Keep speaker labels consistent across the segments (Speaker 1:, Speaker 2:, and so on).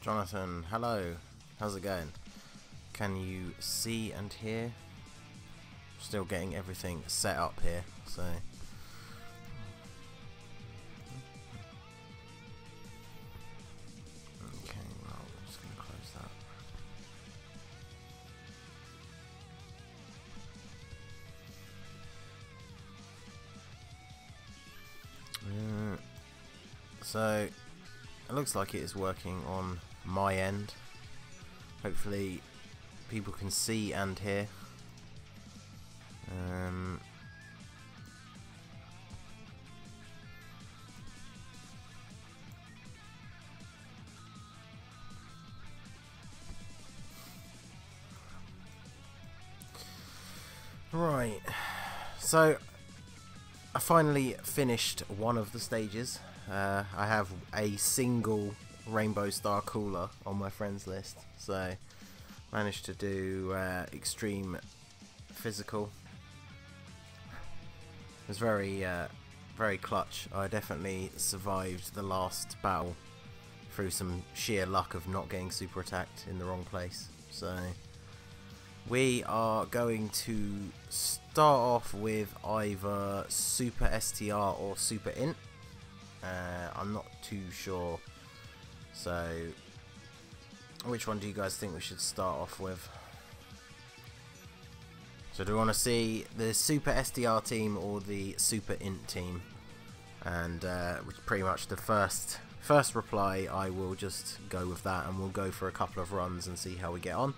Speaker 1: Jonathan, hello. How's it going? Can you see and hear? Still getting everything set up here, so okay, well, I'm just gonna close that. So it looks like it is working on my end. Hopefully people can see and hear. Right, so I finally finished one of the stages. I have a single Rainbow Star cooler on my friends list, so managed to do extreme physical. It was very clutch. I definitely survived the last battle through some sheer luck of not getting super attacked in the wrong place. So we are going to start off with either Super STR or Super INT. I'm not too sure. So, which one do you guys think we should start off with? So, do we want to see the Super STR team or the Super INT team? And pretty much the first reply, I will just go with that, and we'll go for a couple of runs and see how we get on.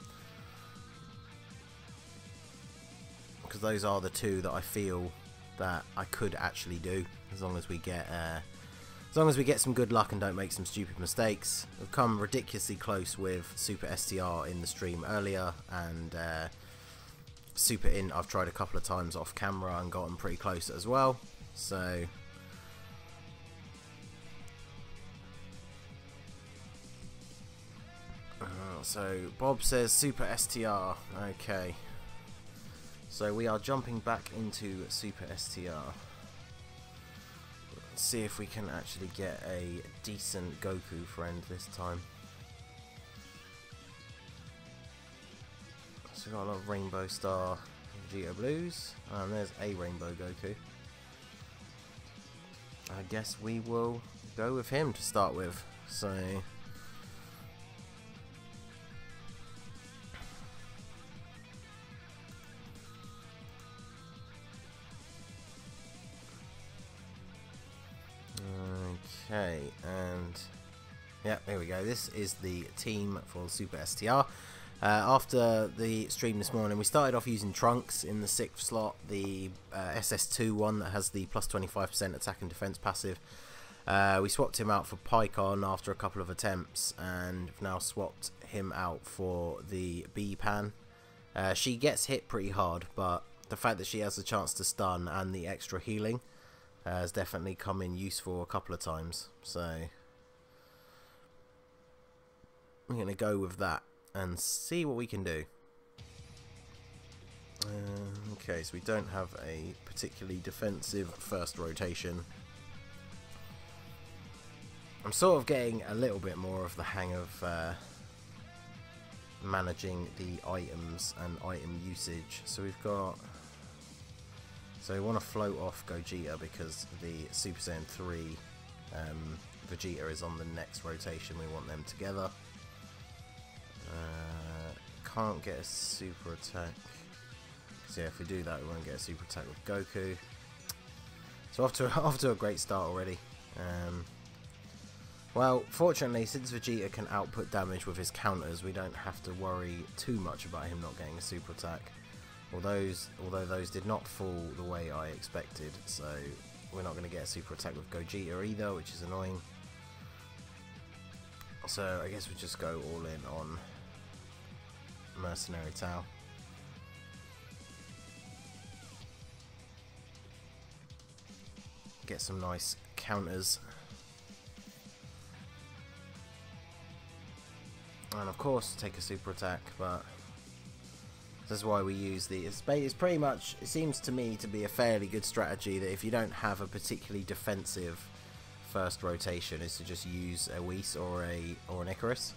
Speaker 1: Because those are the two that I feel that I could actually do, as long as we get some good luck and don't make some stupid mistakes. We've come ridiculously close with Super STR in the stream earlier, and Super INT I've tried a couple of times off camera and gotten pretty close as well. So Bob says Super STR. Okay, so we are jumping back into Super STR. See if we can actually get a decent Goku friend this time. So we've got a lot of Rainbow Star Vegito Blues, and there's a Rainbow Goku. I guess we will go with him to start with. So okay, and yeah, there we go. This is the team for Super STR. After the stream this morning, we started off using Trunks in the 6th slot, the SS2 one that has the plus 25% attack and defense passive. We swapped him out for Pycon after a couple of attempts, and have now swapped him out for the B-Pan. She gets hit pretty hard, but the fact that she has a chance to stun and the extra healing has definitely come in useful a couple of times. So I'm going to go with that and see what we can do. Okay, so we don't have a particularly defensive first rotation. I'm sort of getting a little bit more of the hang of managing the items and item usage. So we've got... So we want to float off Gogeta because the Super Saiyan 3 Vegeta is on the next rotation. We want them together. Can't get a super attack. So yeah, if we do that, we won't get a super attack with Goku. So off to a great start already. Well, fortunately, since Vegeta can output damage with his counters, we don't have to worry too much about him not getting a super attack. Although those did not fall the way I expected, so we're not going to get a super attack with Gogeta either, which is annoying. So I guess we just go all in on Mercenary Tau. Get some nice counters. And of course take a super attack, but that's why we use the... It's pretty much, it seems to me to be a fairly good strategy that if you don't have a particularly defensive first rotation, is to just use a Whis or an Icarus,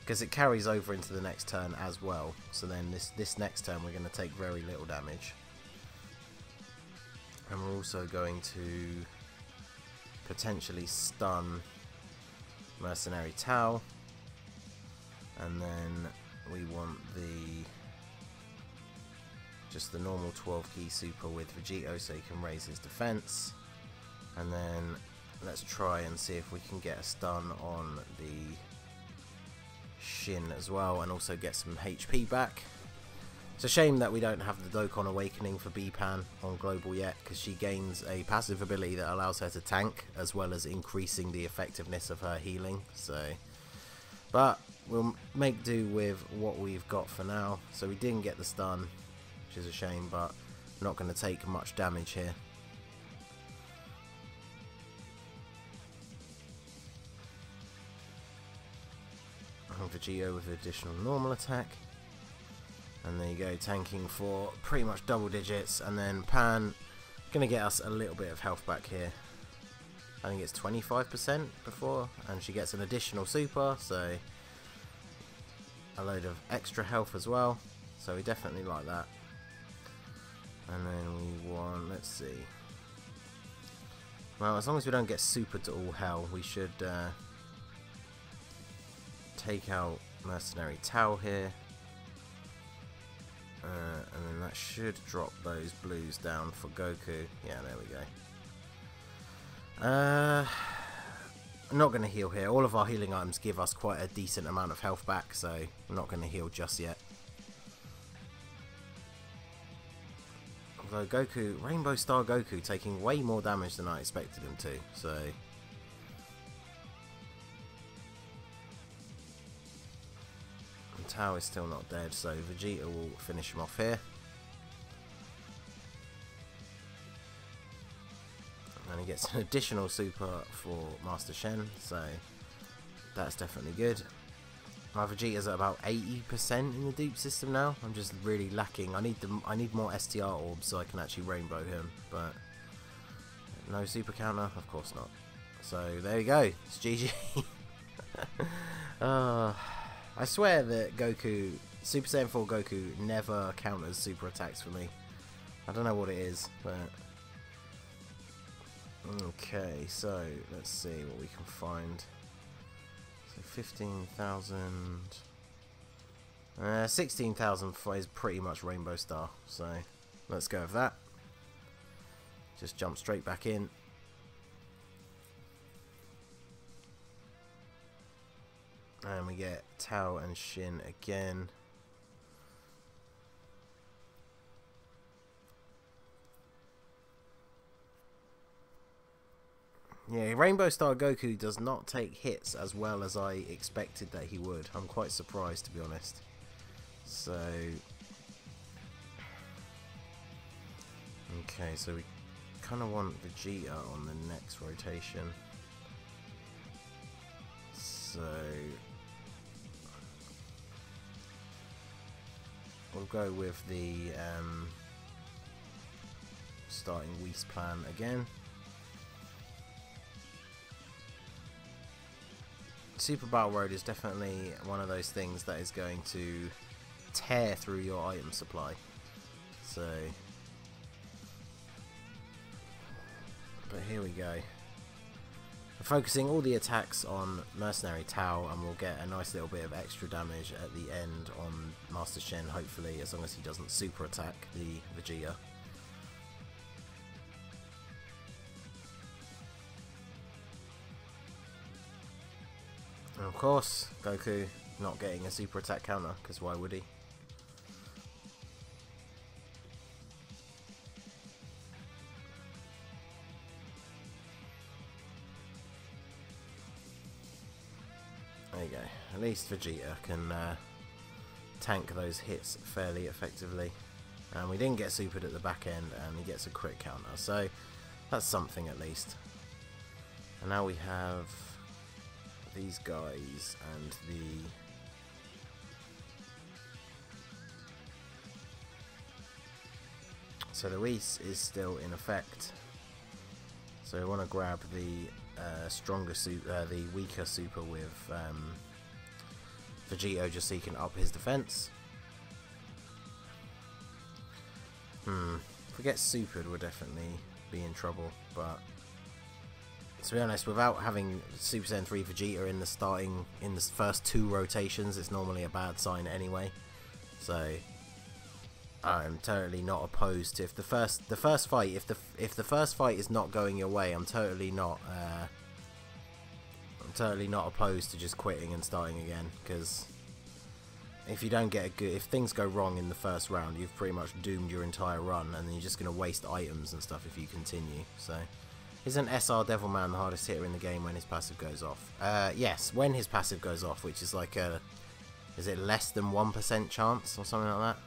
Speaker 1: because it carries over into the next turn as well. So then this next turn we're going to take very little damage, and we're also going to potentially stun Mercenary Tau, and then we want just the normal 12 key super with Vegito so he can raise his defense, and then let's try and see if we can get a stun on the Shin as well, and also get some HP back. It's a shame that we don't have the Dokkan Awakening for Bipan on global yet, because she gains a passive ability that allows her to tank as well as increasing the effectiveness of her healing. So, but we'll make do with what we've got for now. So we didn't get the stun, which is a shame, but not going to take much damage here. Vegito with additional normal attack, and there you go, tanking for pretty much double digits, and then Pan gonna get us a little bit of health back here. I think it's 25% before, and she gets an additional super, so a load of extra health as well, so we definitely like that. And then we want, let's see, well, as long as we don't get super to all hell, we should take out Mercenary Tau here, and then that should drop those blues down for Goku. Yeah, there we go. I'm not going to heal here. All of our healing items give us quite a decent amount of health back, so I'm not going to heal just yet. Although Goku, Rainbow Star Goku, taking way more damage than I expected him to, so... Tau is still not dead, so Vegeta will finish him off here. And he gets an additional super for Master Shen, so that's definitely good. My Vegeta's at about 80% in the dupe system now. I'm just really lacking. I need more STR orbs so I can actually rainbow him, but no super counter, of course not. So there we go. It's GG. I swear that Goku, Super Saiyan 4 Goku never counters super attacks for me. I don't know what it is, but... Okay, so let's see what we can find. So 15,000... 16,000 is pretty much Rainbow Star, so let's go with that. Just jump straight back in. And we get Tau and Shin again. Yeah, Rainbow Star Goku does not take hits as well as I expected that he would. I'm quite surprised, to be honest. So... Okay, so we kind of want Vegeta on the next rotation. So... We'll go with the starting Whis plan again. Super Battle Road is definitely one of those things that is going to tear through your item supply. So, but here we go. Focusing all the attacks on Mercenary Tau, and we'll get a nice little bit of extra damage at the end on Master Shen, hopefully, as long as he doesn't super attack the Vegeta. And of course, Goku not getting a super attack counter, because why would he? There you go. At least Vegeta can tank those hits fairly effectively. And we didn't get supered at the back end, and he gets a crit counter. So that's something at least. And now we have these guys and the... So the Whis is still in effect. So we want to grab the stronger super, the weaker super with Vegito, just so he can up his defense. If we get supered, we'll definitely be in trouble. But to be honest, without having Super Saiyan 3 Vegeta in the first 2 rotations, it's normally a bad sign anyway. So I'm totally not opposed to if the first fight is not going your way, I'm totally not opposed to just quitting and starting again, because if you don't get if things go wrong in the first round, you've pretty much doomed your entire run, and then you're just going to waste items and stuff if you continue. So isn't SR Devilman the hardest hitter in the game when his passive goes off? Yes, when his passive goes off, which is like is it less than 1% chance or something like that?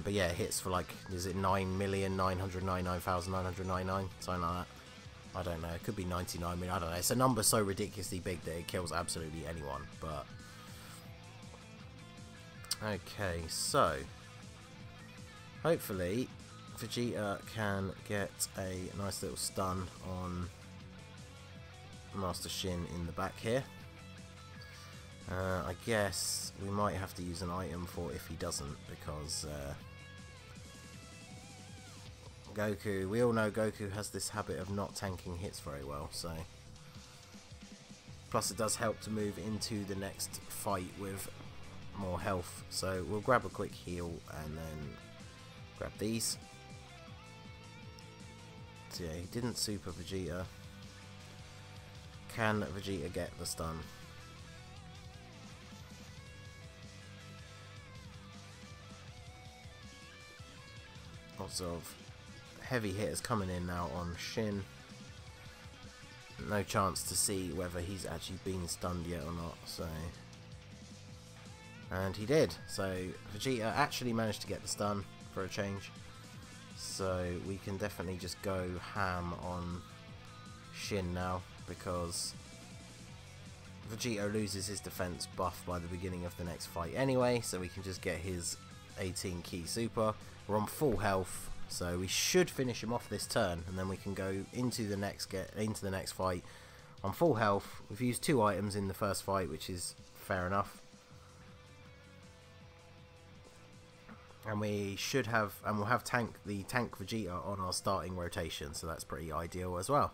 Speaker 1: But yeah, it hits for like, is it 9,999,999, something like that. I don't know, it could be 99 million, I don't know. It's a number so ridiculously big that it kills absolutely anyone. But okay, so hopefully Vegeta can get a nice little stun on Master Shin in the back here. I guess we might have to use an item for if he doesn't, because Goku, we all know Goku has this habit of not tanking hits very well, so plus it does help to move into the next fight with more health. So we'll grab a quick heal and then grab these. So yeah, he didn't super Vegeta. Can Vegeta get the stun? Lots of heavy hitters coming in now on Shin. No chance to see whether he's actually been stunned yet or not. So, and he did. So Vegeta actually managed to get the stun for a change. So we can definitely just go ham on Shin now, because Vegito loses his defense buff by the beginning of the next fight anyway. So we can just get his 18 key super. We're on full health, so we should finish him off this turn, and then we can go into the next fight on full health. We've used 2 items in the first fight, which is fair enough, and we should have, and we'll have tank Vegeta on our starting rotation, so that's pretty ideal as well.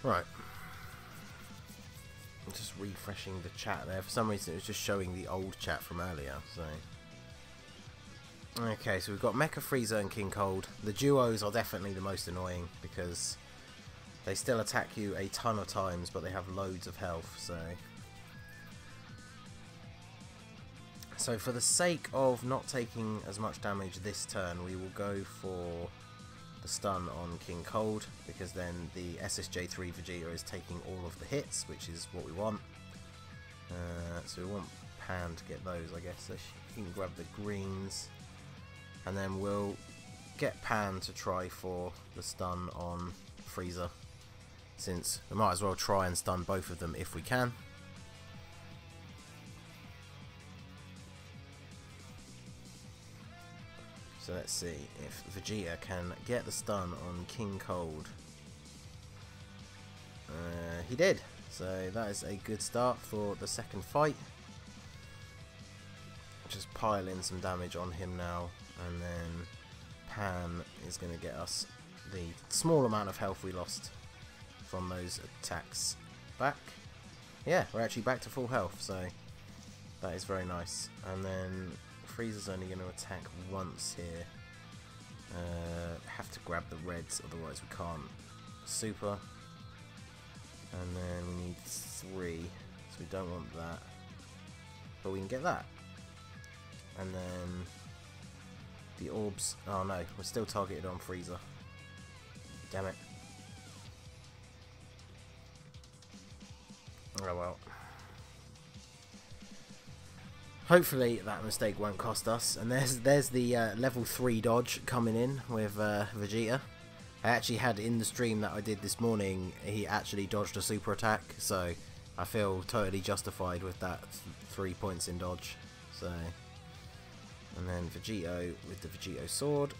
Speaker 1: Right, I'm just refreshing the chat there. For some reason it was just showing the old chat from earlier. So okay, so we've got Mecha Frieza and King Cold. The duos are definitely the most annoying, because they still attack you a ton of times, but they have loads of health. So for the sake of not taking as much damage this turn, we will go for the stun on King Cold, because then the SSJ3 Vegeta is taking all of the hits, which is what we want. So we want Pan to get those, I guess. So you can grab the greens, and then we'll get Pan to try for the stun on Frieza, since we might as well try and stun both of them if we can. So let's see if Vegeta can get the stun on King Cold. He did. So that is a good start for the second fight. Just pile in some damage on him now, and then Pan is going to get us the small amount of health we lost from those attacks back. Yeah, we're actually back to full health, so that is very nice. And then Frieza's only going to attack once here. Have to grab the reds, otherwise we can't super. And then we need 3, so we don't want that, but we can get that. And then the orbs, oh no, we're still targeted on Frieza. Damn it. Oh well. Hopefully that mistake won't cost us. And there's the level 3 dodge coming in with Vegeta. I actually had in the stream that I did this morning, he actually dodged a super attack, so I feel totally justified with that 3 points in dodge. So, and then Vegito with the Vegito sword.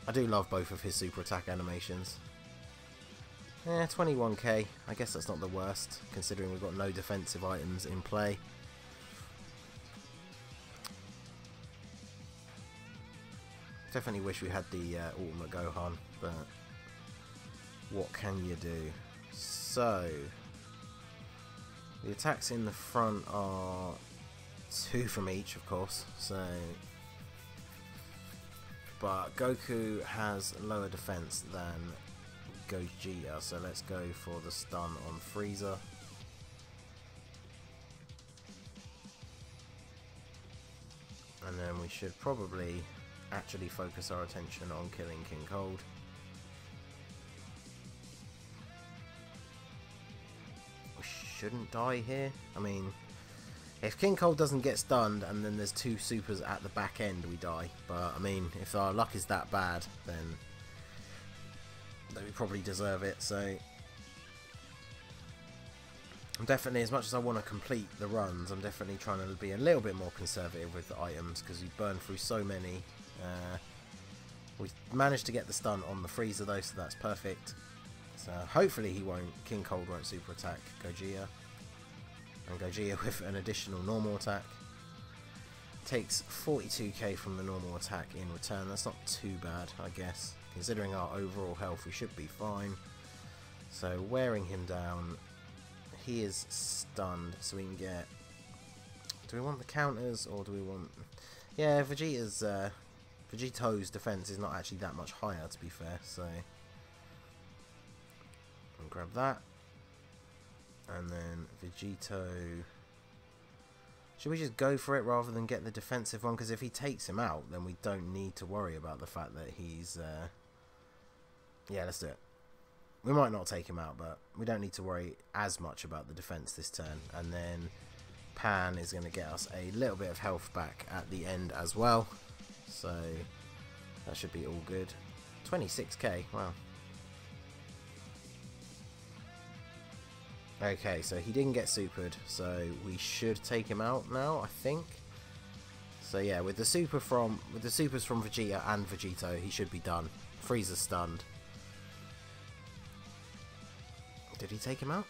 Speaker 1: I do love both of his super attack animations. 21k, I guess that's not the worst, considering we've got no defensive items in play. Definitely wish we had the Ultimate Gohan, but what can you do? So, the attacks in the front are 2 from each, of course, so, but Goku has lower defense than Gogeta, so let's go for the stun on Frieza. And then we should probably actually focus our attention on killing King Cold. We shouldn't die here. I mean, if King Cold doesn't get stunned and then there's 2 supers at the back end, we die. But I mean, if our luck is that bad, then we probably deserve it. So I'm definitely, as much as I want to complete the runs, I'm definitely trying to be a little bit more conservative with the items, because we burned through so many. We managed to get the stun on the Frieza though, so that's perfect. So hopefully King Cold won't super attack Gogeta, and Gogeta with an additional normal attack takes 42k from the normal attack in return. That's not too bad, I guess, considering our overall health. We should be fine. So wearing him down, he is stunned, so we can get, do we want the counters or do we want, yeah, Vegito's defense is not actually that much higher, to be fair, so I'll grab that. And then Vegito, should we just go for it rather than get the defensive one? Because if he takes him out, then we don't need to worry about the fact that he's yeah, let's do it. We might not take him out, but we don't need to worry as much about the defense this turn. And then Pan is going to get us a little bit of health back at the end as well, so that should be all good. 26k, wow. Okay, so he didn't get supered, so we should take him out now, I think. So yeah, with the supers from Vegeta and Vegito, he should be done. Frieza's stunned. Did he take him out?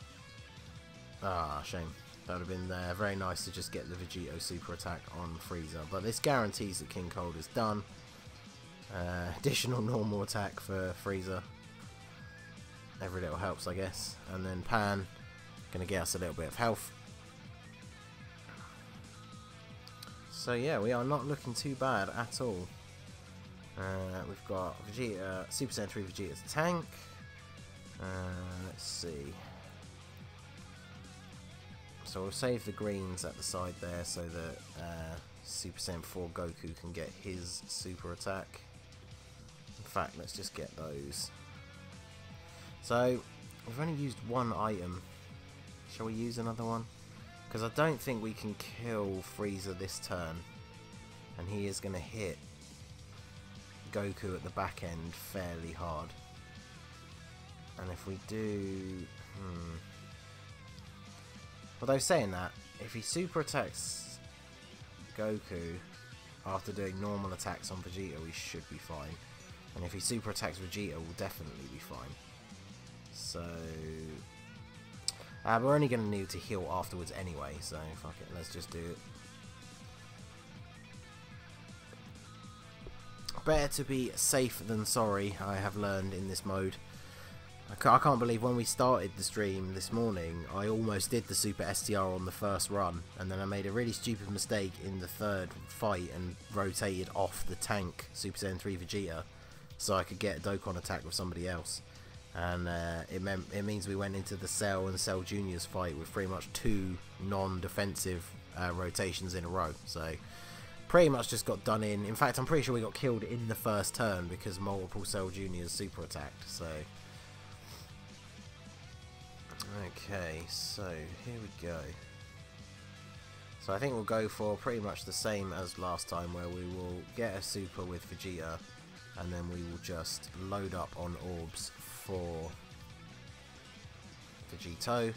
Speaker 1: Ah, shame. That would have been very nice to just get the Vegito super attack on Frieza, but this guarantees that King Cold is done. Additional normal attack for Frieza. Every little helps, I guess. And then Pan, gonna get us a little bit of health. So yeah, we are not looking too bad at all. We've got Vegeta, Super Saiyan 3 Vegeta's tank. Let's see. So we'll save the greens at the side there so that Super Saiyan 4 Goku can get his super attack. In fact, let's just get those. So we've only used one item. Shall we use another one? Because I don't think we can kill Frieza this turn, and he is going to hit Goku at the back end fairly hard. And if we do, although saying that, if he super attacks Goku after doing normal attacks on Vegeta, we should be fine. And if he super attacks Vegeta, we'll definitely be fine. So We're only going to need to heal afterwards anyway, so fuck it, let's just do it. Better to be safe than sorry, I have learned in this mode. I can't believe when we started the stream this morning, I almost did the Super STR on the first run, and then I made a really stupid mistake in the third fight and rotated off the tank Super Saiyan 3 Vegeta so I could get a Dokkan attack with somebody else. And it means we went into the Cell and Cell Juniors fight with pretty much 2 non-defensive rotations in a row. So pretty much just got done in. In fact, I'm pretty sure we got killed in the first turn because multiple Cell Juniors super attacked. So okay, so here we go. So I think we'll go for pretty much the same as last time, where we will get a super with Vegeta, and then we will just load up on orbs for Vegito,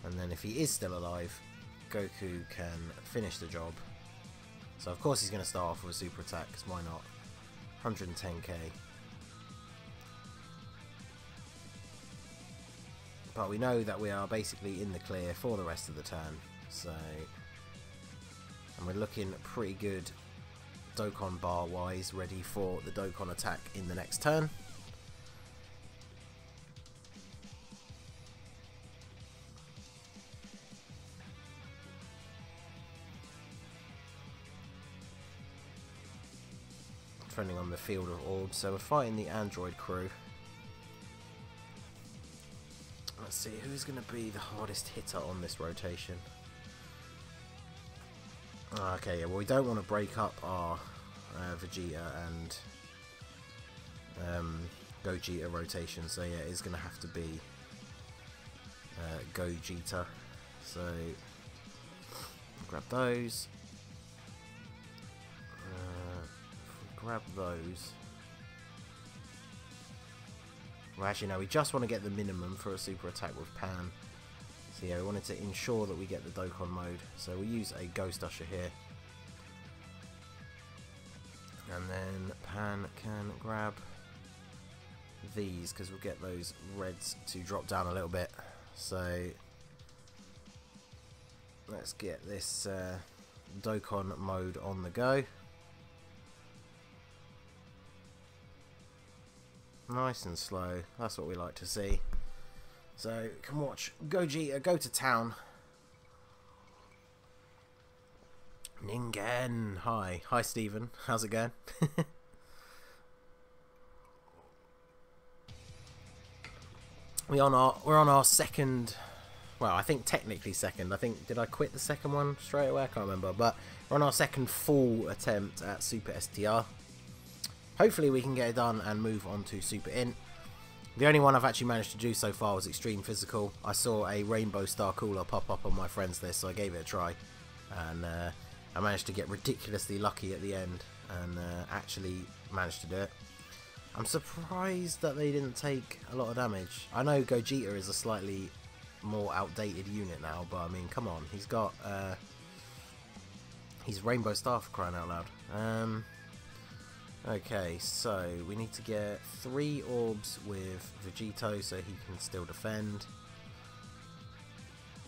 Speaker 1: and then if he is still alive, Goku can finish the job. So of course he's going to start off with a super attack, because why not? 110k. But we know that we are basically in the clear for the rest of the turn, so, and we're looking pretty good Dokkan bar wise, ready for the Dokkan attack in the next turn. Depending on the field of orbs, so we're fighting the android crew. Let's see, who's going to be the hardest hitter on this rotation? Okay, yeah, well, we don't want to break up our Vegeta and Gogeta rotation, so yeah, it's going to have to be Gogeta. So, grab those. If we grab those. Well, actually, no, we just want to get the minimum for a super attack with Pan. So yeah, we wanted to ensure that we get the Dokkan mode. So we'll use a Ghost Usher here. And then Pan can grab these, because we'll get those reds to drop down a little bit. So let's get this Dokkan mode on the go. Nice and slow, that's what we like to see. So, can watch Gogeta go to town. Ningen, hi. Hi Stephen, how's it going? We're on our second, well, I think technically second. I think, did I quit the second one straight away? I can't remember, but we're on our second full attempt at Super STR. Hopefully we can get it done and move on to Super INT. The only one I've actually managed to do so far was Extreme Physical. I saw a Rainbow Star Cooler pop up on my friends list, so I gave it a try. And I managed to get ridiculously lucky at the end and actually managed to do it. I'm surprised that they didn't take a lot of damage. I know Gogeta is a slightly more outdated unit now, but I mean, come on. He's got... he's Rainbow Star, for crying out loud. Okay, so we need to get 3 orbs with Vegito so he can still defend.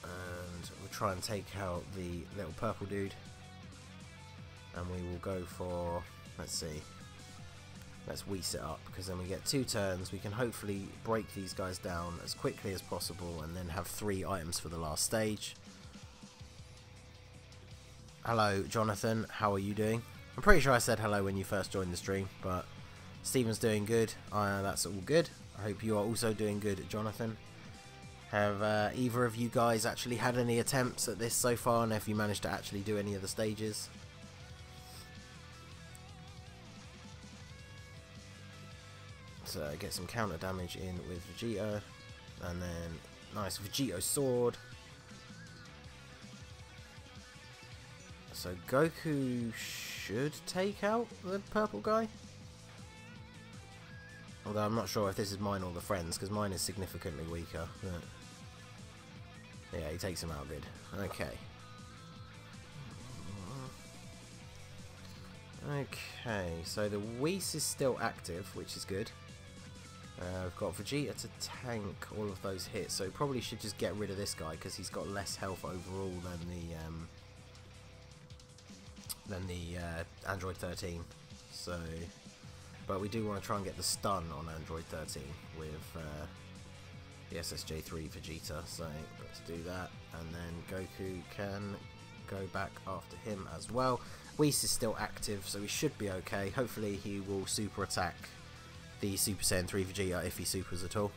Speaker 1: And we'll try and take out the little purple dude. And we will go for, let's see, let's Whis it up, because then we get 2 turns. We can hopefully break these guys down as quickly as possible and then have 3 items for the last stage. Hello Jonathan, how are you doing? I'm pretty sure I said hello when you first joined the stream, but Stephen's doing good. That's all good. I hope you are also doing good, Jonathan. Have either of you guys actually had any attempts at this so far, and have you managed to actually do any of the stages? So get some counter damage in with Vegeta, and then nice Vegito sword. So Goku should take out the purple guy. Although I'm not sure if this is mine or the friends, because mine is significantly weaker. But yeah, he takes him out good. Okay. Okay, so the Whis is still active, which is good. We've got Vegeta to tank all of those hits, so probably should just get rid of this guy because he's got less health overall than the Android 13. So, but we do want to try and get the stun on Android 13 with the SSJ3 Vegeta. So let's do that, and then Goku can go back after him as well. Whis is still active, so we should be okay. Hopefully he will super attack the Super Saiyan 3 Vegeta if he supers at all.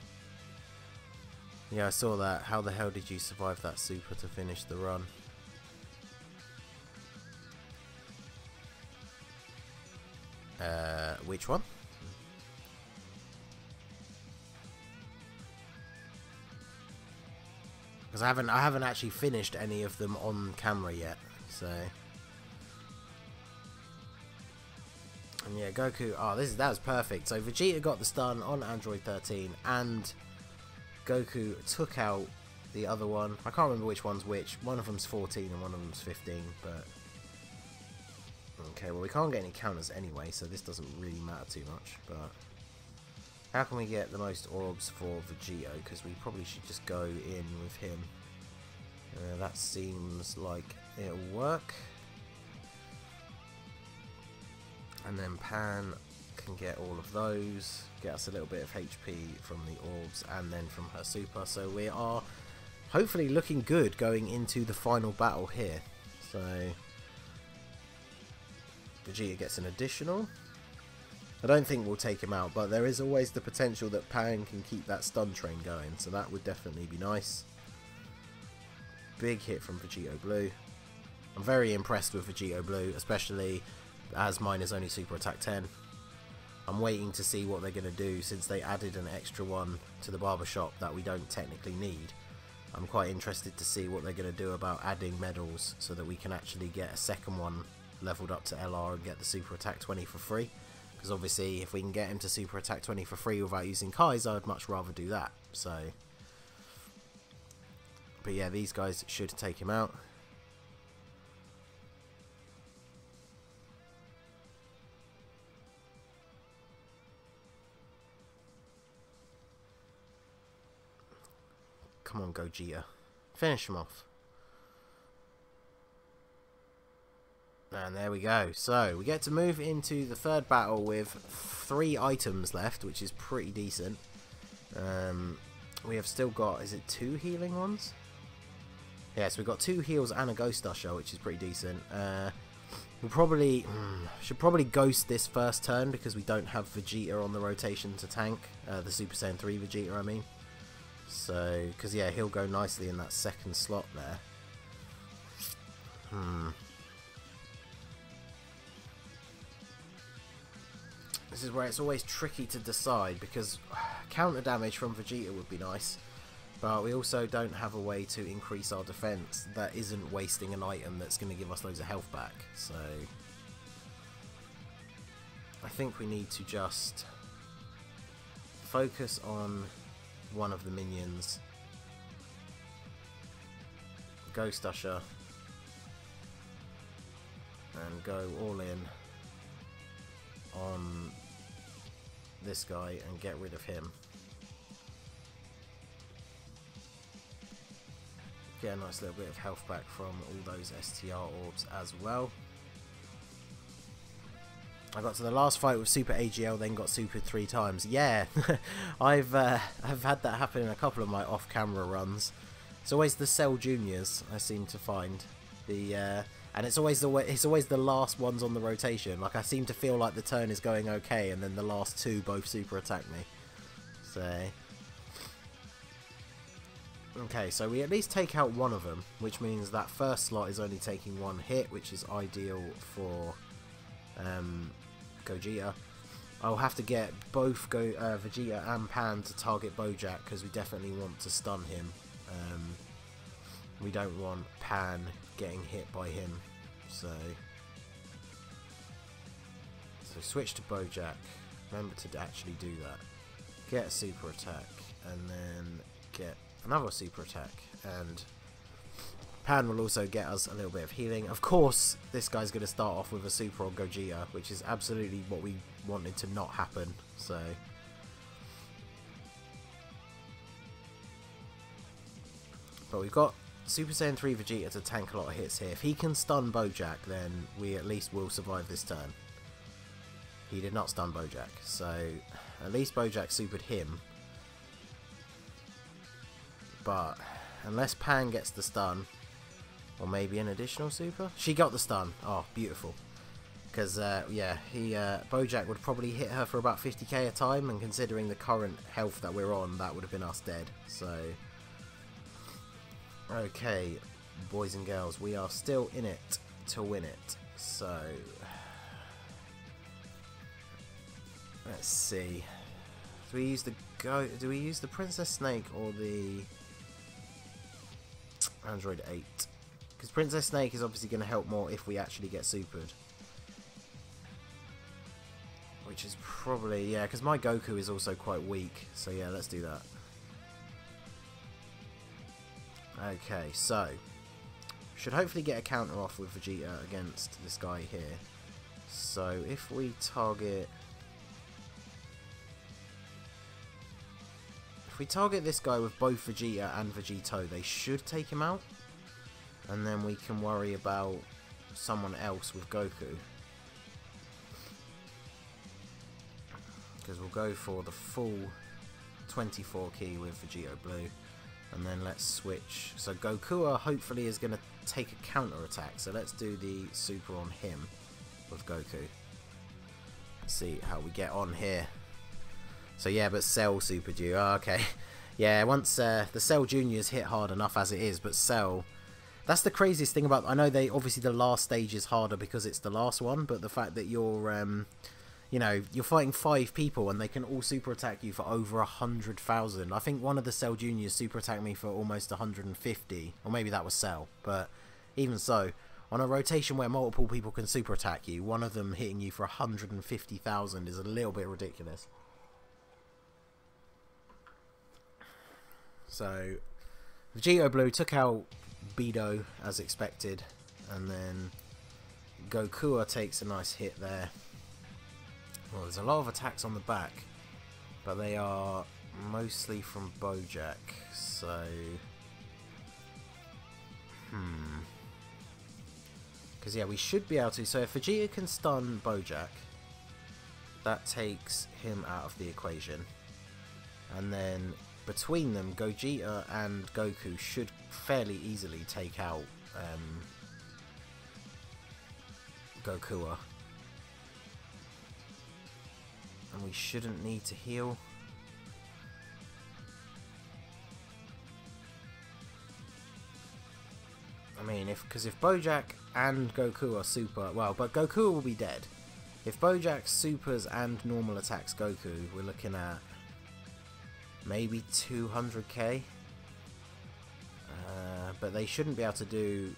Speaker 1: Yeah, I saw that. How the hell did you survive that super to finish the run? Which one? Because I haven't actually finished any of them on camera yet, so. And yeah, Goku. Oh, that was perfect. So Vegeta got the stun on Android 13, and Goku took out the other one. I can't remember which one's which. One of them's 14 and one of them's 15, but. Okay, well, we can't get any counters anyway, so this doesn't really matter too much, but how can we get the most orbs for Vegito? Because we probably should just go in with him. That seems like it'll work. And then Pan can get all of those, get us a little bit of HP from the orbs and then from her super. So we are hopefully looking good going into the final battle here. So Vegeta gets an additional. I don't think we'll take him out, but there is always the potential that Pan can keep that stun train going, so that would definitely be nice. Big hit from Vegito Blue. I'm very impressed with Vegito Blue, especially as mine is only Super Attack 10. I'm waiting to see what they're going to do since they added an extra one to the barbershop that we don't technically need. I'm quite interested to see what they're going to do about adding medals so that we can actually get a second one leveled up to LR and get the Super Attack 20 for free. Because obviously if we can get him to Super Attack 20 for free without using Kai's, I'd much rather do that. So, but yeah, these guys should take him out. Come on, Gogeta. Finish him off. And there we go. So, we get to move into the third battle with 3 items left, which is pretty decent. We have still got, is it 2 healing ones? Yes, we've got 2 heals and a Ghost Usher, which is pretty decent. We'll probably, should probably Ghost this first turn because we don't have Vegeta on the rotation to tank. The Super Saiyan 3 Vegeta, I mean. So, because yeah, he'll go nicely in that second slot there. This is where it's always tricky to decide because counter damage from Vegeta would be nice, but we also don't have a way to increase our defense that isn't wasting an item that's going to give us loads of health back. So I think we need to just focus on one of the minions, Ghost Usher, and go all in on this guy and get rid of him. Get a nice little bit of health back from all those STR orbs as well. I got to the last fight with Super AGL, then got supered 3 times. Yeah, I've had that happen in a couple of my off-camera runs. It's always the Cell Juniors I seem to find. And it's always the last ones on the rotation. Like I seem to feel like the turn is going okay, and then the last 2 both super attack me. So okay, so we at least take out one of them, which means that first slot is only taking 1 hit, which is ideal for Gogeta. I'll have to get both Vegeta and Pan to target Bojack because we definitely want to stun him. We don't want Pan getting hit by him, so switch to Bojack. Remember to actually do that. Get a super attack and then get another super attack, and Pan will also get us a little bit of healing. Of course this guy's going to start off with a super on Gogeta, which is absolutely what we wanted to not happen. So But we've got Super Saiyan 3 Vegeta to tank a lot of hits here. If he can stun Bojack, then we at least will survive this turn. He did not stun Bojack, so at least Bojack supered him. But unless Pan gets the stun, or maybe an additional super? She got the stun. Oh, beautiful. Because, yeah, Bojack would probably hit her for about 50k a time, and considering the current health that we're on, that would have been us dead. So, okay, boys and girls, we are still in it to win it. So, let's see. Do we use the Princess Snake or the Android 8? Because Princess Snake is obviously going to help more if we actually get supered. Which is probably, yeah, because my Goku is also quite weak. So yeah, let's do that. Okay, so should hopefully get a counter off with Vegeta against this guy here. So if we target... If we target this guy with both Vegeta and Vegito, they should take him out. And then we can worry about someone else with Goku. Because we'll go for the full 24 key with Vegito Blue. And then let's switch. So Goku hopefully is going to take a counter attack. So let's do the super on him with Goku. Let's see how we get on here. So yeah, but Cell supered you. Oh, okay. Yeah, once the Cell Juniors hit hard enough as it is, but Cell... That's the craziest thing about... I know they obviously the last stage is harder because it's the last one, but the fact that you're... you know, you're fighting 5 people and they can all super attack you for over 100,000. I think one of the Cell Juniors super attacked me for almost 150, or maybe that was Cell. But even so, on a rotation where multiple people can super attack you, one of them hitting you for 150,000 is a little bit ridiculous. So, Vegito Blue took out Beidou as expected, and then Goku takes a nice hit there. Well, there's a lot of attacks on the back, but they are mostly from Bojack, so... Because, yeah, we should be able to... So if Vegeta can stun Bojack, that takes him out of the equation. And then, between them, Gogeta and Goku should fairly easily take out Goku. And we shouldn't need to heal. I mean, because if Bojack and Goku are super... Well, but Goku will be dead. If Bojack supers and normal attacks Goku, we're looking at maybe 200k. But they shouldn't be able to do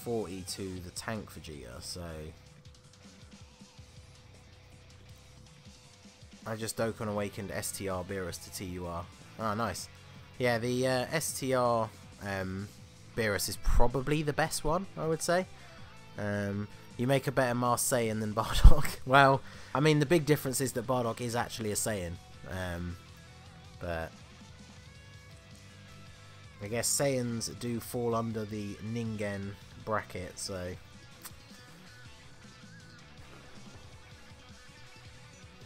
Speaker 1: 40 to the tank Vegeta, so... I just Dokkan Awakened STR Beerus to TUR. Oh, nice. Yeah, the STR Beerus is probably the best one, I would say. You make a better Mars Saiyan than Bardock. Well, I mean, the big difference is that Bardock is actually a Saiyan. But I guess Saiyans do fall under the Ningen bracket, so...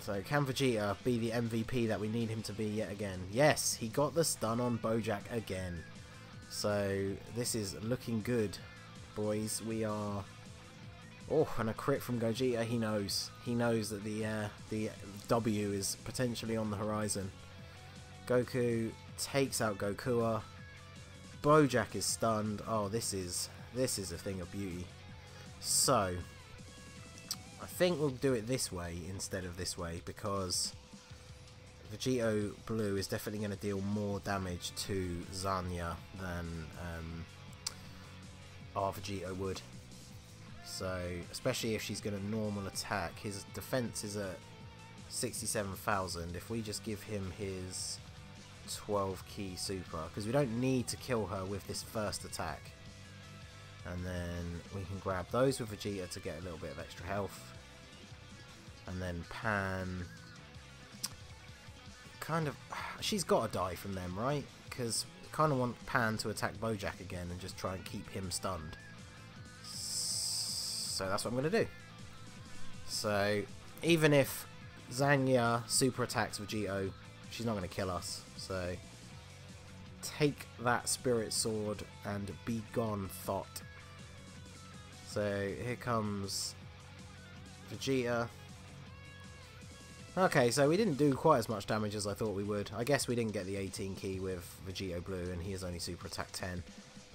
Speaker 1: So, can Vegeta be the MVP that we need him to be yet again? Yes, he got the stun on Bojack again. So, this is looking good, boys. We are... Oh, and a crit from Gogeta. He knows. He knows that the W is potentially on the horizon. Goku takes out Goku. Bojack is stunned. Oh, this is a thing of beauty. So... I think we'll do it this way instead of this way, because Vegito Blue is definitely going to deal more damage to Zanya than our Vegito would. So, especially if she's going to normal attack, his defense is at 67,000. If we just give him his 12 key super, because we don't need to kill her with this first attack. And then we can grab those with Vegeta to get a little bit of extra health. And then Pan... Kind of... She's got to die from them, right? Because kind of want Pan to attack Bojack again and just try and keep him stunned. So that's what I'm going to do. So even if Zangya super attacks Vegito, she's not going to kill us. So take that Spirit Sword and be gone, Thought. So here comes Vegeta. Okay, so we didn't do quite as much damage as I thought we would. I guess we didn't get the 18 key with Vegito Blue, and he is only super attack 10.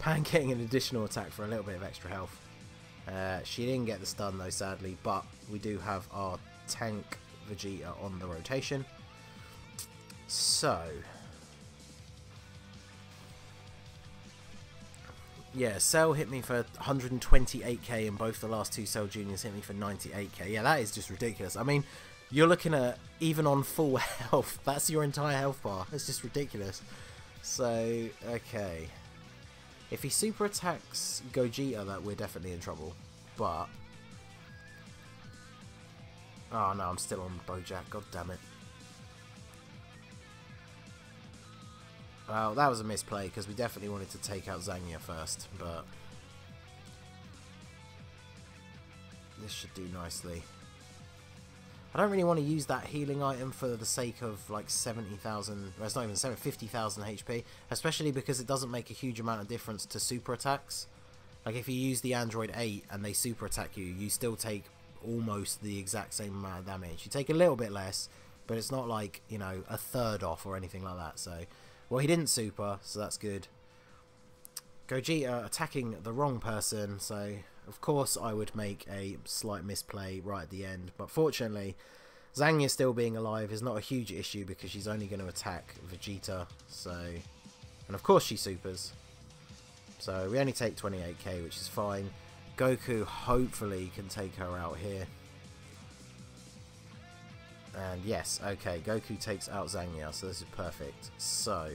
Speaker 1: Pan getting an additional attack for a little bit of extra health. She didn't get the stun though, sadly, but we do have our tank Vegeta on the rotation. So yeah, Cell hit me for 128k, and both the last two Cell Juniors hit me for 98k. Yeah, that is just ridiculous. I mean, you're looking at, even on full health, that's your entire health bar. It's just ridiculous. So, okay. If he super attacks Gogeta, that we're definitely in trouble. But oh no, I'm still on Bojack, god damn it. Well, that was a misplay, because we definitely wanted to take out Zangya first, but this should do nicely. I don't really want to use that healing item for the sake of like 70,000, well, it's not even 50,000 HP, especially because it doesn't make a huge amount of difference to super attacks. Like if you use the Android 8 and they super attack you, you still take almost the exact same amount of damage. You take a little bit less, but it's not like, you know, a third off or anything like that. So, well, he didn't super, so that's good. Gogeta attacking the wrong person, so of course I would make a slight misplay right at the end, but fortunately Zangya still being alive is not a huge issue because she's only going to attack Vegeta, so, and of course she supers, so we only take 28k, which is fine. Goku hopefully can take her out here, and yes, okay, Goku takes out Zangya, so this is perfect. So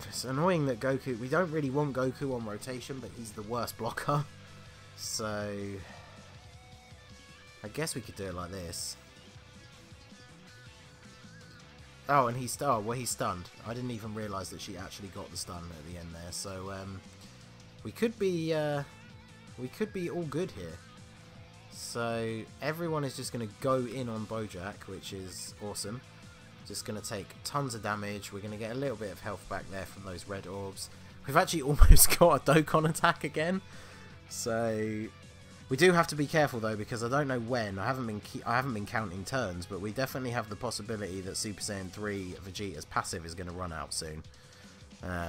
Speaker 1: it's annoying that Goku, we don't really want Goku on rotation, but he's the worst blocker. So I guess we could do it like this. Oh, and he's well, he's stunned. I didn't even realise that she actually got the stun at the end there. So we could be all good here. So everyone is just going to go in on Bojack, which is awesome. Just going to take tons of damage. We're going to get a little bit of health back there from those red orbs. We've actually almost got a Dokkan attack again. So we do have to be careful though, because I don't know when. I haven't been counting turns, but we definitely have the possibility that Super Saiyan 3 Vegeta's passive is going to run out soon.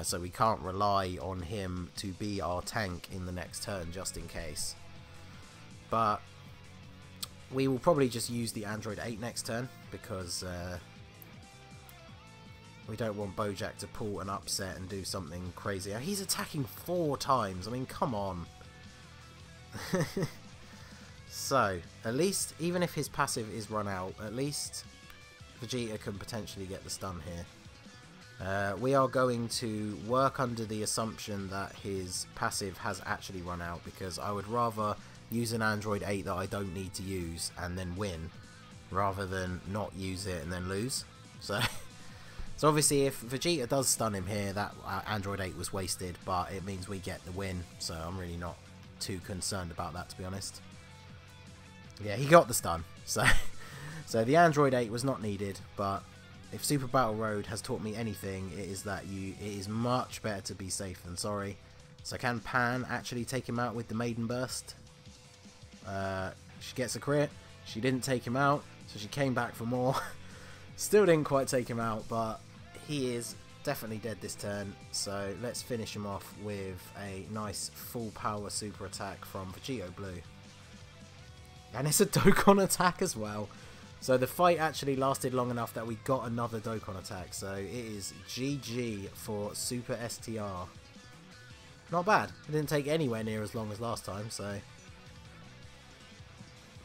Speaker 1: So we can't rely on him to be our tank in the next turn, just in case. But we will probably just use the Android 8 next turn, because we don't want Bojack to pull an upset and do something crazy. He's attacking 4 times. I mean, come on. So, at least, even if his passive is run out, at least Vegeta can potentially get the stun here. We are going to work under the assumption that his passive has actually run out, because I would rather use an Android 8 that I don't need to use and then win, rather than not use it and then lose. So so obviously if Vegeta does stun him here, that Android 8 was wasted, but it means we get the win, so I'm really not too concerned about that, to be honest. Yeah, he got the stun, so the Android 8 was not needed, but if Super Battle Road has taught me anything, it is that it is much better to be safe than sorry. So can Pan actually take him out with the Maiden Burst? She gets a crit. She didn't take him out, so she came back for more. Still didn't quite take him out, but he is definitely dead this turn. So let's finish him off with a nice full power super attack from Vegito Blue. And it's a Dokkan attack as well. So the fight actually lasted long enough that we got another Dokkan attack. So it is GG for Super STR. Not bad. It didn't take anywhere near as long as last time, so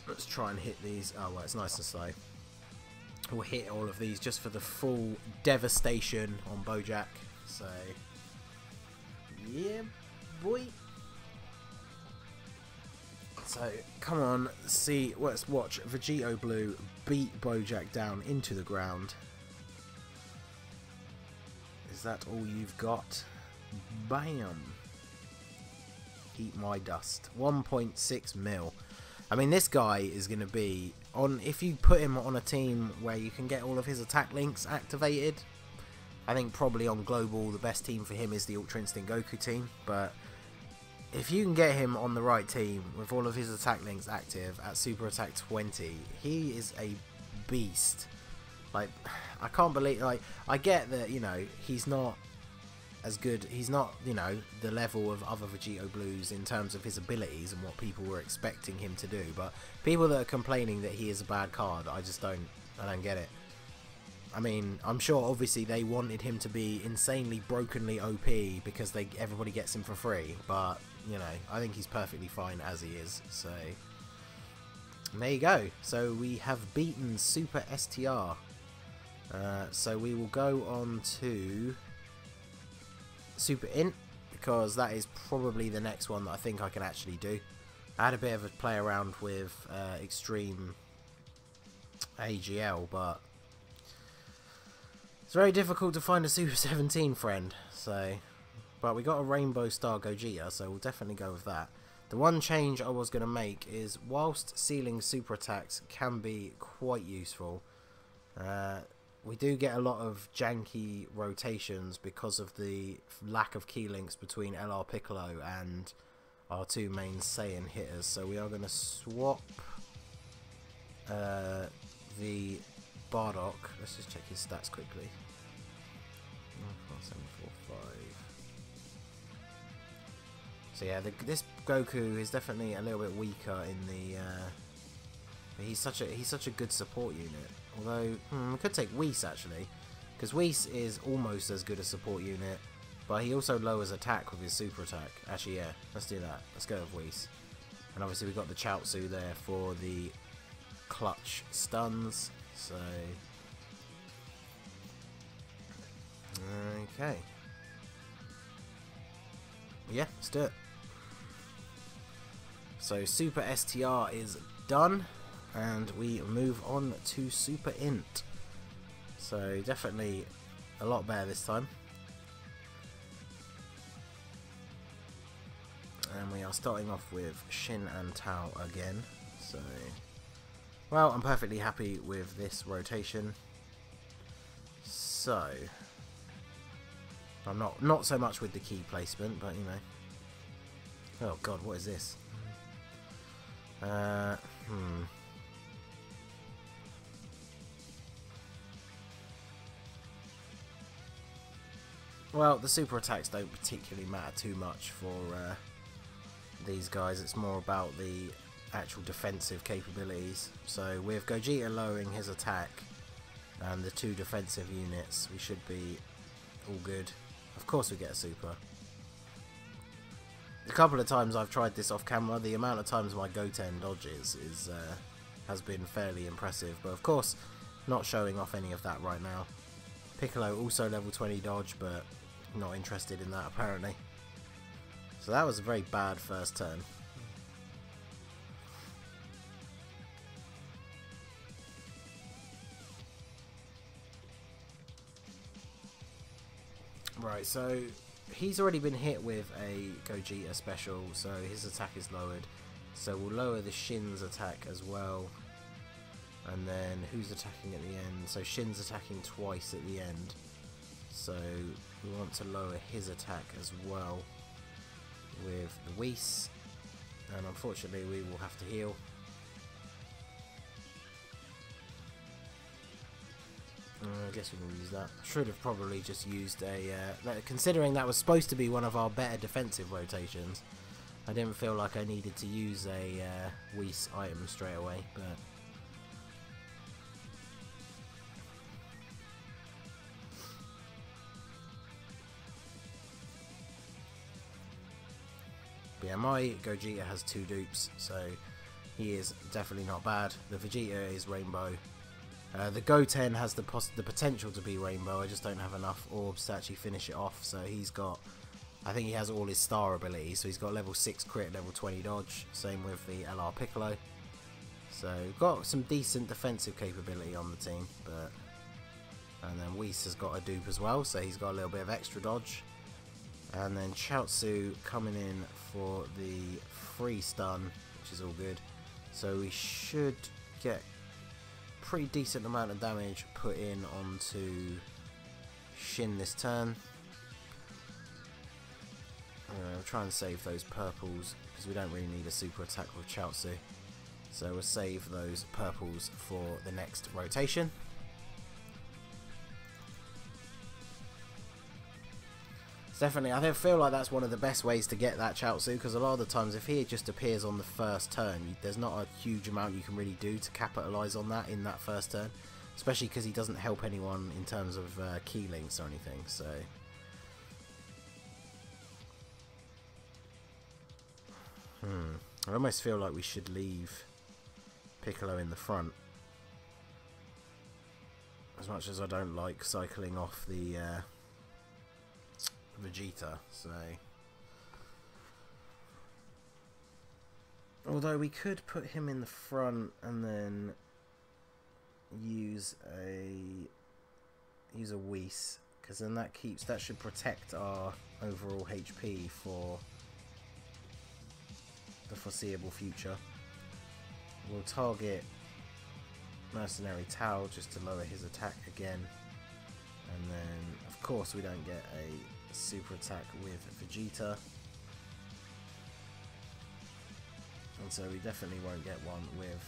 Speaker 1: let's try and hit these. Oh well, it's nice and slow. We'll hit all of these just for the full devastation on Bojack. So yeah, boy. So come on, let's watch Vegito Blue beat Bojack down into the ground. Is that all you've got? Bam! Eat my dust. 1.6 mil. I mean, this guy is going to be on. If you put him on a team where you can get all of his attack links activated, I think probably on global the best team for him is the Ultra Instinct Goku team. But if you can get him on the right team with all of his attack links active at Super Attack 20, he is a beast. Like, I can't believe, like, I get that, you know, he's not as good, he's not, you know, the level of other Vegito Blues in terms of his abilities and what people were expecting him to do, but people that are complaining that he is a bad card, I don't get it. I mean, I'm sure obviously they wanted him to be insanely brokenly OP because everybody gets him for free, but, you know, I think he's perfectly fine as he is, so there you go. So we have beaten Super STR. So we will go on to Super INT, because that is probably the next one that I think I can actually do. I had a bit of a play around with Extreme AGL, but it's very difficult to find a Super 17 friend. So, but we got a Rainbow Star Gogeta, so we'll definitely go with that. The one change I was going to make is, whilst sealing super attacks can be quite useful, we do get a lot of janky rotations because of the lack of key links between LR Piccolo and our two main Saiyan hitters. So we are going to swap the Bardock. Let's just check his stats quickly. 745. So yeah, this Goku is definitely a little bit weaker in the. He's such a good support unit. Although we could take Whis actually, because Whis is almost as good a support unit, but he also lowers attack with his super attack. Actually, yeah, let's do that. Let's go with Whis. And obviously we've got the Chaozu there for the clutch stuns. So okay, yeah, let's do it. So Super STR is done, and we move on to Super INT. So definitely a lot better this time. And we are starting off with Shin and Tao again. So, well, I'm perfectly happy with this rotation. So, I'm not so much with the key placement, but you know. Oh god, what is this? Well, the super attacks don't particularly matter too much for these guys. It's more about the actual defensive capabilities. So with Gogeta lowering his attack and the two defensive units, we should be all good. Of course we get a super. A couple of times I've tried this off camera, the amount of times my Goten dodges has been fairly impressive, but of course not showing off any of that right now. Piccolo also level 20 dodge, but not interested in that apparently. So that was a very bad first turn. Right, so he's already been hit with a Gogeta special, so his attack is lowered. So we'll lower the Shin's attack as well. And then who's attacking at the end? So Shin's attacking twice at the end. So we want to lower his attack as well with the Whis. And unfortunately we will have to heal. I guess we can use that. Should have probably just used a... considering that was supposed to be one of our better defensive rotations, I didn't feel like I needed to use a Whis item straight away, but... yeah, my Gogeta has 2 dupes, so he is definitely not bad. The Vegeta is Rainbow. The Goten has the potential to be Rainbow. I just don't have enough orbs to actually finish it off. So he's got, I think he has all his star abilities. So he's got level 6 crit, level 20 dodge. Same with the LR Piccolo. So got some decent defensive capability on the team, but and then And Whis has got a dupe as well, so he's got a little bit of extra dodge. And then Chaozu coming in for the free stun, which is all good. So we should get pretty decent amount of damage put in onto Shin this turn. We'll try and save those purples because we don't really need a super attack with Chaozu. So we'll save those purples for the next rotation. Definitely, I feel like that's one of the best ways to get that Chaozu, because a lot of the times if he just appears on the first turn, there's not a huge amount you can really do to capitalise on that in that first turn, especially because he doesn't help anyone in terms of key links or anything. So I almost feel like we should leave Piccolo in the front, as much as I don't like cycling off the Vegeta. So although we could put him in the front and then use a Whis, because then that should protect our overall HP for the foreseeable future. We'll target Mercenary Tau just to lower his attack again, and then of course we don't get a super attack with Vegeta, and so we definitely won't get one with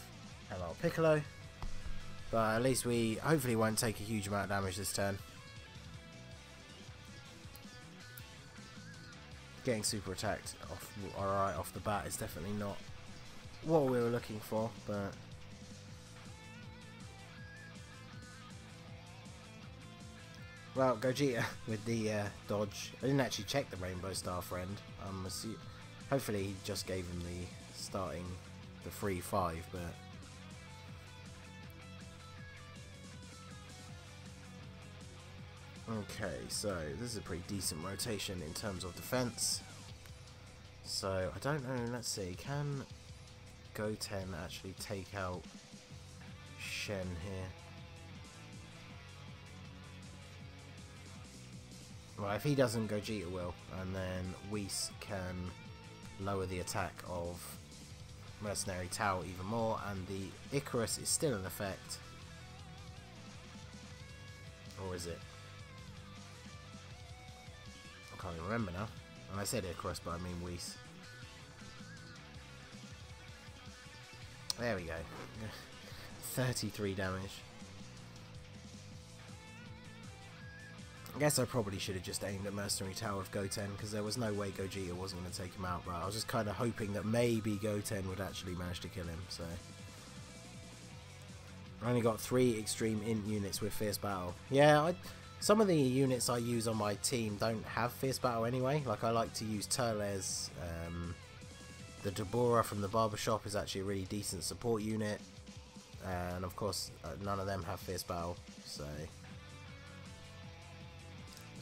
Speaker 1: LR Piccolo, but at least we hopefully won't take a huge amount of damage this turn. Getting super attacked off the bat is definitely not what we were looking for, but well, Gogeta with the dodge. I didn't actually check the Rainbow Star friend. Hopefully he just gave him the free 5, but okay, so this is a pretty decent rotation in terms of defense. So I don't know, let's see, can Goten actually take out Shen here? Well, if he doesn't, Gogeta will, and then Whis can lower the attack of Mercenary Tau even more, and the Icarus is still in effect. Or is it? I can't even remember now. And I said Icarus, but I mean Whis. There we go. 33 damage. I guess I probably should have just aimed at Mercenary Tau with Goten, because there was no way Gogeta wasn't going to take him out, but I was just kind of hoping that maybe Goten would actually manage to kill him. So I only got 3 extreme int units with Fierce Battle. Yeah, some of the units I use on my team don't have Fierce Battle anyway. Like, I like to use Turles. The Deborah from the Barbershop is actually a really decent support unit, and of course none of them have Fierce Battle. So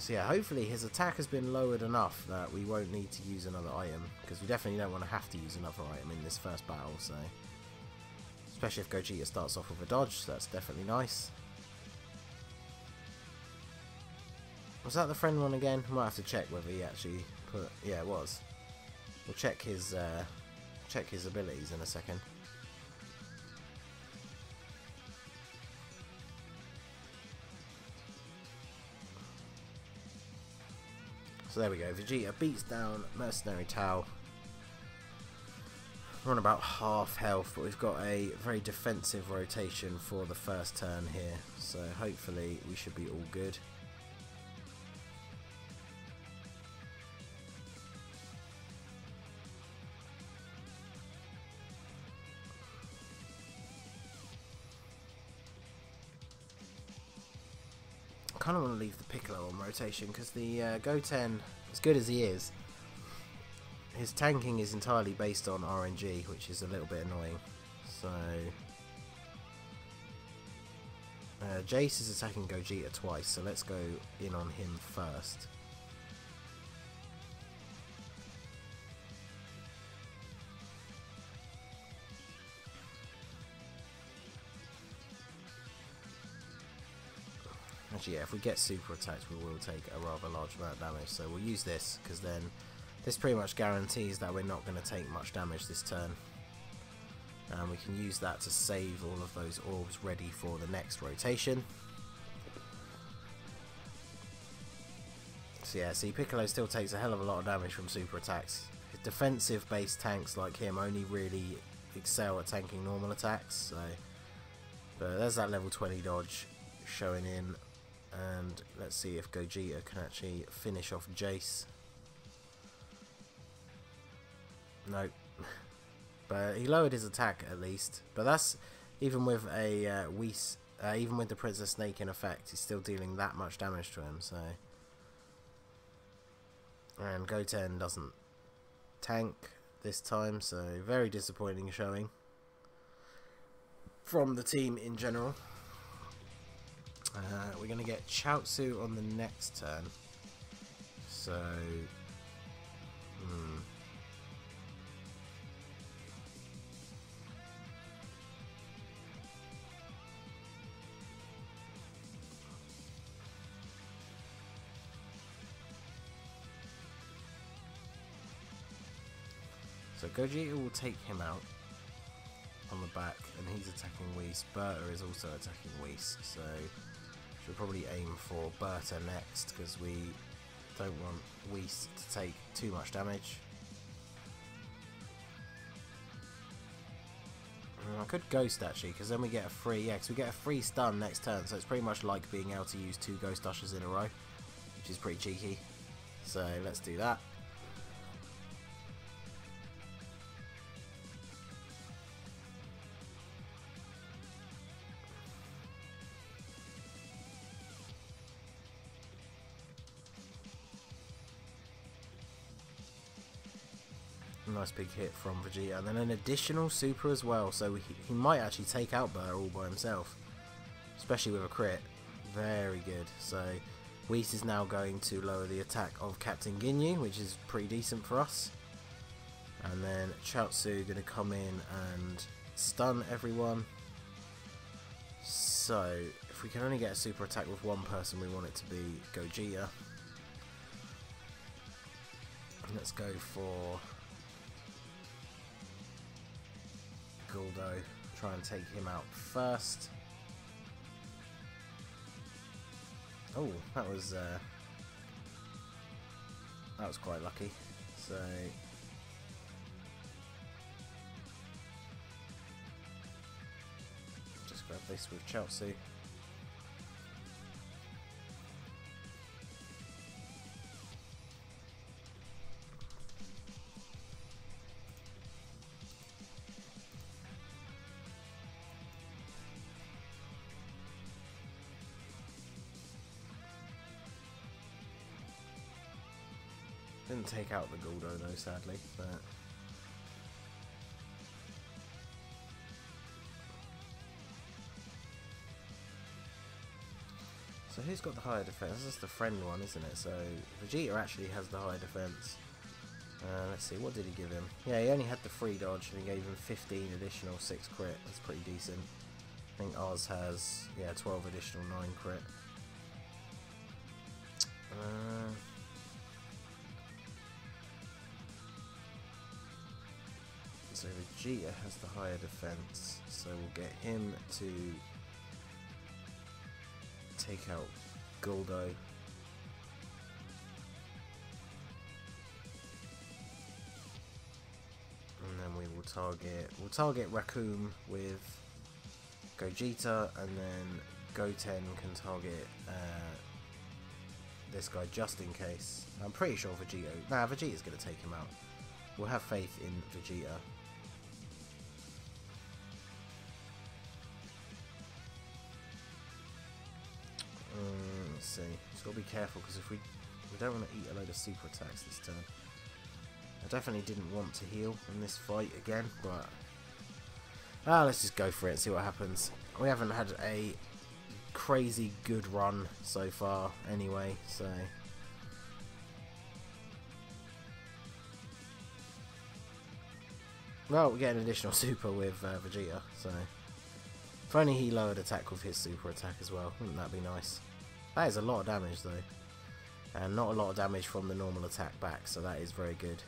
Speaker 1: yeah, hopefully his attack has been lowered enough that we won't need to use another item, because we definitely don't want to have to use another item in this first battle. So especially if Gogeta starts off with a dodge, that's definitely nice. Was that the friend one again? Might have to check whether he actually put. Yeah, it was. We'll check his abilities in a second. So there we go. Vegeta beats down Mercenary Tau. We're on about half health, but we've got a very defensive rotation for the first turn here. So hopefully we should be all good. I kind of want to leave the Piccolo on rotation, because the Goten, as good as he is, his tanking is entirely based on RNG, which is a little bit annoying. So Jace is attacking Gogeta twice, so let's go in on him first. Actually, yeah, if we get super attacks, we will take a rather large amount of damage. So we'll use this, because then this pretty much guarantees that we're not going to take much damage this turn. And we can use that to save all of those orbs ready for the next rotation. So yeah, see, Piccolo still takes a hell of a lot of damage from super attacks. Defensive based tanks like him only really excel at tanking normal attacks. So, but there's that level 20 dodge showing in, and let's see if Gogeta can actually finish off Jace. Nope. But he lowered his attack at least. But that's even with a Whis, even with the Princess Snake in effect, he's still dealing that much damage to him. So, and Goten doesn't tank this time, so very disappointing showing from the team in general. We're going to get Chaozu on the next turn. So, So Gogeta will take him out on the back, and he's attacking Whis. Berta is also attacking Whis, so should probably aim for Berta next, because we don't want Whis to take too much damage. I could Ghost actually, because then we get a free, because we get a free stun next turn, so it's pretty much like being able to use 2 Ghost Ushers in a row, which is pretty cheeky. So let's do that. Nice big hit from Vegeta, and then an additional super as well, so he might actually take out Burr all by himself, especially with a crit. Very good. So Whis is now going to lower the attack of Captain Ginyu, which is pretty decent for us, and then Chaozu going to come in and stun everyone. So if we can only get a super attack with one person, we want it to be Gogeta. Let's go for Guldo, try and take him out first. Oh, that was quite lucky. So just grab this with Chaozu. Didn't take out the Guldo though, sadly, but so who's got the higher defense? This is the friend one, isn't it? So Vegeta actually has the higher defense. Let's see, what did he give him? Yeah, he only had the 3 dodge, and he gave him 15 additional 6 crit. That's pretty decent. I think ours has, yeah, 12 additional 9 crit. So Vegeta has the higher defense, so we'll get him to take out Guldo. And then we'll target Raccoon with Gogeta, and then Goten can target this guy just in case. I'm pretty sure Vegeta's going to take him out. We'll have faith in Vegeta. Let's see. Just got to be careful, because if we don't want to eat a load of super attacks this turn. I definitely didn't want to heal in this fight again, but let's just go for it and see what happens. We haven't had a crazy good run so far anyway, so well, we get an additional super with Vegeta, so if only he lowered attack with his super attack as well, wouldn't that be nice? That is a lot of damage though. And not a lot of damage from the normal attack back, so that is very good.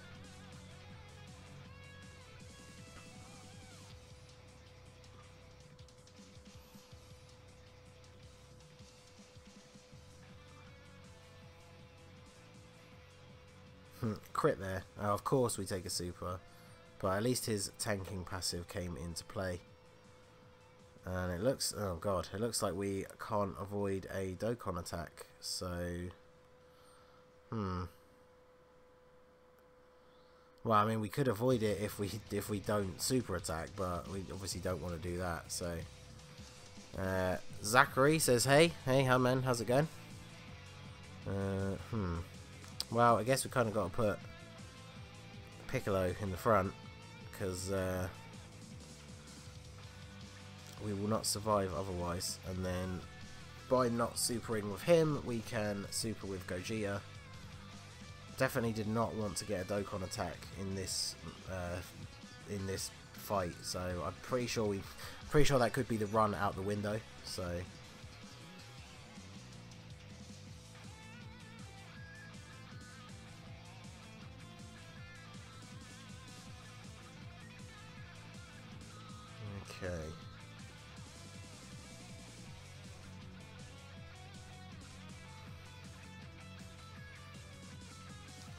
Speaker 1: Crit there. Of course we take a super, but at least his tanking passive came into play. And it looks, oh god, it looks like we can't avoid a Dokkan attack, so well, I mean, we could avoid it if we don't super attack, but we obviously don't want to do that. So Zachary says, hey hi man, how's it going? Well, I guess we kind of got to put Piccolo in the front, because we will not survive otherwise. And then by not supering with him, we can super with Gogeta. Definitely did not want to get a Dokkan attack in this fight, so I'm pretty sure that could be the run out the window. So okay.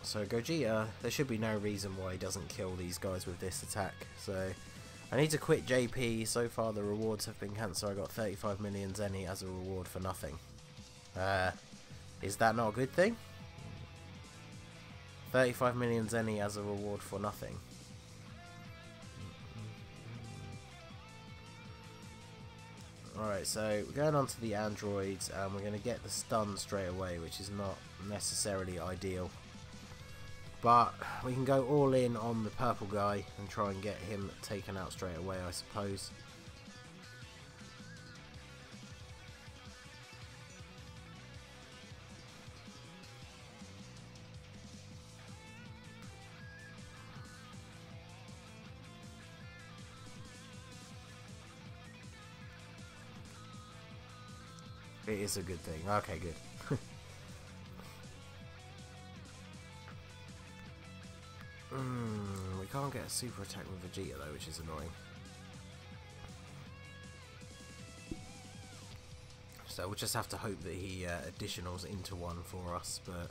Speaker 1: So Gogeta, there should be no reason why he doesn't kill these guys with this attack. So I need to quit JP. So far the rewards have been cancelled. I got 35 million Zenny as a reward for nothing. Is that not a good thing? 35 million Zenny as a reward for nothing. Alright, so we're going on to the androids, and we're going to get the stun straight away, which is not necessarily ideal. But we can go all in on the purple guy and try and get him taken out straight away, I suppose. It is a good thing. Okay, good. We can't get a super attack with Vegeta though, which is annoying. So we'll just have to hope that he additionals into one for us. But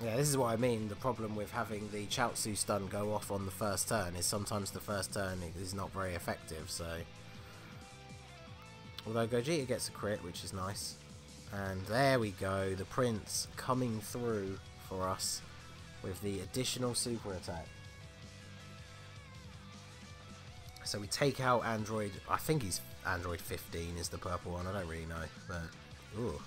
Speaker 1: yeah, this is what I mean. The problem with having the Chaozu stun go off on the first turn is sometimes the first turn is not very effective. So although Gogeta gets a crit, which is nice. And there we go, the Prince coming through for us with the additional super attack. So we take out Android, I think he's Android 15 is the purple one, I don't really know, but ooh.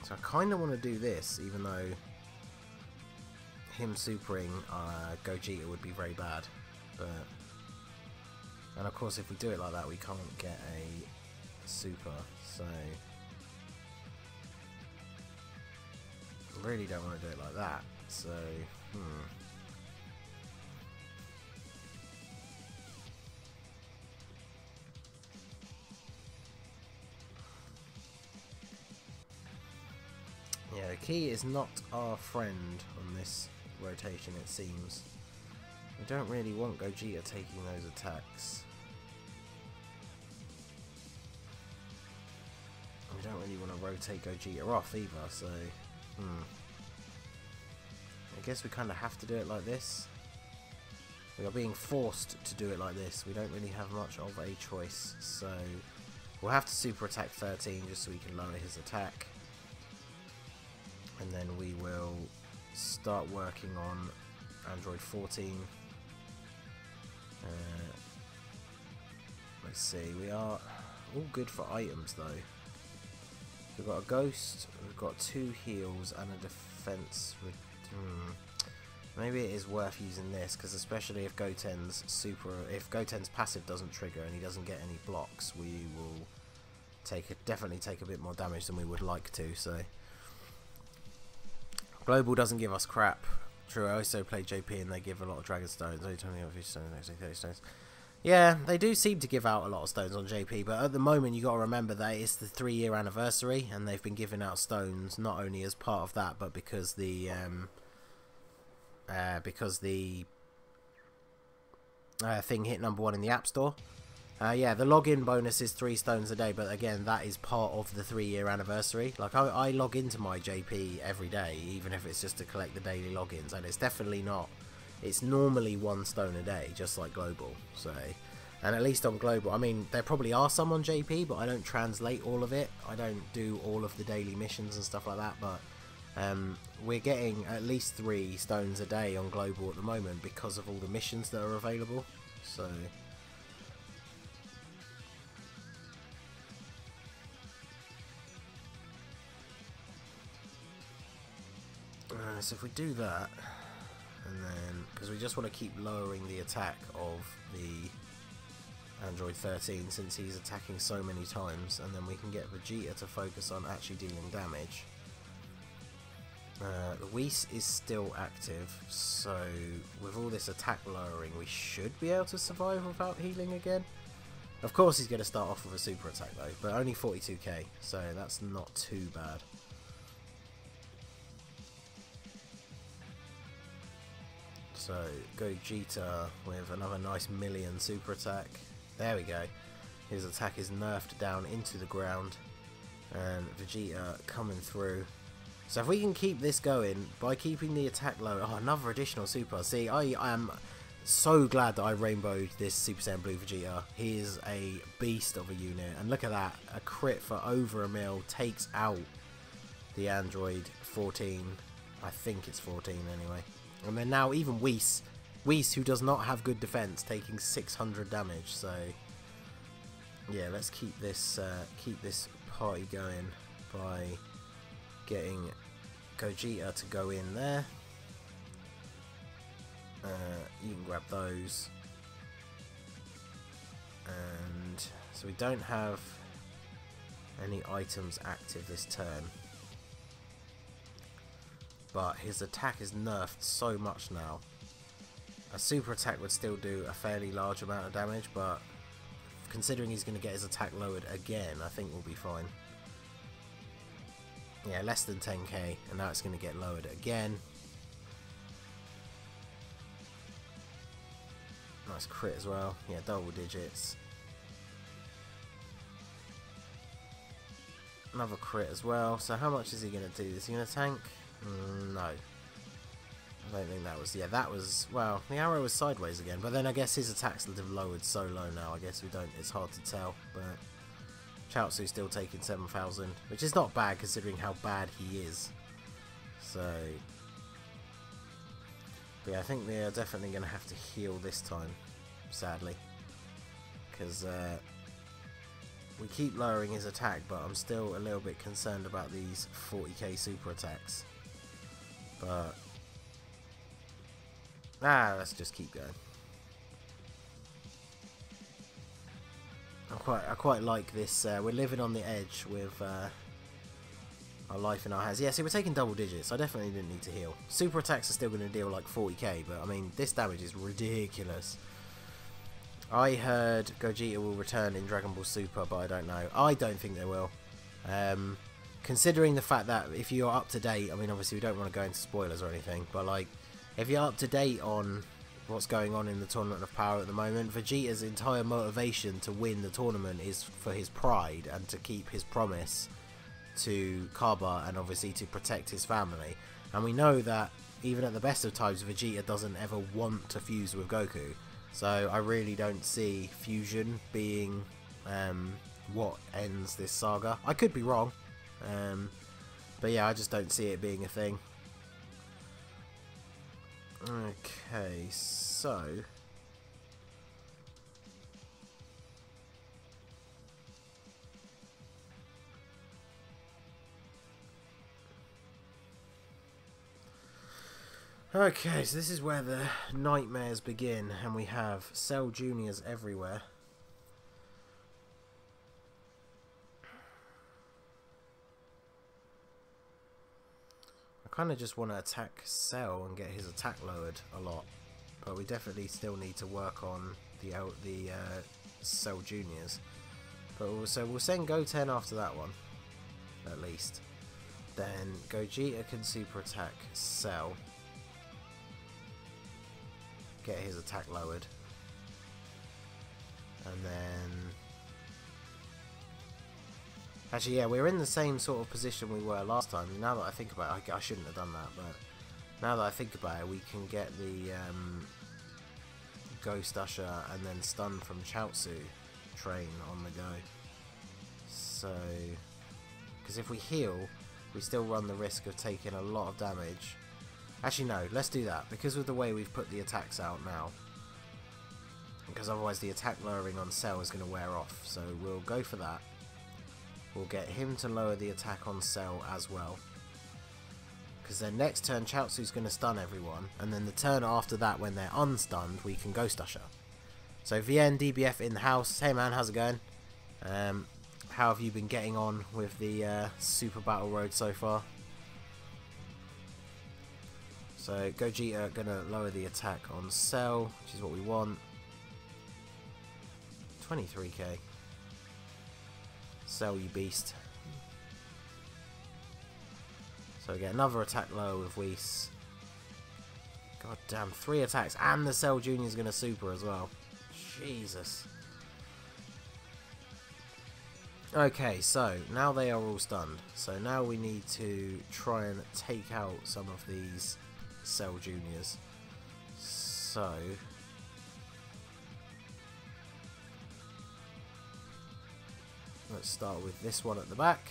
Speaker 1: So I kind of want to do this, even though him supering Gogeta would be very bad. But and of course if we do it like that we can't get a super, so really don't want to do it like that. So yeah, the key is not our friend on this rotation, it seems. We don't really want Gogeta taking those attacks. We don't really want to rotate Gogeta off either, so I guess we kind of have to do it like this. We are being forced to do it like this. We don't really have much of a choice, so we'll have to super attack 13 just so we can lower his attack. And then we will start working on Android 14. Let's see, we are all good for items though. We've got a ghost, we've got 2 heals and a defense. Maybe it is worth using this, because especially if Goten's passive doesn't trigger and he doesn't get any blocks, we will definitely take a bit more damage than we would like to. So Global doesn't give us crap, True, I also play JP and they give a lot of Dragon Stones. Only 20 of each stone, actually 30 stones. Yeah, they do seem to give out a lot of stones on JP, but at the moment you got to remember that it's the 3-year anniversary, and they've been giving out stones not only as part of that, but because the thing hit #1 in the App Store. Yeah, the login bonus is 3 stones a day, but again, that is part of the 3-year anniversary. Like, I log into my JP every day, even if it's just to collect the daily logins, and it's definitely not. It's normally 1 stone a day, just like Global. So, and at least on Global, I mean, there probably are some on JP, but I don't translate all of it. I don't do all of the daily missions and stuff like that, but we're getting at least 3 stones a day on Global at the moment because of all the missions that are available. So... so if we do that, and then, because we just want to keep lowering the attack of the Android 13 since he's attacking so many times, and then we can get Vegeta to focus on actually dealing damage. The Whis is still active, so with all this attack lowering we should be able to survive without healing again. Of course he's going to start off with a super attack though, but only 42k, so that's not too bad. So, Gogeta with another nice million super attack. There we go. His attack is nerfed down into the ground. And Vegeta coming through. So if we can keep this going, by keeping the attack low... Oh, another additional super. See, I am so glad that I rainbowed this Super Saiyan Blue Vegeta. He is a beast of a unit. And look at that. A crit for over a mil takes out the Android 14. I think it's 14 anyway. And then now even Whis, who does not have good defense, taking 600 damage. So yeah, let's keep this party going by getting Gogeta to go in there. You can grab those, and so we don't have any items active this turn. But his attack is nerfed so much now. A super attack would still do a fairly large amount of damage, but considering he's going to get his attack lowered again, I think we'll be fine. Yeah, less than 10k, and now it's going to get lowered again. Nice crit as well. Yeah, double digits. Another crit as well. So how much is he going to do? Is he going to tank? No. I don't think that was... Yeah, that was... Well, the arrow was sideways again. But then I guess his attacks have lowered so low now. I guess we don't... It's hard to tell. But Chaozu's still taking 7,000. Which is not bad considering how bad he is. So... But yeah, I think we are definitely going to have to heal this time. Sadly. Because... we keep lowering his attack, but I'm still a little bit concerned about these 40k super attacks. But let's just keep going. I quite like this. We're living on the edge with our life in our hands. Yeah, see, we're taking double digits. I definitely didn't need to heal. Super attacks are still going to deal like 40k, but I mean, this damage is ridiculous. I heard Gogeta will return in Dragon Ball Super, but I don't know. I don't think they will. Considering the fact that if you're up to date, I mean, obviously we don't want to go into spoilers or anything, but like, if you're up to date on what's going on in the Tournament of Power at the moment, Vegeta's entire motivation to win the tournament is for his pride and to keep his promise to Kaba and obviously to protect his family. And we know that even at the best of times, Vegeta doesn't ever want to fuse with Goku. So I really don't see fusion being what ends this saga. I could be wrong, but yeah, I just don't see it being a thing. Okay, so okay, so this is where the nightmares begin, and we have Cell Juniors everywhere. I kind of just want to attack Cell and get his attack lowered a lot, but we definitely still need to work on the Cell Juniors. But so we'll send Goten after that one, at least. Then Gogeta can super attack Cell, get his attack lowered, and then actually, yeah, we're in the same sort of position we were last time. Now that I think about it, I shouldn't have done that, but now that I think about it, we can get the Ghost Usher and then Stun from Chaozu train on the go. So, because if we heal, we still run the risk of taking a lot of damage. Actually, no, let's do that, because of the way we've put the attacks out now. Because otherwise the attack lowering on Cell is going to wear off, so we'll go for that. We'll get him to lower the attack on Cell as well. Because then next turn Chaozu's going to stun everyone, and then the turn after that when they're unstunned we can Ghost Usher. So VN, DBF in the house. Hey man, how's it going? How have you been getting on with the Super Battle Road so far? So Gogeta going to lower the attack on Cell, which is what we want. 23k. Cell, you beast. So we get another attack low with Whis. God damn, 3 attacks, and the Cell Junior is going to super as well. Jesus. Okay, so now they are all stunned. So now we need to try and take out some of these Cell Juniors. So let's start with this one at the back.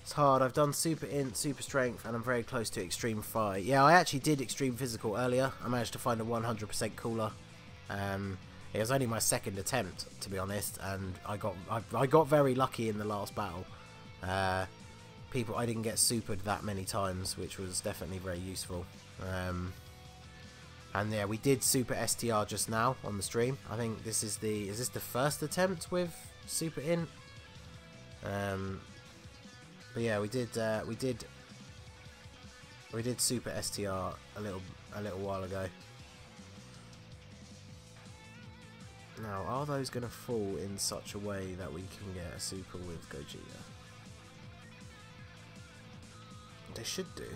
Speaker 1: It's hard. I've done Super Int, Super Strength, and I'm very close to Extreme Fight. Yeah, I actually did Extreme Physical earlier. I managed to find a 100% cooler. It was only my second attempt, to be honest, and I got very lucky in the last battle. I didn't get supered that many times, which was definitely very useful. And yeah, we did Super STR just now on the stream. I think this is this the first attempt with Super Int? But yeah, we did Super STR a little while ago. Now, are those going to fall in such a way that we can get a super with Gogeta? They should do.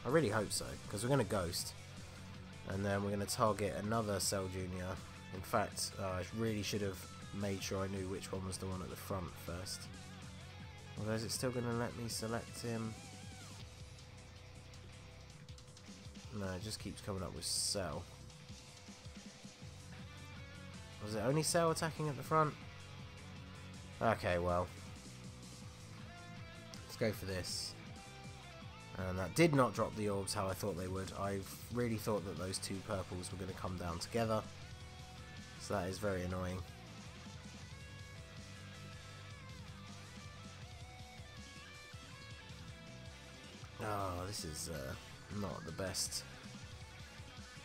Speaker 1: I really hope so, because we're going to Ghost. And then we're going to target another Cell Junior. In fact, I really should have made sure I knew which one was the one at the front first. Although, is it still going to let me select him? No, it just keeps coming up with Cell. Was it only Cell attacking at the front? Okay, well. Let's go for this. And that did not drop the orbs how I thought they would. I really thought that those two purples were going to come down together. So that is very annoying. Oh, this is not the best.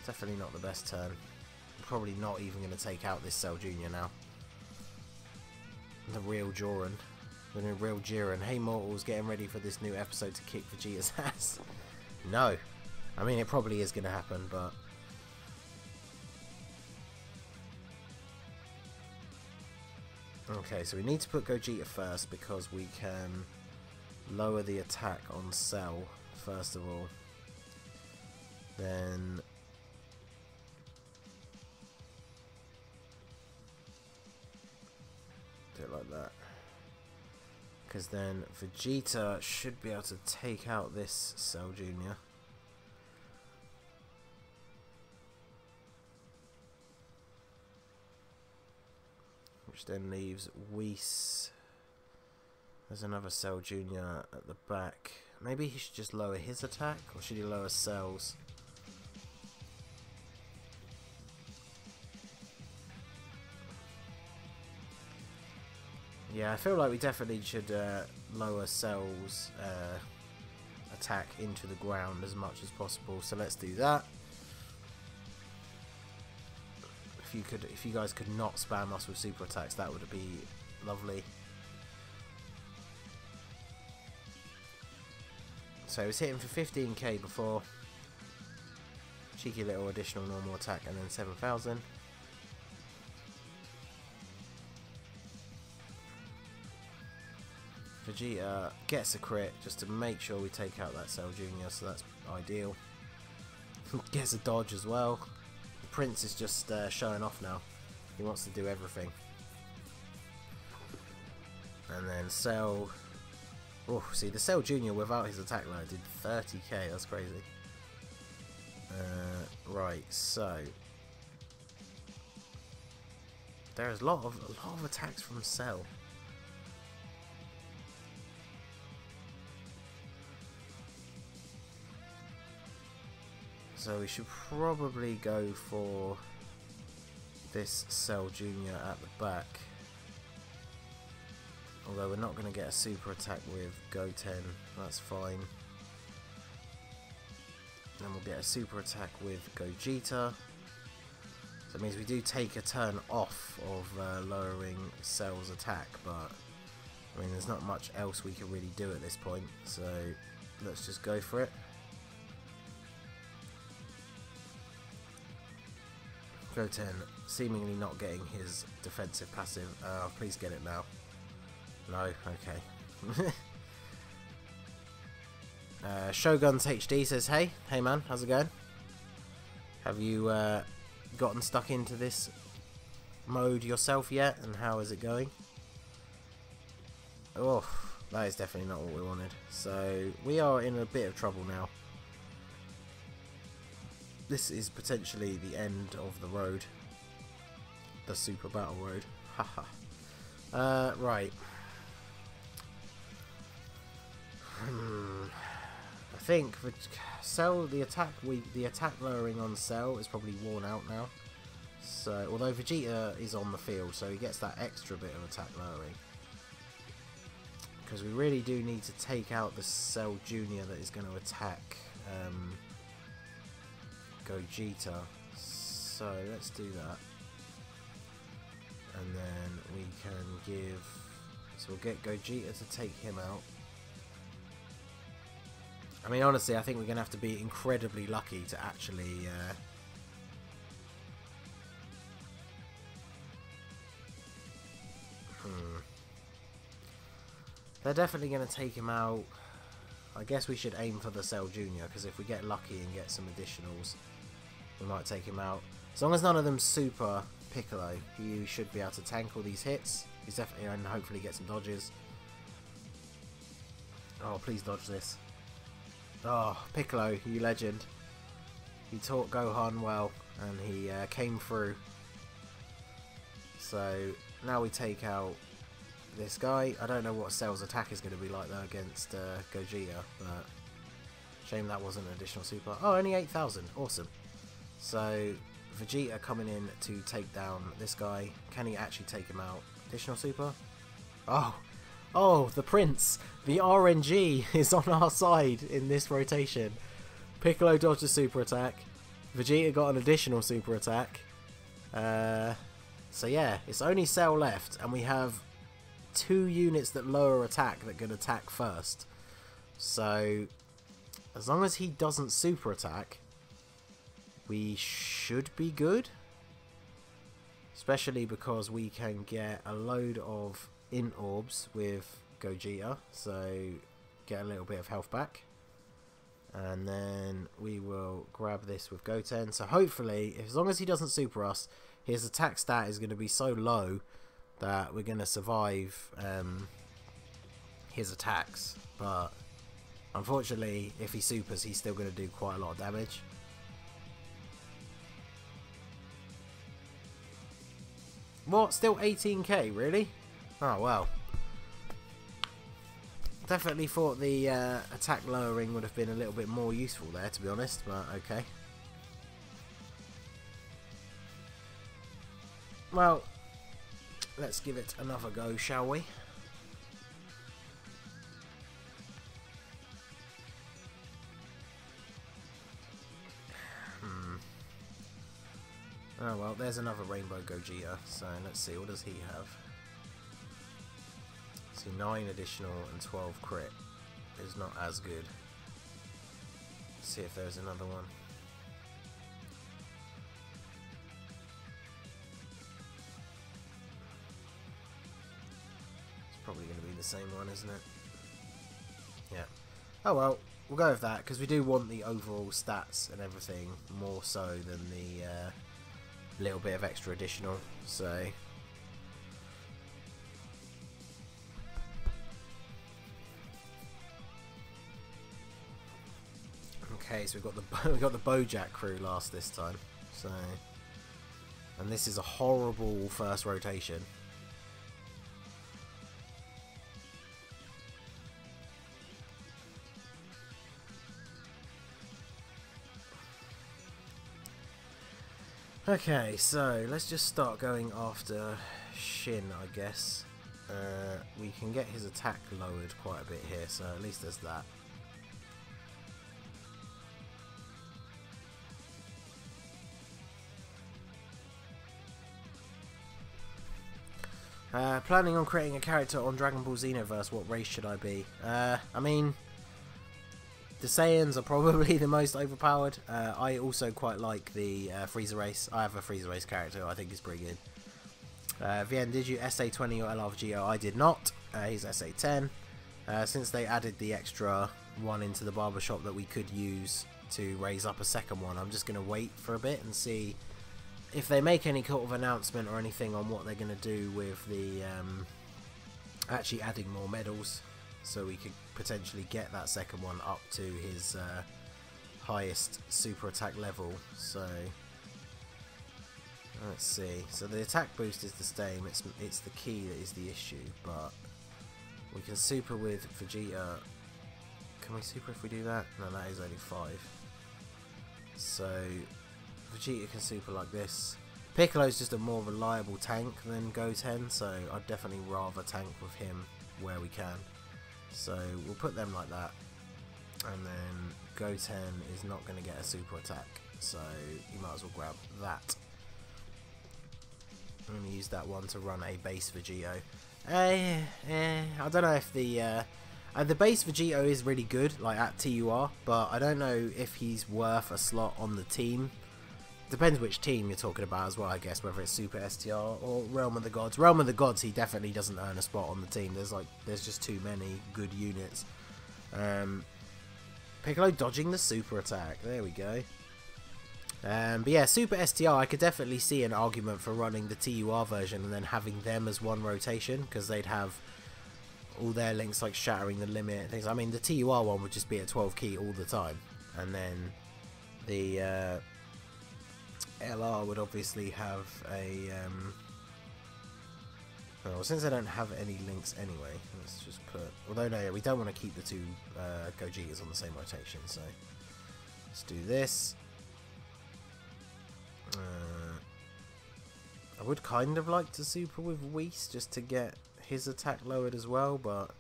Speaker 1: Definitely not the best turn. I'm probably not even going to take out this Cell Junior now. The real Joran. The real Jiren. Hey mortals, getting ready for this new episode to kick Vegeta's ass. No. I mean, it probably is going to happen, but... Okay, so we need to put Gogeta first because we can lower the attack on Cell, first of all. Then... do it like that. Because then Vegeta should be able to take out this Cell Junior. Which then leaves Whis. There's another Cell Junior at the back. Maybe he should just lower his attack, or should he lower Cell's? Yeah, I feel like we definitely should lower Cell's attack into the ground as much as possible. So let's do that. if you guys could not spam us with super attacks, that would be lovely. So he was hitting for 15k before. Cheeky little additional normal attack and then 7,000. Vegeta gets a crit just to make sure we take out that Cell Jr., so that's ideal. Gets a dodge as well. The Prince is just showing off now. He wants to do everything. And then Cell... Oh, see, the Cell Jr. without his attack load did 30k, that's crazy. Right, so... There's a lot of attacks from Cell. So we should probably go for this Cell Jr. at the back. Although we're not going to get a super attack with Goten, that's fine. Then we'll get a super attack with Gogeta. So it means we do take a turn off of lowering Cell's attack, but I mean there's not much else we can really do at this point, so let's just go for it. Goten seemingly not getting his defensive passive. Please get it now. No, okay. Shogun's HD says, hey man, how's it going? Have you gotten stuck into this mode yourself yet, and how is it going? Oh, that is definitely not what we wanted. So we are in a bit of trouble now. This is potentially the end of the road. The Super Battle Road. Haha. Right. I think for Cell, the attack lowering on Cell is probably worn out now. So although Vegeta is on the field, so he gets that extra bit of attack lowering. Because we really do need to take out the Cell Jr. that is going to attack Gogeta. So let's do that. And then we can give... So we'll get Gogeta to take him out. I mean, honestly, I think we're going to have to be incredibly lucky to actually... They're definitely going to take him out. I guess we should aim for the Cell Jr. because if we get lucky and get some additionals, we might take him out. As long as none of them super Piccolo, you should be able to tank all these hits. He's definitely, and hopefully get some dodges. Oh, please dodge this. Oh, Piccolo, you legend. He taught Gohan well, and he came through. So now we take out this guy. I don't know what Cell's attack is going to be like though against Gogeta, but shame that wasn't an additional super. Oh, only 8,000. Awesome. So Vegeta coming in to take down this guy. Can he actually take him out? Additional super? Oh, the Prince. The RNG is on our side in this rotation. Piccolo dodged a super attack. Vegeta got an additional super attack. So yeah, it's only Cell left, and we have 2 units that lower attack that can attack first. So as long as he doesn't super attack, we should be good. Especially because we can get a load of INT orbs with Gogeta, so get a little bit of health back. And then we will grab this with Goten. So hopefully, as long as he doesn't super us, his attack stat is going to be so low that we're going to survive his attacks. But unfortunately, if he supers, he's still going to do quite a lot of damage. What? Still 18k? Really? Oh, well. Definitely thought the attack lowering would have been a little bit more useful there, to be honest, but okay. Well, let's give it another go, shall we? Oh well, there's another Rainbow Gogeta, so let's see, what does he have? See, 9 additional and 12 crit is not as good. Let's see if there's another one. It's probably going to be the same one, isn't it? Yeah. Oh well, we'll go with that, because we do want the overall stats and everything more so than the little bit of extra additional, so... Okay, so we've got the Bojack crew last this time, so... And this is a horrible first rotation. Okay, so let's just start going after Shin, I guess. We can get his attack lowered quite a bit here, so at least there's that. Planning on creating a character on Dragon Ball Xenoverse, what race should I be? I mean, the Saiyans are probably the most overpowered. I also quite like the Frieza race. I have a Frieza race character I think is pretty good. Vien, did you SA20 or LR Vegito? I did not. He's SA10. Since they added the extra one into the barbershop that we could use to raise up a second one, I'm just going to wait for a bit and see if they make any sort of announcement or anything on what they're going to do with the actually adding more medals, so we could potentially get that second one up to his highest super attack level. So let's see. So the attack boost is the same. It's the key that is the issue, but we can super with Vegeta. Can we super if we do that? No, that is only 5. So Vegeta can super like this. Piccolo's just a more reliable tank than Goten, so I'd definitely rather tank with him where we can. So we'll put them like that, and then Goten is not going to get a super attack, so you might as well grab that. I'm going to use that one to run a base Vegito. I don't know if the base Vegito is really good, like at TUR, but I don't know if he's worth a slot on the team. Depends which team you're talking about as well, I guess, whether it's Super STR or Realm of the Gods. Realm of the Gods, he definitely doesn't earn a spot on the team. There's just too many good units. Piccolo dodging the super attack. There we go. But yeah, Super STR, I could definitely see an argument for running the TUR version and then having them as one rotation, because they'd have all their links like shattering the limit and things. I mean, the TUR one would just be at 12 key all the time, and then the LR would obviously have a well, since I don't have any links anyway, let's just put, although no, yeah, we don't want to keep the two Gogetas on the same rotation, so let's do this. I would kind of like to super with Whis just to get his attack lowered as well, but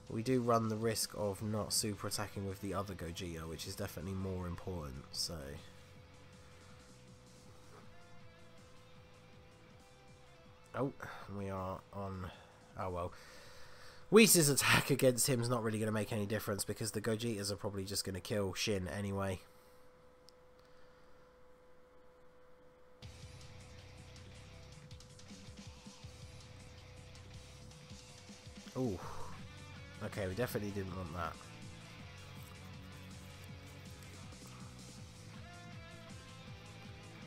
Speaker 1: we do run the risk of not super attacking with the other Gogeta, which is definitely more important, so oh, we are on... Oh well. Whis' attack against him is not really going to make any difference, because the Gogetas are probably just going to kill Shin anyway. Ooh. Okay, we definitely didn't want that.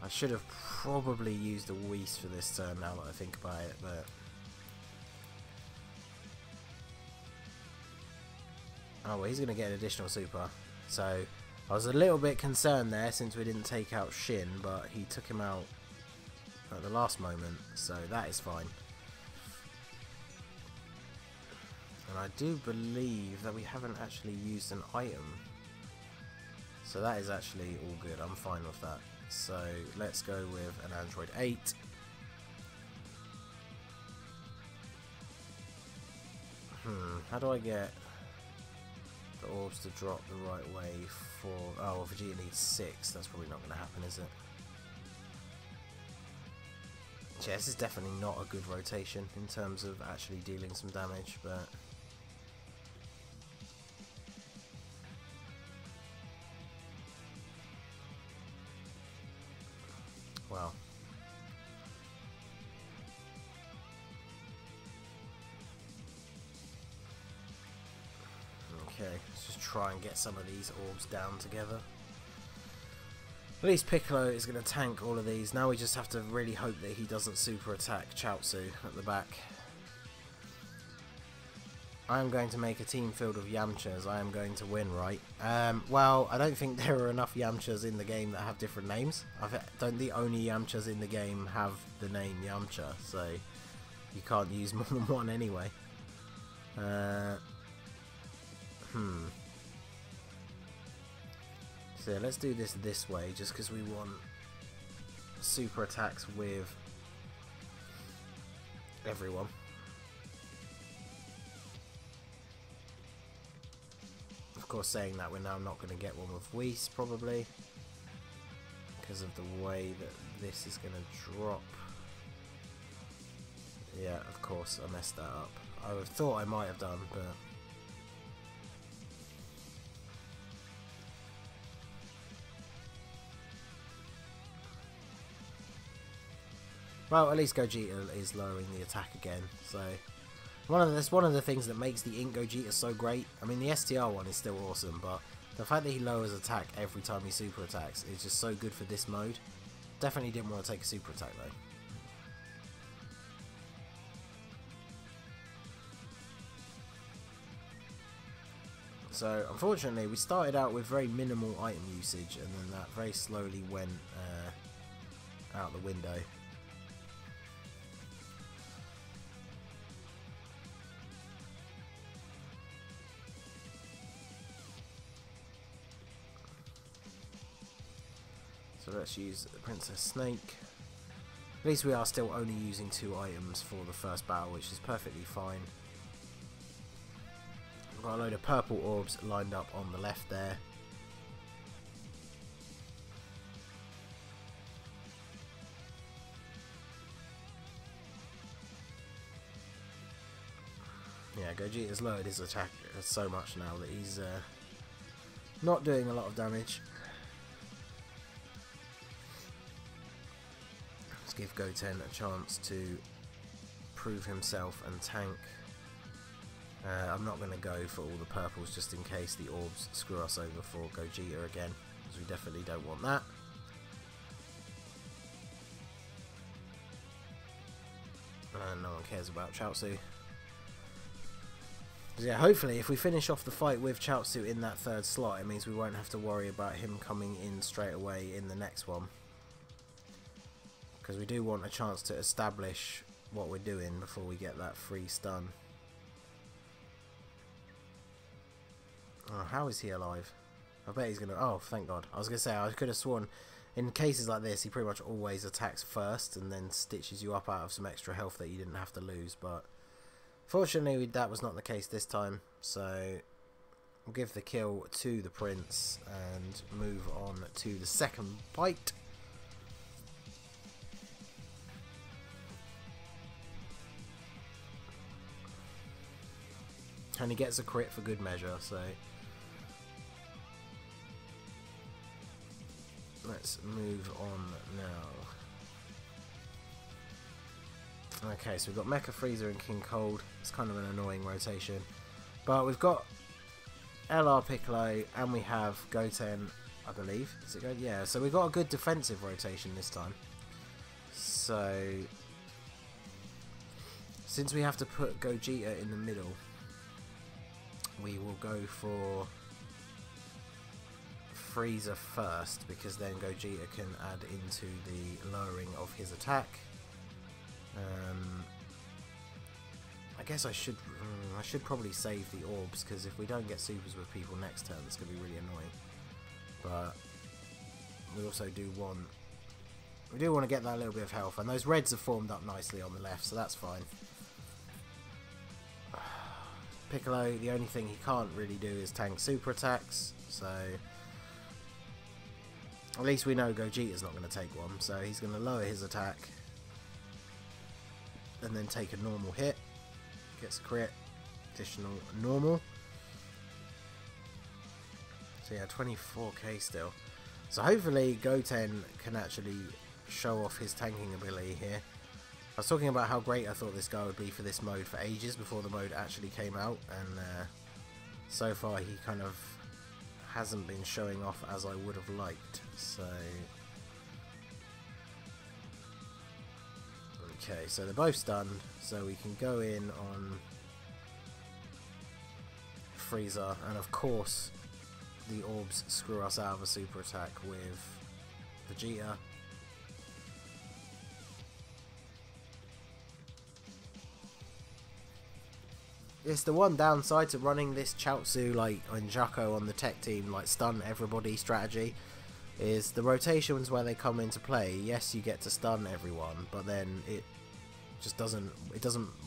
Speaker 1: I should have probably used a Whis for this turn now that I think about it, but... Oh, well, he's going to get an additional super. So, I was a little bit concerned there since we didn't take out Shin, but he took him out at the last moment, so that is fine. And I do believe that we haven't actually used an item. So that is actually all good, I'm fine with that. So let's go with an Android 8. How do I get the orbs to drop the right way for... Oh, well, Vegeta needs 6. That's probably not going to happen, is it? Yeah, this is definitely not a good rotation in terms of actually dealing some damage, but... Well. Okay, let's just try and get some of these orbs down together. At least Piccolo is going to tank all of these. Now we just have to really hope that he doesn't super attack Chaozu at the back. I am going to make a team filled of Yamchas. I am going to win, right? Well, I don't think there are enough Yamchas in the game that have different names. Don't the only Yamchas in the game have the name Yamcha, so you can't use more than one anyway. So let's do this way, just because we want super attacks with everyone. Of course, saying that, we're now not going to get one with Whis, probably, because of the way that this is going to drop. Yeah, of course, I messed that up. I thought I might have done, but... Well, at least Gogeta is lowering the attack again, so that's one of the things that makes the INT Gogeta so great. I mean, the STR one is still awesome, but the fact that he lowers attack every time he super attacks is just so good for this mode. Definitely didn't want to take a super attack though. So, unfortunately, we started out with very minimal item usage, and then that very slowly went out the window. So let's use Princess Snake. At least we are still only using 2 items for the first battle, which is perfectly fine. We've got a load of purple orbs lined up on the left there. Yeah, Gogeta's lowered his attack so much now that he's not doing a lot of damage. Let's give Goten a chance to prove himself and tank. I'm not going to go for all the purples just in case the orbs screw us over for Gogeta again, because we definitely don't want that. And no one cares about Chaozu. Yeah, hopefully if we finish off the fight with Chaozu in that 3rd slot, it means we won't have to worry about him coming in straight away in the next one. Because we do want a chance to establish what we're doing before we get that free stun. Oh, how is he alive? I bet he's gonna... Oh, thank God. I was gonna say, I could have sworn in cases like this he pretty much always attacks first and then stitches you up out of some extra health that you didn't have to lose, but fortunately that was not the case this time, so we'll give the kill to the Prince and move on to the second fight. And he gets a crit for good measure, so let's move on now. Okay, so we've got Mecha Freezer and King Cold. It's kind of an annoying rotation, but we've got LR Piccolo and we have Goten, I believe. Is it Goten? Yeah, so we've got a good defensive rotation this time. So since we have to put Gogeta in the middle, we will go for Freezer first, because then Gogeta can add into the lowering of his attack. I guess I should probably save the orbs, because if we don't get supers with people next turn, it's going to be really annoying. But we also do want to get that little bit of health, and those reds have formed up nicely on the left, so that's fine. Piccolo, the only thing he can't really do is tank super attacks, so at least we know Gogeta's not going to take one, so he's going to lower his attack. and then take a normal hit. Gets a crit, additional normal. So yeah, 24k still. So hopefully Goten can actually show off his tanking ability here. I was talking about how great I thought this guy would be for this mode for ages before the mode actually came out, and so far he kind of hasn't been showing off as I would have liked. So okay, so they're both stunned, so we can go in on Frieza, and of course the orbs screw us out of a super attack with Vegeta. It's the one downside to running this Chaozu like and Jaco on the tech team, like stun everybody strategy, is the rotations where they come into play. Yes, you get to stun everyone, but then it just doesn't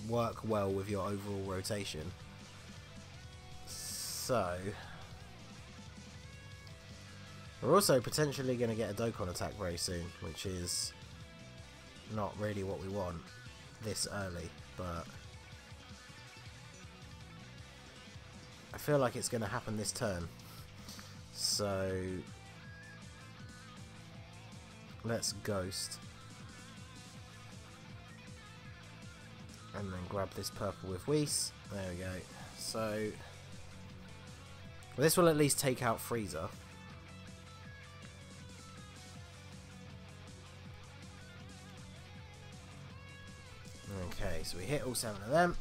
Speaker 1: work well with your overall rotation. So we're also potentially going to get a Dokkan attack very soon, which is not really what we want this early, but I feel like it's going to happen this turn. So let's Ghost and then grab this purple with Whis. There we go. So this will at least take out Frieza. Okay, so we hit all 7 of them.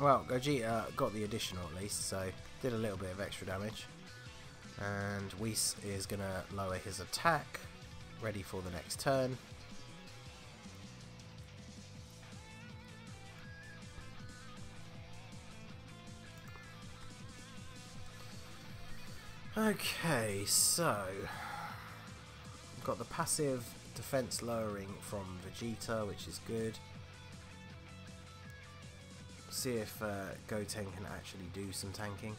Speaker 1: Well, Gogeta got the additional at least, so did a little bit of extra damage. And Whis is going to lower his attack, ready for the next turn. Okay, so we've got the passive defense lowering from Vegeta, which is good. See if Goten can actually do some tanking,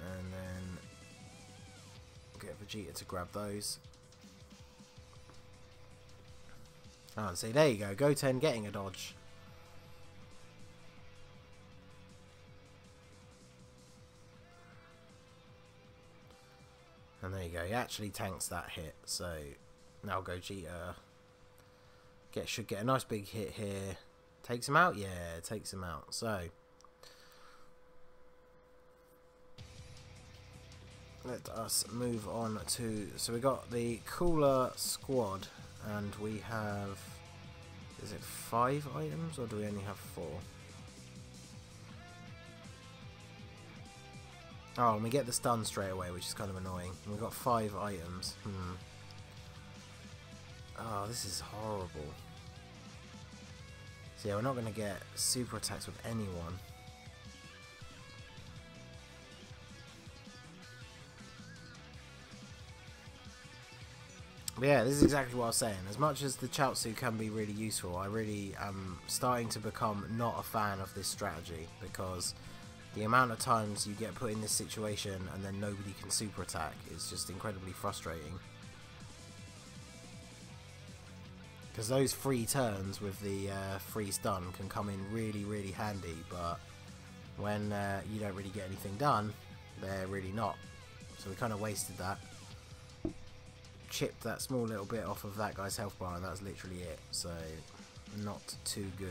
Speaker 1: and then get Vegeta to grab those. Oh, see, there you go, Goten getting a dodge. And there you go, he actually tanks that hit, so now Gogeta should get a nice big hit here. Takes him out? Yeah, takes him out. So let us move on to, so we got the cooler squad, and we have, is it 5 items or do we only have 4? Oh, and we get the stun straight away, which is kind of annoying. We've got 5 items. Oh, this is horrible. So yeah, we're not going to get super attacks with anyone. But yeah, this is exactly what I was saying. As much as the Chaozu can be really useful, I really am starting to become not a fan of this strategy, because the amount of times you get put in this situation and then nobody can super attack is just incredibly frustrating. Because those free turns with the free stun can come in really, really handy, but when you don't really get anything done, they're really not. So we kind of wasted that. Chipped that small little bit off of that guy's health bar, and that's literally it. So, not too good.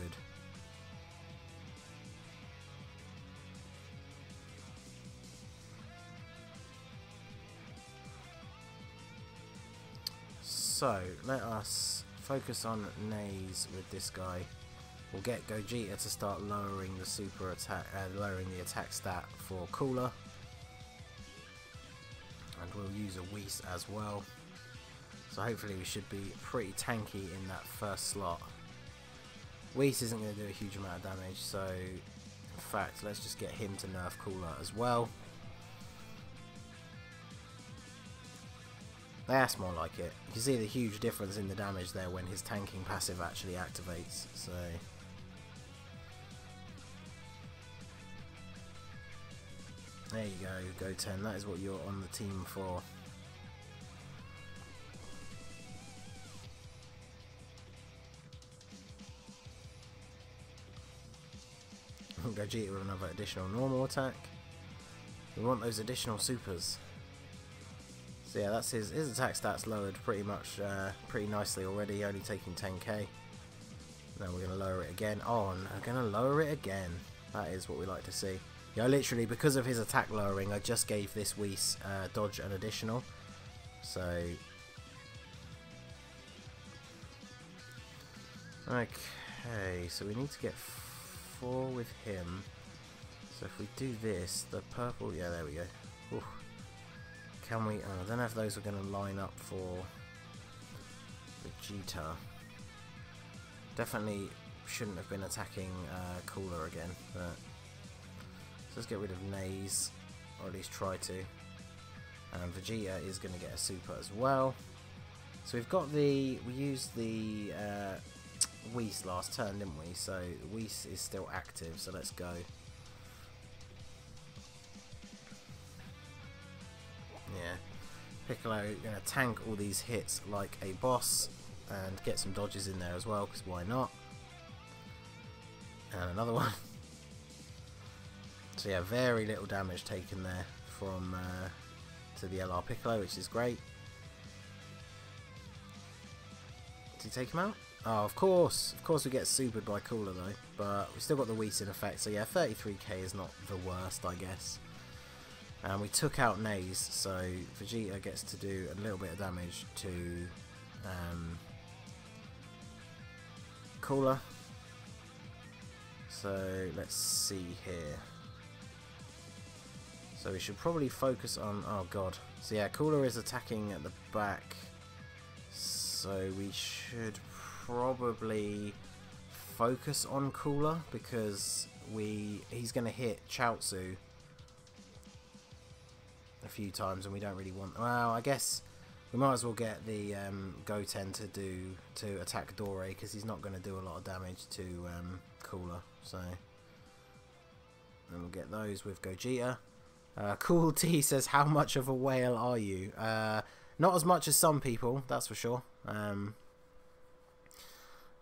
Speaker 1: So, let us focus on Naze with this guy. We'll get Gogeta to start lowering the super attack, lowering the attack stat for Cooler, and we'll use a Whis as well. So hopefully we should be pretty tanky in that first slot. Whis isn't going to do a huge amount of damage, so In fact, let's just get him to nerf Cooler as well. That's more like it. You can see the huge difference in the damage there when his tanking passive actually activates. So there you go, go 10. That is what you're on the team for. Vegeta with another additional normal attack. We want those additional supers. So yeah, that's his attack stats lowered pretty much, pretty nicely already, only taking 10k. Now we're going to lower it again. Oh, and we're going to lower it again. That is what we like to see. Yeah, literally, because of his attack lowering, I just gave this Whis dodge an additional. So okay, so we need to get 4 with him. So if we do this, the purple, yeah, there we go. Ooh. Can we, I don't know if those are going to line up for Vegeta. Definitely shouldn't have been attacking Cooler again, but so let's get rid of Naze, or at least try to. And Vegeta is going to get a super as well. So we've got we used the Whis last turn, didn't we? So Whis is still active, so let's go. Yeah, Piccolo going to tank all these hits like a boss and get some dodges in there as well, because why not? And another one. So yeah, very little damage taken there from to the LR Piccolo, which is great. Did he take him out? Oh, of course we get supered by Cooler though, but we still got the Whis in effect, so yeah, 33k is not the worst, I guess. And we took out Naze, so Vegeta gets to do a little bit of damage to Cooler. So let's see here. So we should probably focus on, oh god. So yeah, Cooler is attacking at the back, so we should probably focus on Cooler, because he's going to hit Chaozu a few times and we don't really want, well, I guess we might as well get the Goten to attack Dore, because he's not going to do a lot of damage to Cooler. So then we'll get those with Gogeta. Cool T says, how much of a whale are you? Not as much as some people, that's for sure.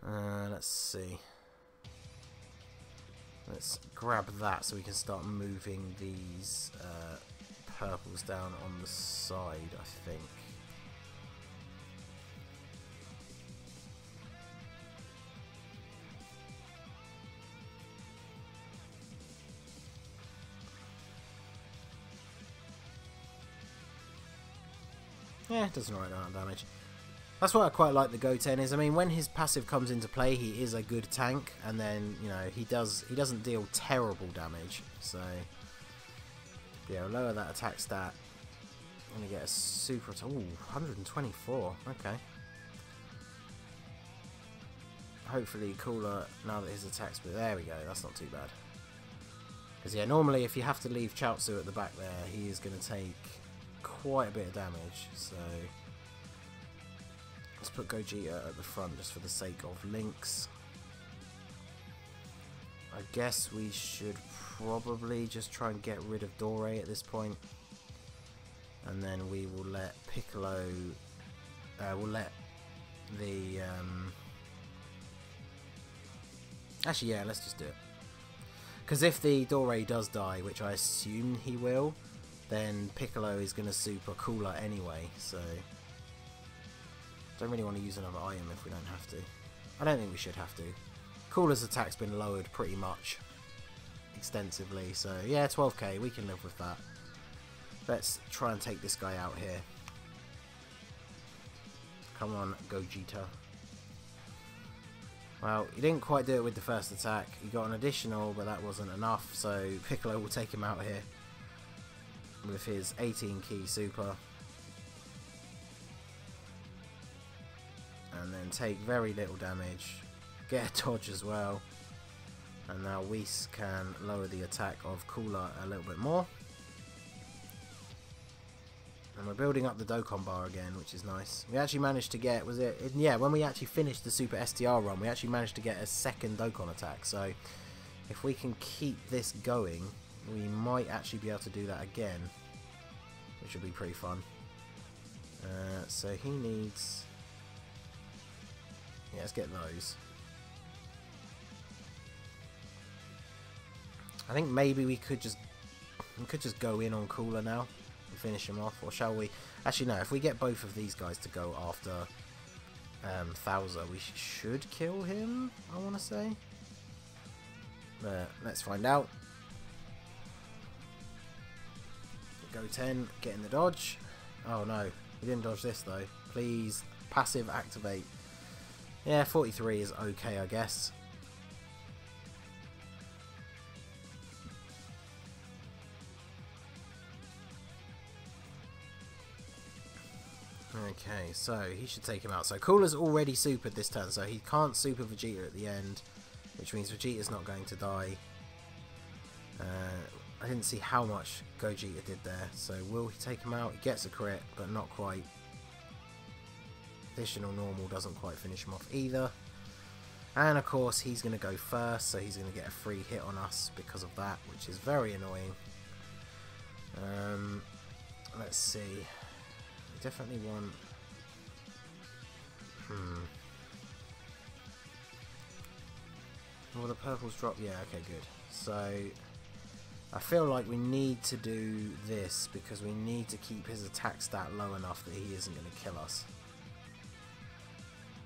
Speaker 1: Let's see. Let's grab that so we can start moving these purples down on the side, I think. Yeah, it does an alright amount of damage. That's why I quite like the Goten is, I mean, when his passive comes into play, he is a good tank, and then, you know, he doesn't deal terrible damage, so yeah, we'll lower that attack stat. I'm gonna get a super, ooh, 124, okay. Hopefully Cooler, now that his attack's, there we go, that's not too bad. Because yeah, normally if you have to leave Chaozu at the back there, he is going to take quite a bit of damage, so let's put Gogeta at the front just for the sake of links. I guess we should probably just try and get rid of Dore at this point, and then we will let Piccolo, we'll let the actually yeah, let's just do it, because if the Dore does die, which I assume he will, then Piccolo is going to super Cooler anyway, so don't really want to use another item if we don't have to. I don't think we should have to. Cooler's attack's been lowered pretty much extensively, so yeah, 12k, we can live with that. Let's try and take this guy out here. Come on, Gogeta. Well, he didn't quite do it with the first attack. He got an additional, but that wasn't enough, so Piccolo will take him out here with his 18 key super. And then take very little damage. Get a dodge as well. And now Whis can lower the attack of Cooler a little bit more. And we're building up the Dokkan bar again, which is nice. We actually managed to get, yeah, when we actually finished the Super STR run, we actually managed to get a second Dokkan attack. So if we can keep this going, we might actually be able to do that again, which will be pretty fun. So he needs, yeah, let's get those. I think maybe we could just go in on Cooler now and finish him off, or shall we? Actually, no. If we get both of these guys to go after Thouser, we should kill him, I want to say. But let's find out. Go 10, get in the dodge. Oh no, we didn't dodge this though. Please, passive activate. Yeah, 43 is okay, I guess. Okay, so he should take him out. So Cooler's already supered this turn, so he can't super Vegeta at the end, which means Vegeta's not going to die. I didn't see how much Gogeta did there, so will he take him out? He gets a crit, but not quite. Additional normal doesn't quite finish him off either. And of course he's going to go first, so he's going to get a free hit on us because of that, which is very annoying. Let's see. We definitely want... Will the purples drop? Yeah, okay, good. So I feel like we need to do this because we need to keep his attack stat low enough that he isn't going to kill us.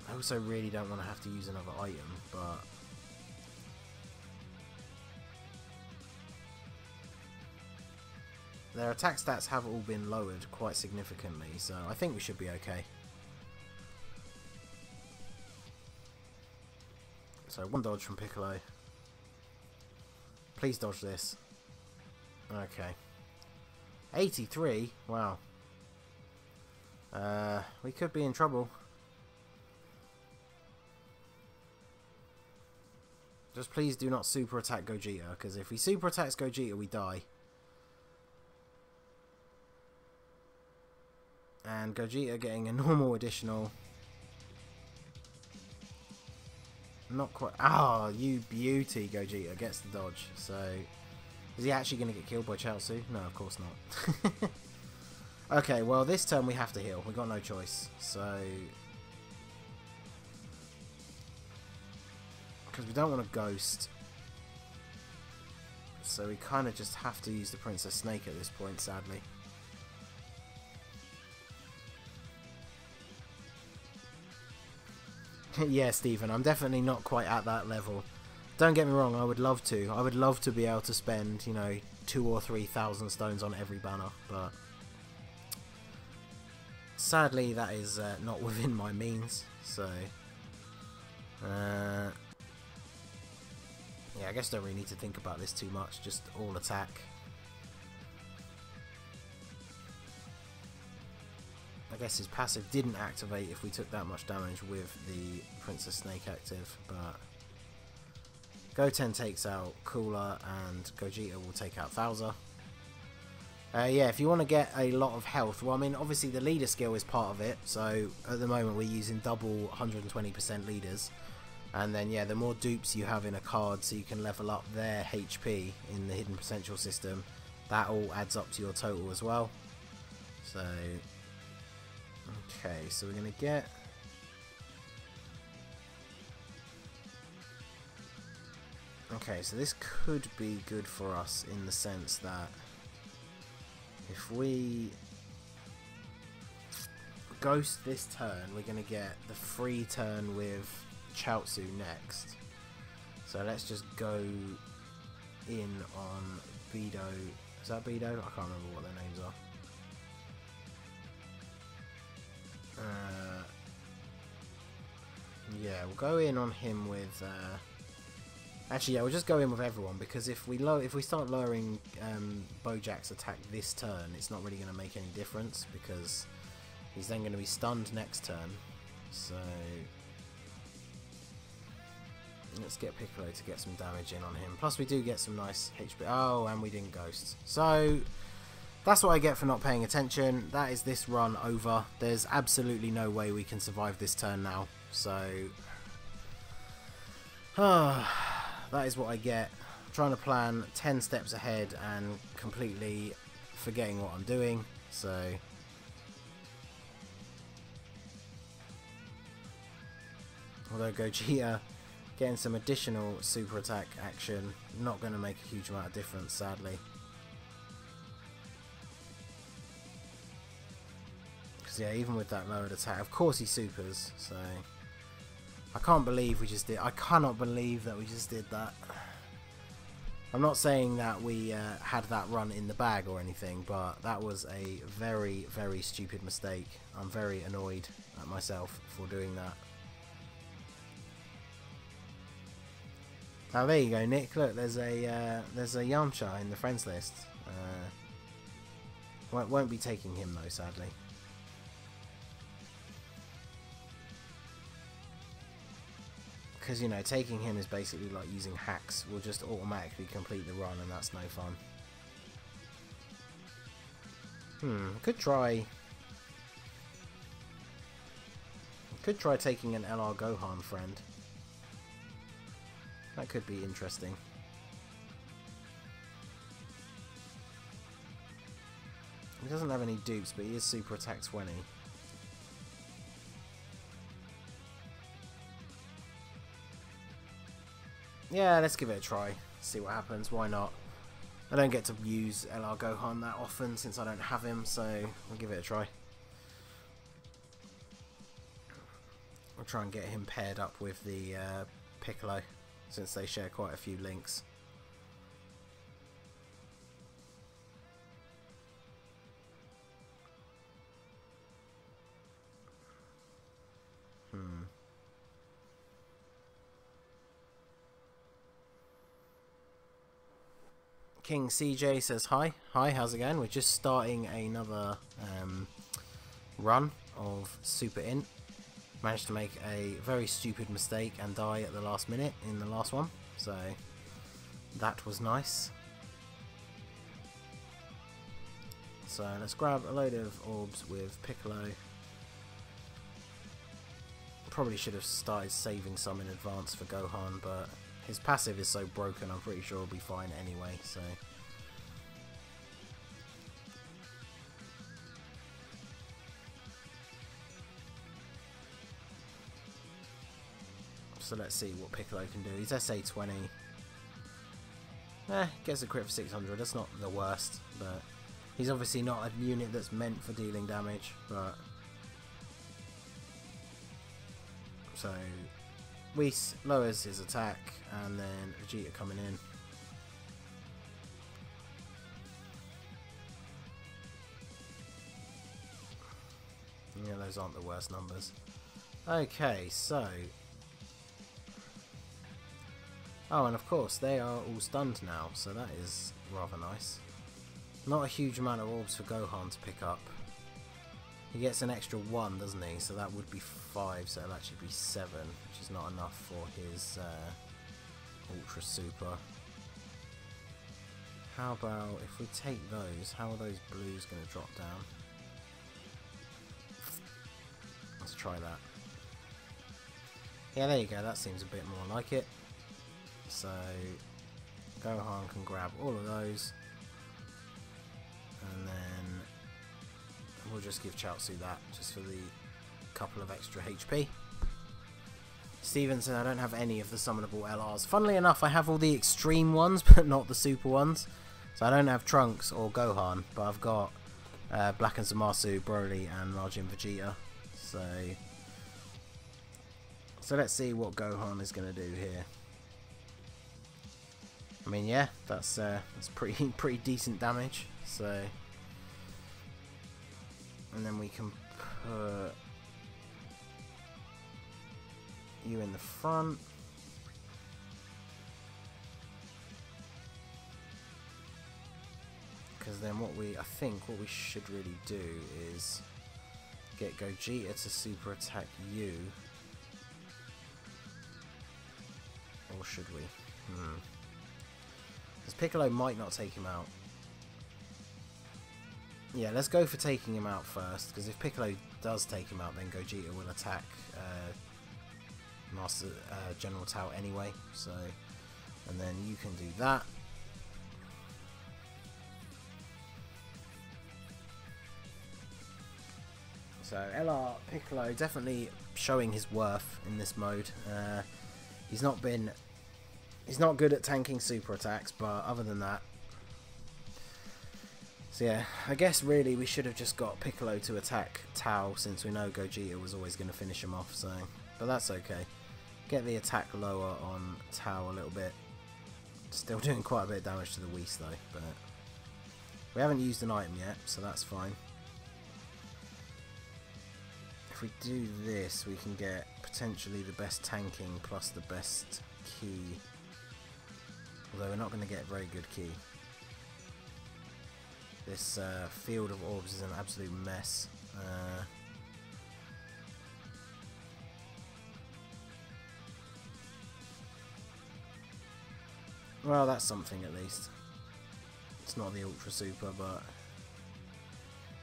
Speaker 1: I also really don't want to have to use another item, but their attack stats have all been lowered quite significantly, so I think we should be okay. So one dodge from Piccolo. Please dodge this. Okay. 83? Wow. We could be in trouble. Just please do not super attack Gogeta, because if he super attacks Gogeta, we die. And Gogeta getting a normal additional. Not quite. Ah, you beauty, Gogeta gets the dodge. So, is he actually going to get killed by Chaozu? No, of course not. Okay, well, this turn we have to heal. We've got no choice. So, because we don't want to ghost. So we kind of just have to use the Princess Snake at this point, sadly. Yeah, Stephen, I'm definitely not quite at that level. Don't get me wrong, I would love to. I would love to be able to spend, you know, 2,000 or 3,000 stones on every banner, but sadly that is not within my means, so yeah, I guess don't really need to think about this too much, just all attack. I guess his passive didn't activate if we took that much damage with the Princess Snake active, but Goten takes out Cooler and Gogeta will take out Thouser. Yeah, if you want to get a lot of health, well, I mean, obviously the leader skill is part of it, so at the moment we're using double 120% leaders, and then, yeah, the more dupes you have in a card so you can level up their HP in the hidden potential system, that all adds up to your total as well. So, okay, so we're going to get... Okay, so this could be good for us in the sense that if we ghost this turn, we're going to get the free turn with Chaozu next. So let's just go in on Beidou. Is that Beidou? I can't remember what their names are. Yeah, we'll go in on him with... Actually, yeah, we'll just go in with everyone, because if we start lowering Bojack's attack this turn, it's not really going to make any difference, because he's then going to be stunned next turn. So, Let's get Piccolo to get some damage in on him. Plus we do get some nice HP. Oh, and we didn't ghost. So that's what I get for not paying attention. That is this run over. There's absolutely no way we can survive this turn now. So that is what I get. I'm trying to plan 10 steps ahead and completely forgetting what I'm doing. So although Gogeta getting some additional super attack action, not going to make a huge amount of difference, sadly. Because yeah, even with that lowered attack, of course he supers. So I can't believe we just did. I cannot believe that we just did that. I'm not saying that we had that run in the bag or anything, but that was a very, very stupid mistake. I'm very annoyed at myself for doing that. Oh, there you go, Nick. Look, there's a Yamcha in the friends list. Won't be taking him though, sadly. Because, you know, taking him is basically like using hacks. We'll just automatically complete the run, and that's no fun. Could try taking an LR Gohan friend. That could be interesting. He doesn't have any dupes, but he is super attack 20. Yeah, let's give it a try. See what happens. Why not? I don't get to use LR Gohan that often since I don't have him, so we'll give it a try. I'll try and get him paired up with the Piccolo, since they share quite a few links. King CJ says hi. Hi, how's it going? We're just starting another run of Super INT. Managed to make a very stupid mistake and die at the last minute in the last one, so that was nice. So let's grab a load of orbs with Piccolo. Probably should have started saving some in advance for Gohan, but his passive is so broken, I'm pretty sure he'll be fine anyway, so. So let's see what Piccolo can do. He's SA 20. Gets a crit for 600, that's not the worst, but he's obviously not a unit that's meant for dealing damage, but. So Whis lowers his attack, and then Vegeta coming in. Yeah, those aren't the worst numbers. Okay, so. Oh, and of course, they are all stunned now, so that is rather nice. Not a huge amount of orbs for Gohan to pick up. He gets an extra 1, doesn't he? So that would be 5, so it'll actually be 7, which is not enough for his Ultra Super. How about if we take those, how are those blues going to drop down? Let's try that. Yeah, there you go, that seems a bit more like it. So Gohan can grab all of those, and then we'll just give Chaozu that, just for the couple of extra HP. Stevenson, I don't have any of the summonable LRs. Funnily enough, I have all the extreme ones, but not the super ones. So I don't have Trunks or Gohan, but I've got Black and Zamasu, Broly, and Majin Vegeta. So let's see what Gohan is going to do here. I mean, yeah, that's pretty decent damage. So. And then we can put you in the front. Because then I think what we should really do is get Gogeta to super attack you. or should we? Because Piccolo might not take him out. Yeah, let's go for taking him out first, because if Piccolo does take him out, then Gogeta will attack Master General Tao anyway. So, and then you can do that. So LR Piccolo definitely showing his worth in this mode. He's not good at tanking super attacks, but other than that. So yeah, I guess really we should have just got Piccolo to attack Tao, since we know Gogeta was always going to finish him off. So, but that's okay. Get the attack lower on Tao a little bit. Still doing quite a bit of damage to the Whis though, but we haven't used an item yet, so that's fine. If we do this, we can get potentially the best tanking plus the best key. Although we're not going to get a very good key. This field of orbs is an absolute mess. Well, that's something at least. It's not the Ultra Super, but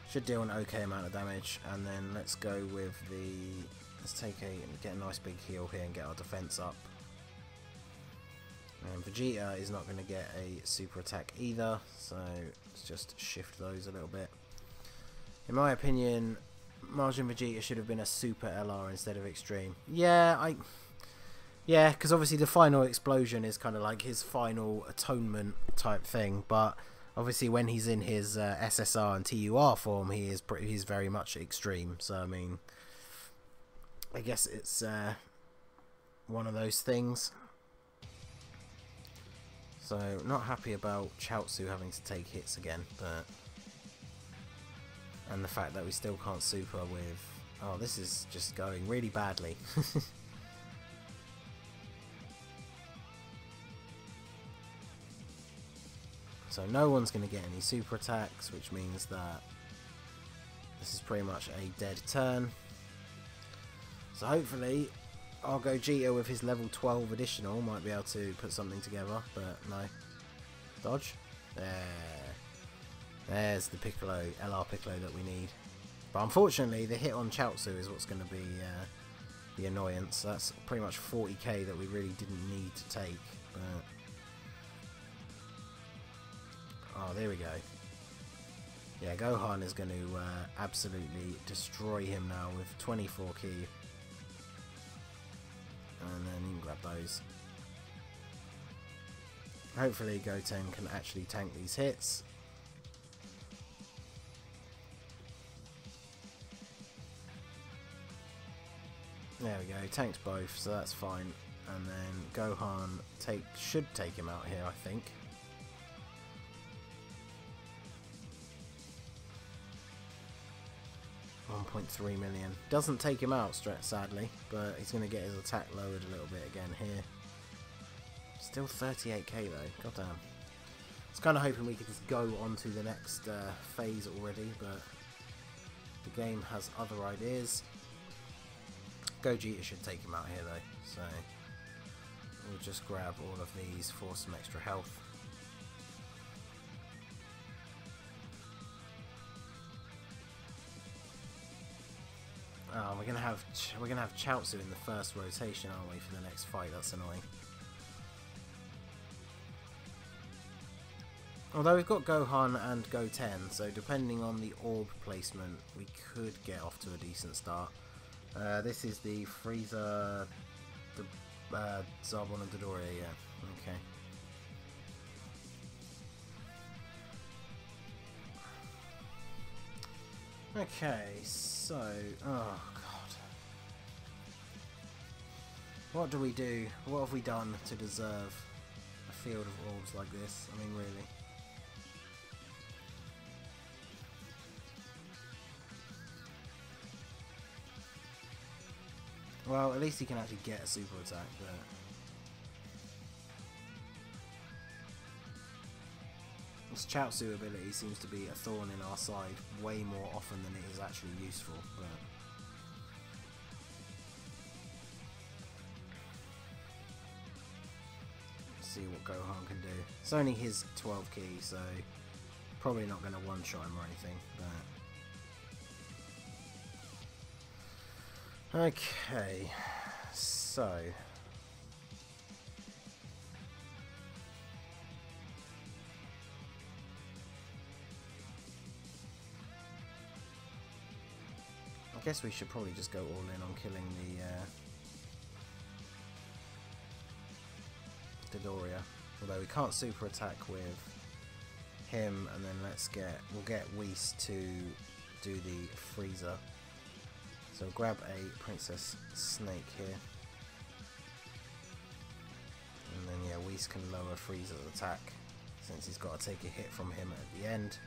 Speaker 1: should deal an okay amount of damage. And then let's go with the... Let's get a nice big heal here and get our defense up. And Vegeta is not going to get a super attack either, so let's just shift those a little bit. In my opinion, Majin Vegeta should have been a super LR instead of extreme. Yeah, because obviously the final explosion is kind of like his final atonement type thing, but obviously when he's in his SSR and TUR form, he's very much extreme. So I mean, I guess it's one of those things. So, not happy about Chaozu having to take hits again, but... And the fact that we still can't super with... Oh, this is just going really badly. So no one's going to get any super attacks, which means that this is pretty much a dead turn. So hopefully... Our Gogeta with his level 12 additional might be able to put something together, but no. Dodge. There's the Piccolo, LR Piccolo that we need. But unfortunately, the hit on Chaozu is what's going to be the annoyance. That's pretty much 40k that we really didn't need to take. But oh, there we go. Yeah, Gohan is going to absolutely destroy him now with 24 ki. And then you can grab those. Hopefully Goten can actually tank these hits. There we go, tanked both, so that's fine. And then Gohan should take him out here, I think. $1.3 million. Doesn't take him out, sadly, but he's going to get his attack lowered a little bit again here. Still 38k though, goddamn. I was kind of hoping we could just go on to the next phase already, but the game has other ideas. Gogeta should take him out here though, so we'll just grab all of these for some extra health. Oh, we're gonna have Chaozu in the first rotation, aren't we, for the next fight? That's annoying. Although we've got Gohan and Goten, so depending on the orb placement, we could get off to a decent start. This is the Frieza, the Zarbon and Dodoria, yeah. Okay. Okay, so... Oh, God. What do we do? What have we done to deserve a field of orbs like this? I mean, really. Well, at least he can actually get a super attack, but... This Chaozu ability seems to be a thorn in our side way more often than it is actually useful, but... see what Gohan can do. It's only his 12 key, so probably not going to one-shot him or anything. But okay, so I guess we should probably just go all in on killing the Dodoria. Although we can't super attack with him, and then we'll get Whis to do the Frieza. So grab a Princess Snake here. And then yeah, Whis can lower Frieza's attack since he's got to take a hit from him at the end.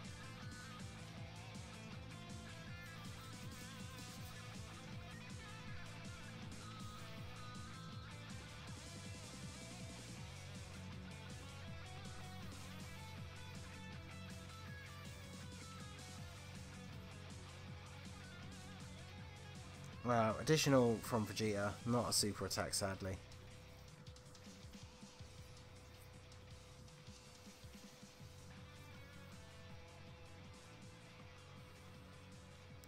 Speaker 1: Well, additional from Vegeta, not a super attack sadly.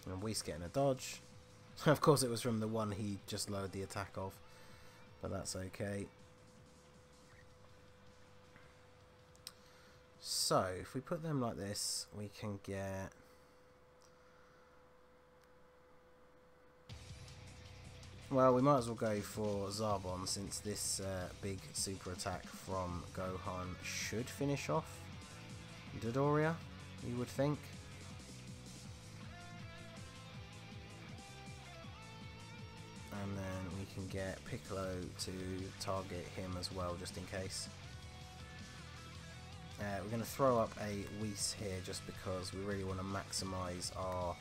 Speaker 1: And Whis getting a dodge. Of course it was from the one he just lowered the attack of, but that's okay. So, if we put them like this, we can get... Well, we might as well go for Zarbon, since this big super attack from Gohan should finish off Dodoria, you would think. And then we can get Piccolo to target him as well, just in case. We're going to throw up a Whis here, just because we really want to maximise our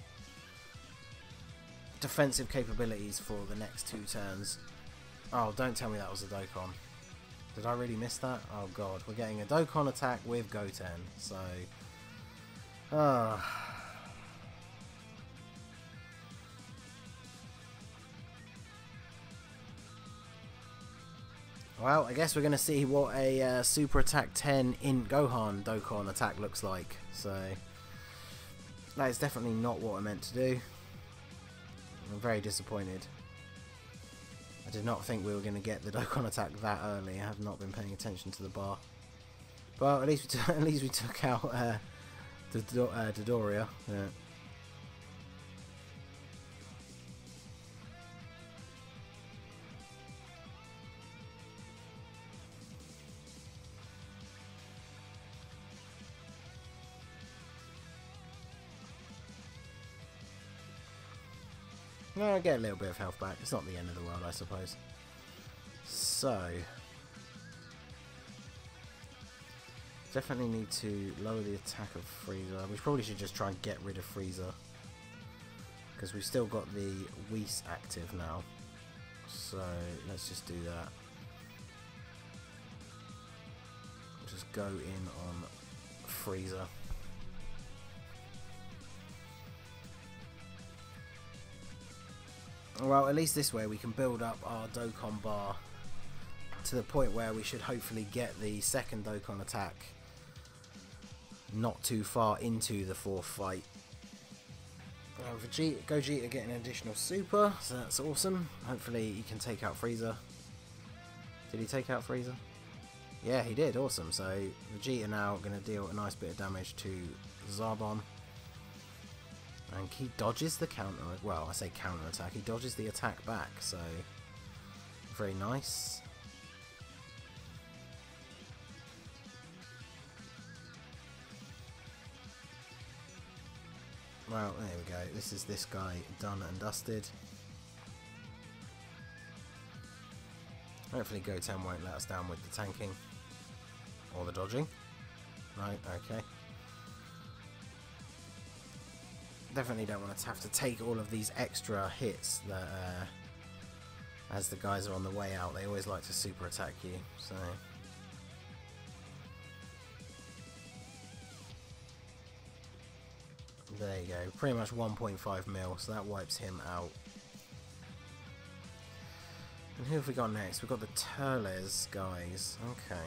Speaker 1: defensive capabilities for the next 2 turns. Oh, don't tell me that was a Dokkan. Did I really miss that? Oh god, we're getting a Dokkan attack with Goten, so... Well, I guess we're going to see what a Super Attack 10 INT Gohan Dokkan attack looks like, so... That is definitely not what I meant to do. I'm very disappointed. I did not think we were going to get the Dokkan attack that early. I have not been paying attention to the bar. But at least we took out Dodoria. Yeah. No, I get a little bit of health back. It's not the end of the world, I suppose. So, definitely need to lower the attack of Frieza. We probably should just try and get rid of Frieza, because we've still got the Whis active now. So let's just do that. Just go in on Frieza. Well, at least this way we can build up our Dokkan bar to the point where we should hopefully get the second Dokkan attack not too far into the 4th fight. Gogeta getting an additional super, so that's awesome. Hopefully he can take out Frieza. Did he take out Frieza? Yeah, he did, awesome. So Vegeta now going to deal a nice bit of damage to Zarbon. And he dodges the counter, well, I say counter attack, he dodges the attack back, so very nice. Well, there we go, this is this guy done and dusted. Hopefully Goten won't let us down with the tanking, or the dodging. Right, okay. Definitely don't want to have to take all of these extra hits that as the guys are on the way out, they always like to super attack you, so there you go, pretty much 1.5 mil, so that wipes him out. And who have we got next? We've got the Turles guys. Okay,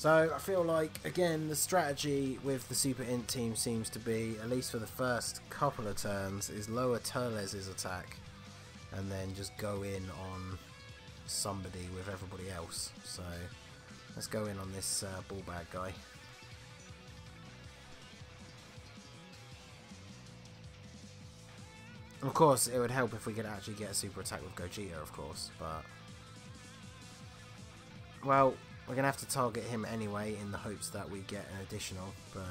Speaker 1: So I feel like, again, the strategy with the Super INT team seems to be, at least for the first couple of turns, is lower Turles' attack and then just go in on somebody with everybody else. So let's go in on this ball bag guy. Of course, it would help if we could actually get a super attack with Gogeta, of course, but... Well, we're going to have to target him anyway in the hopes that we get an additional, but...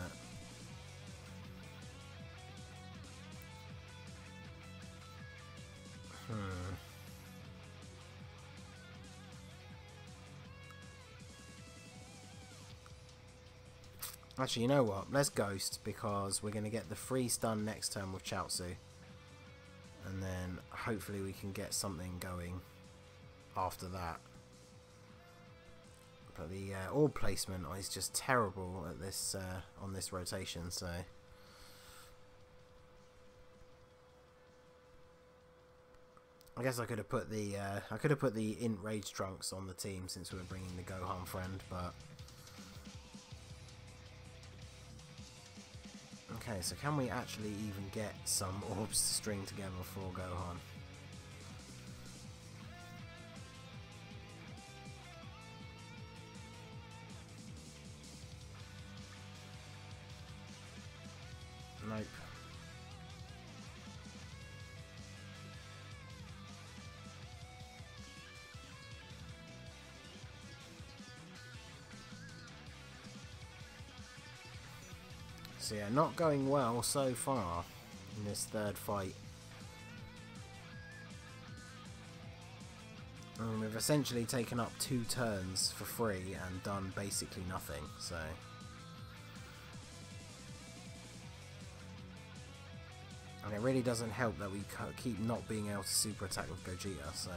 Speaker 1: Actually, you know what? Let's Ghost, because we're going to get the free stun next turn with Chaozu. And then hopefully we can get something going after that. But the orb placement is just terrible at this on this rotation. So I guess I could have put the INT Rage Trunks on the team since we were bringing the Gohan friend, but. Okay, so can we actually even get some orbs to string together for Gohan? Nope. So yeah, not going well so far in this third fight. And we've essentially taken up 2 turns for free and done basically nothing, so... And it really doesn't help that we keep not being able to super attack with Gogeta, so...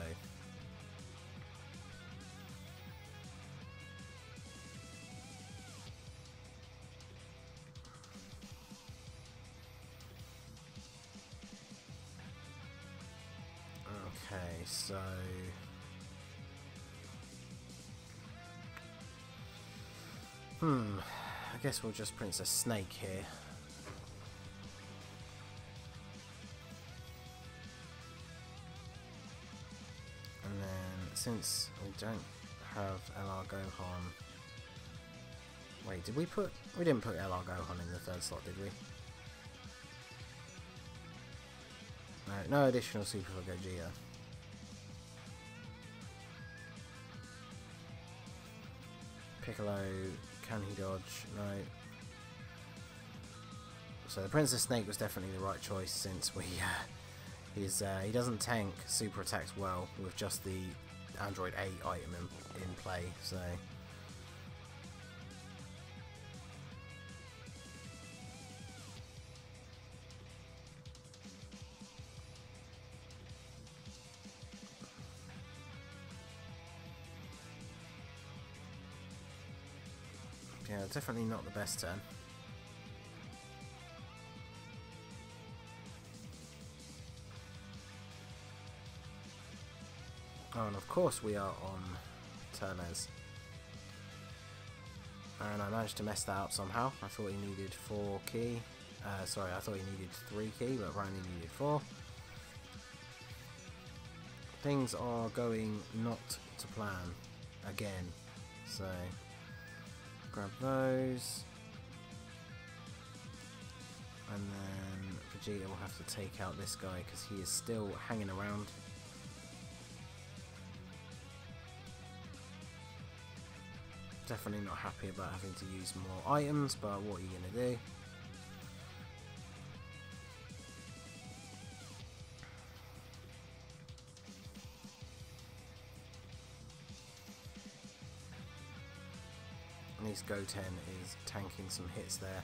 Speaker 1: Okay, so... I guess we'll just Princess Snake here. And then, since we don't have LR Gohan... Wait, did we put... We didn't put LR Gohan in the third slot, did we? No, no additional super for Gogeta. Piccolo, can he dodge? No. So the Princess Snake was definitely the right choice since we he doesn't tank super attacks well with just the Android 8 item in play, so yeah, definitely not the best turn. Oh, and of course we are on Turles. And I managed to mess that up somehow. I thought he needed 4 key. Sorry, I thought he needed 3 key, but only needed 4. Things are going not to plan again. So, grab those. And then Vegeta will have to take out this guy because he is still hanging around. Definitely not happy about having to use more items, but what are you going to do? At least Goten is tanking some hits there.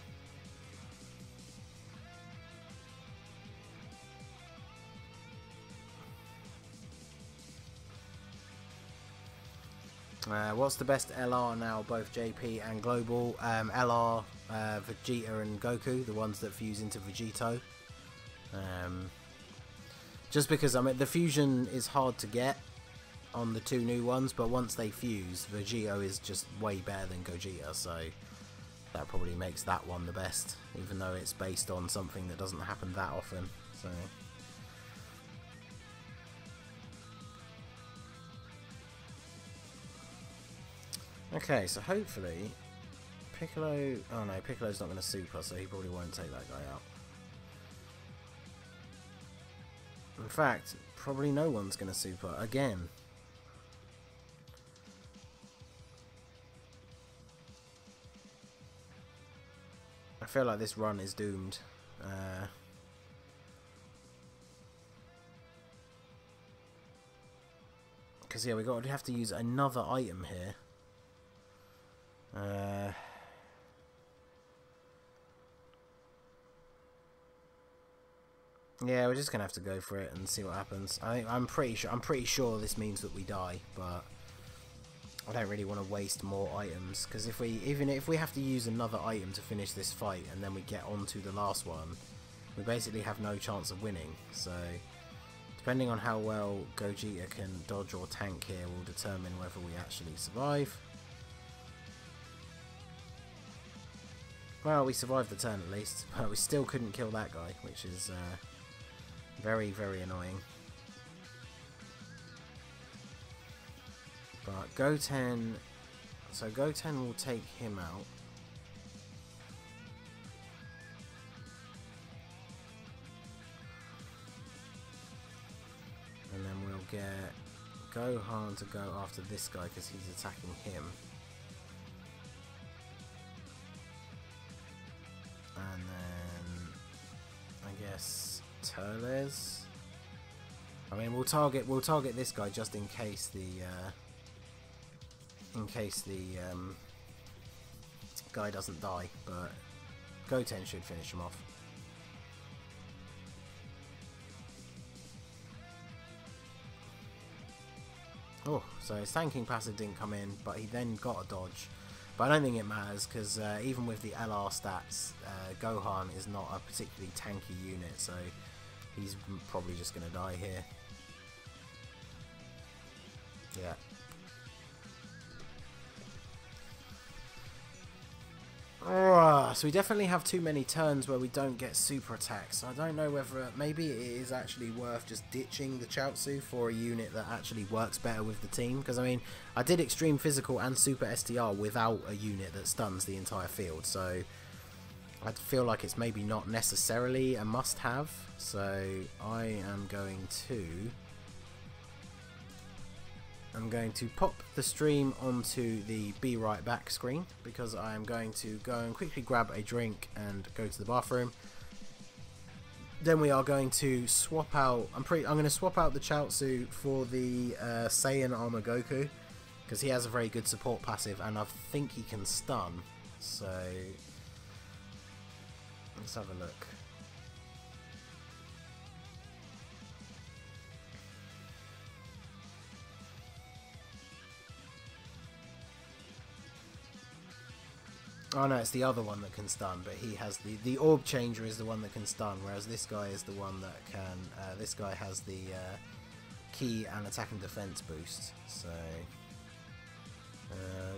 Speaker 1: What's the best LR now, both JP and Global? LR, Vegeta and Goku, the ones that fuse into Vegito. Just because, I mean, the fusion is hard to get, on the two new ones, but once they fuse, Vegito is just way better than Gogeta, so that probably makes that one the best, even though it's based on something that doesn't happen that often. So okay, so hopefully Piccolo... oh no, Piccolo's not going to super, so he probably won't take that guy out. In fact, probably no one's going to super again. I feel like this run is doomed. Because yeah, we have to use another item here. Yeah, we're just gonna have to go for it and see what happens. I'm pretty sure this means that we die, but I don't really want to waste more items, because even if we have to use another item to finish this fight and then we get onto the last one, we basically have no chance of winning. So depending on how well Gogeta can dodge or tank here will determine whether we actually survive. Well, we survived the turn at least, but we still couldn't kill that guy, which is very, very annoying. But Goten... so Goten will take him out. And then we'll get Gohan to go after this guy because he's attacking him. And then I guess Turles. I mean, we'll target this guy just in case the guy doesn't die, but Goten should finish him off. Oh, so his tanking passive didn't come in, but he then got a dodge. But I don't think it matters, because even with the LR stats, Gohan is not a particularly tanky unit, so he's probably just going to die here. Yeah. So we definitely have too many turns where we don't get super attacks. So I don't know whether maybe it is actually worth just ditching the Chaozu for a unit that actually works better with the team. Because I mean, I did Extreme Physical and Super STR without a unit that stuns the entire field. So I feel like it's maybe not necessarily a must-have. So I am going to pop the stream onto the Be Right Back screen, because I am going to go and quickly grab a drink and go to the bathroom. Then we are going to swap out. I'm going to swap out the Chaozu for the Saiyan Armor Goku, because he has a very good support passive and I think he can stun. So let's have a look. Oh no, it's the other one that can stun, but he has the Orb Changer is the one that can stun, whereas this guy is the one that can, this guy has the Ki and attack and defense boost. So,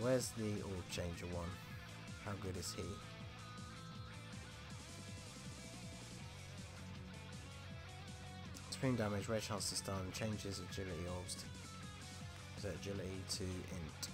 Speaker 1: where's the Orb Changer one? How good is he? Supreme damage, rare chance to stun, changes agility orbs to agility to int.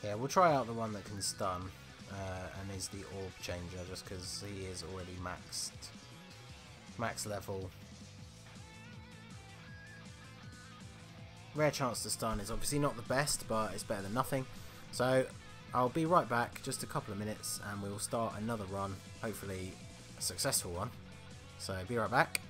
Speaker 1: Yeah, we'll try out the one that can stun, and is the Orb Changer, just because he is already max level. Rare chance to stun is obviously not the best, but it's better than nothing. So I'll be right back, just a couple of minutes, and we will start another run, hopefully a successful one. So be right back.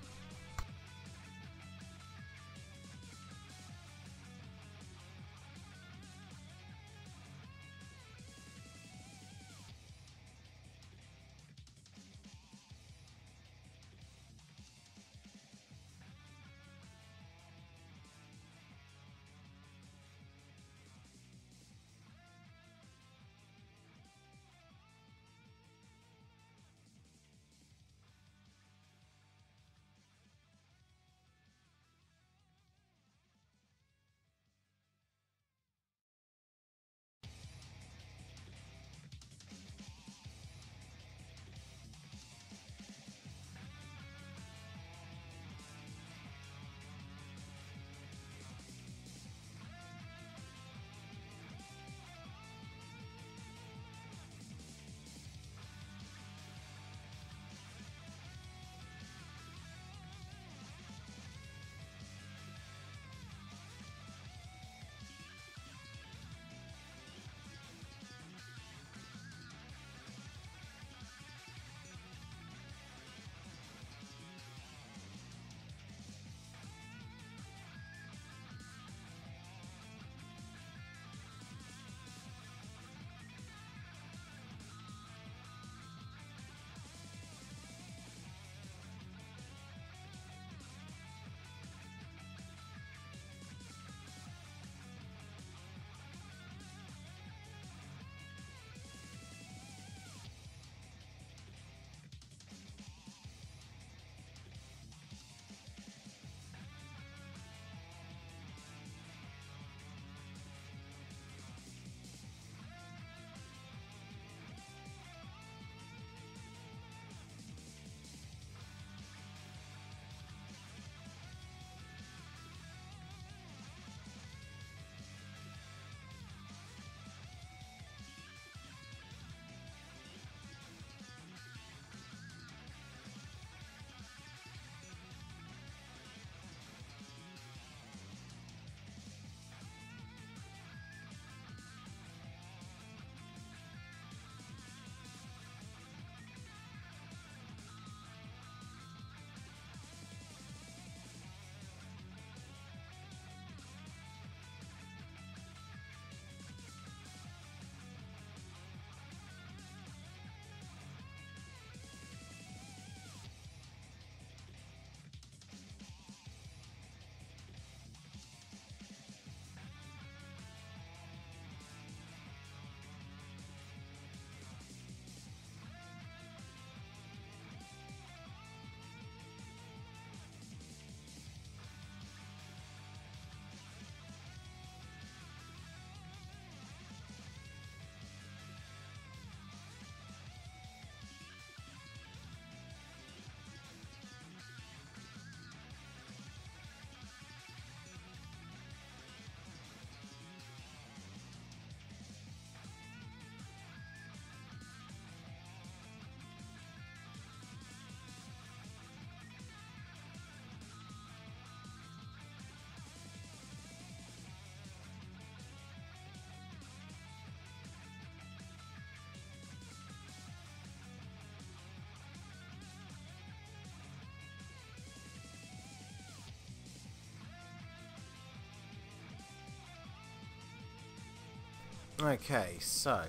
Speaker 1: Okay, so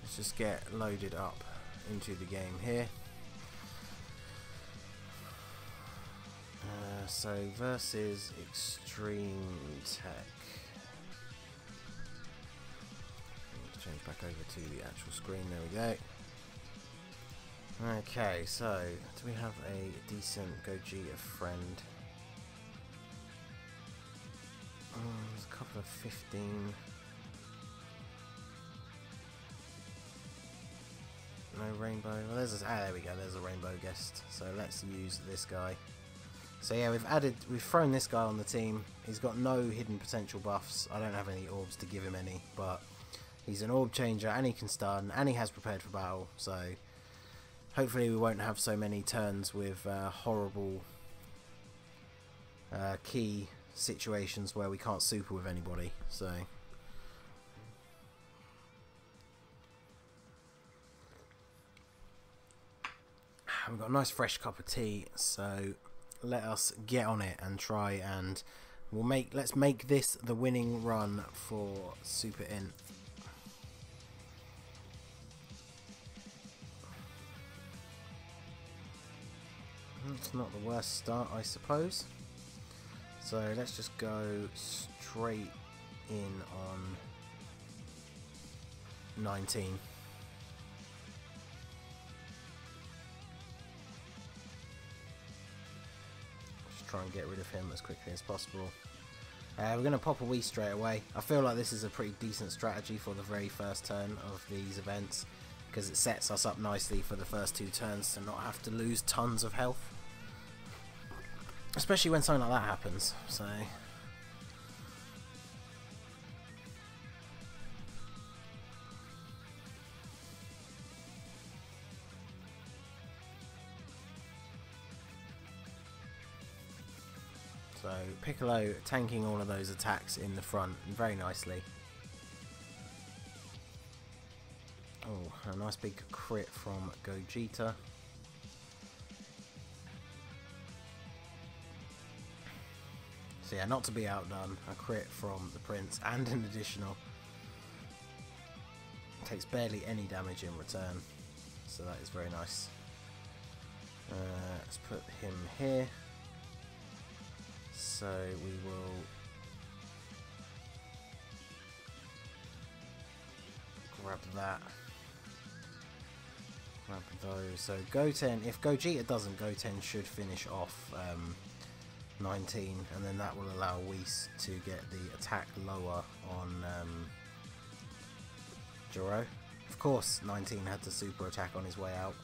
Speaker 1: let's just get loaded up into the game here. So versus Extreme Tech. Change back over to the actual screen. There we go. Okay, so do we have a decent Gogeta friend? There's a couple of 15. No rainbow. Well, there's a, there we go. There's a rainbow guest. So let's use this guy. So yeah, we've thrown this guy on the team. He's got no hidden potential buffs. I don't have any orbs to give him any, but he's an orb changer and he can stun and he has prepared for battle. So hopefully we won't have so many turns with horrible key situations where we can't super with anybody. So we've got a nice fresh cup of tea, so let us get on it and try, and let's make this the winning run for Super INT. It's not the worst start, I suppose. So let's just go straight in on 19. Try and get rid of him as quickly as possible. We're going to pop a Wii straight away. I feel like this is a pretty decent strategy for the very first turn of these events, because it sets us up nicely for the first 2 turns to not have to lose tons of health, especially when something like that happens. So Piccolo tanking all of those attacks in the front very nicely. Oh, a nice big crit from Gogeta. So yeah, not to be outdone, a crit from the Prince and an additional. Takes barely any damage in return, so that is very nice. Let's put him here. So we will grab that. Grab those. So Goten, if Gogeta doesn't, Goten should finish off 19, and then that will allow Whis to get the attack lower on Joro. Of course, 19 had the super attack on his way out.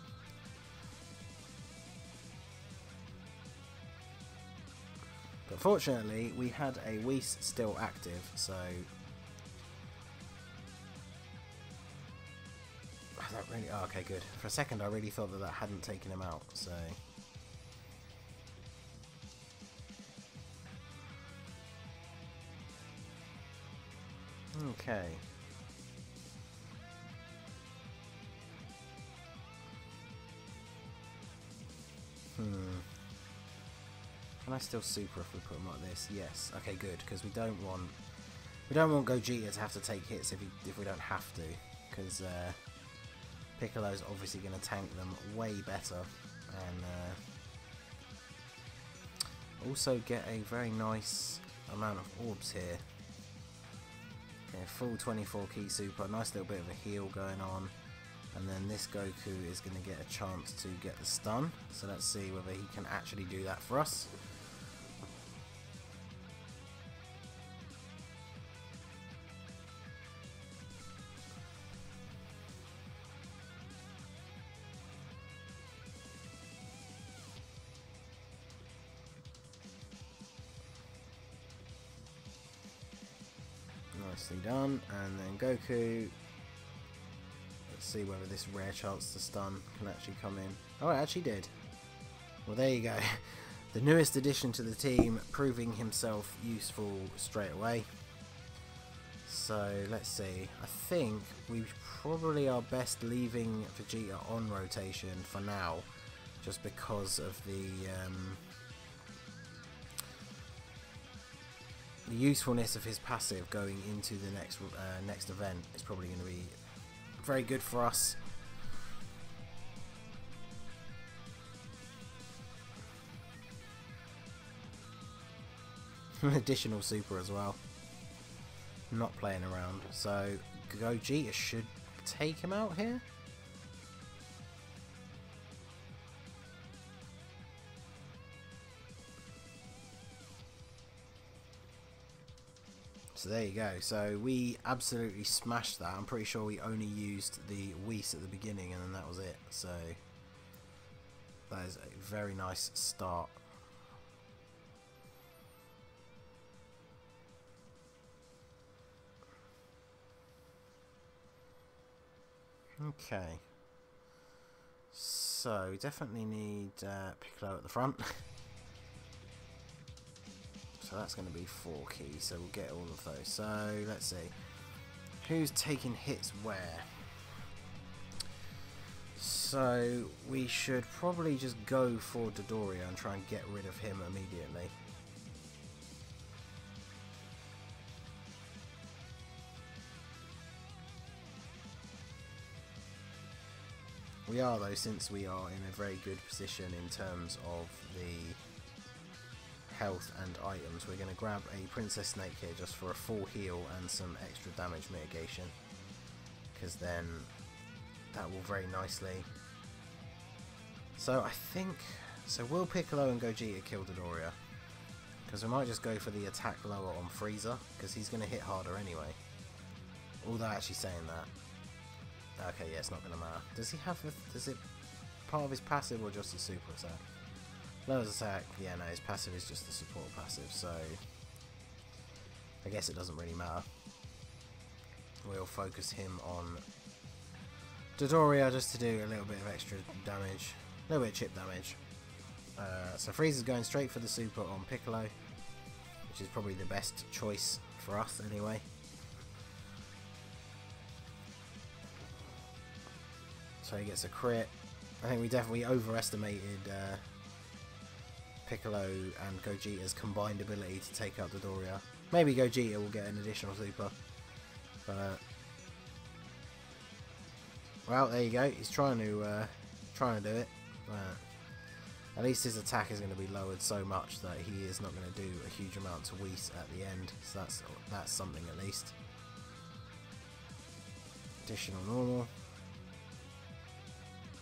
Speaker 1: But fortunately, we had a Whis still active, so that really. Oh, okay, good. For a second, I really thought that hadn't taken him out. So okay. Can I still super if we put him like this? Yes. Okay, good, because we don't want Gogeta to have to take hits if we don't have to, because Piccolo's obviously going to tank them way better, and also get a very nice amount of orbs here. Okay, full 24 key super, nice little bit of a heal going on, and then this Goku is going to get a chance to get the stun. So let's see whether he can actually do that for us. Nicely done, and then Goku. Let's see whether this rare chance to stun can actually come in. Oh, it actually did. Well, there you go. The newest addition to the team, proving himself useful straight away. So let's see. I think we probably are best leaving Vegeta on rotation for now, just because of the the usefulness of his passive going into the next event is probably going to be very good for us. An additional super as well. Not playing around. So Gogeta should take him out here. So there you go. So we absolutely smashed that. I'm pretty sure we only used the Whis at the beginning and then that was it. So that is a very nice start. Okay. So we definitely need Piccolo at the front. So that's going to be 4 keys, so we'll get all of those. So let's see. Who's taking hits where? So we should probably just go for Dodoria and try and get rid of him immediately. We are though, since we are in a very good position in terms of the health and items. We're going to grab a Princess Snake here just for a full heal and some extra damage mitigation, because then that will very nicely. So I think, so will Piccolo and Gogeta kill Dodoria? Because we might just go for the attack lower on Frieza, because he's going to hit harder anyway. Although actually saying that, okay, yeah, it's not going to matter. Does he have a, is it part of his passive or just a super attack? Lowers attack, yeah, no, his passive is just the support passive, so I guess it doesn't really matter. We'll focus him on Dodoria just to do a little bit of extra damage, a little bit of chip damage. So Frieza's going straight for the super on Piccolo, which is probably the best choice for us anyway. So he gets a crit. I think we definitely overestimated Piccolo and Gogeta's combined ability to take out Dodoria. Maybe Gogeta will get an additional super, but well, there you go. He's trying to do it. At least his attack is going to be lowered so much that he is not going to do a huge amount to Whis at the end. So that's something at least. Additional normal.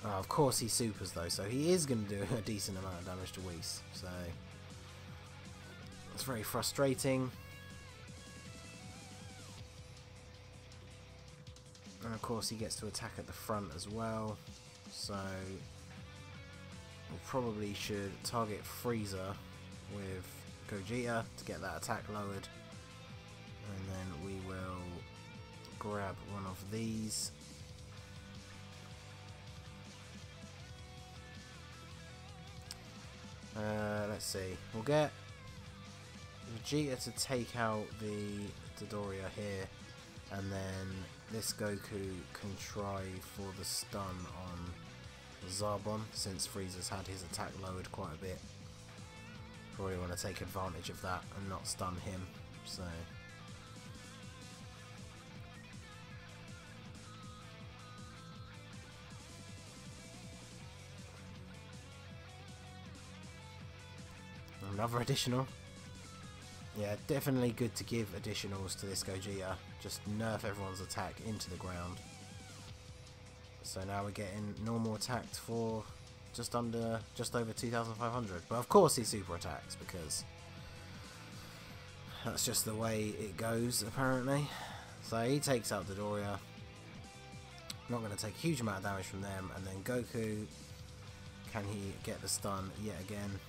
Speaker 1: Oh, of course he supers though, so he is going to do a decent amount of damage to Whis. So it's very frustrating. And of course he gets to attack at the front as well. So we probably should target Frieza with Gogeta to get that attack lowered. And then we will grab one of these. Let's see. We'll get Vegeta to take out the Dodoria here, and then this Goku can try for the stun on Zarbon, since Frieza's had his attack lowered quite a bit. Probably want to take advantage of that and not stun him. So another additional. Yeah, definitely good to give additionals to this Gogeta. Just nerf everyone's attack into the ground. So now we're getting normal attacked for just over 2,500. But of course he super attacks, because that's just the way it goes apparently. So he takes out Dodoria. Not going to take a huge amount of damage from them. And then Goku, can he get the stun yet again?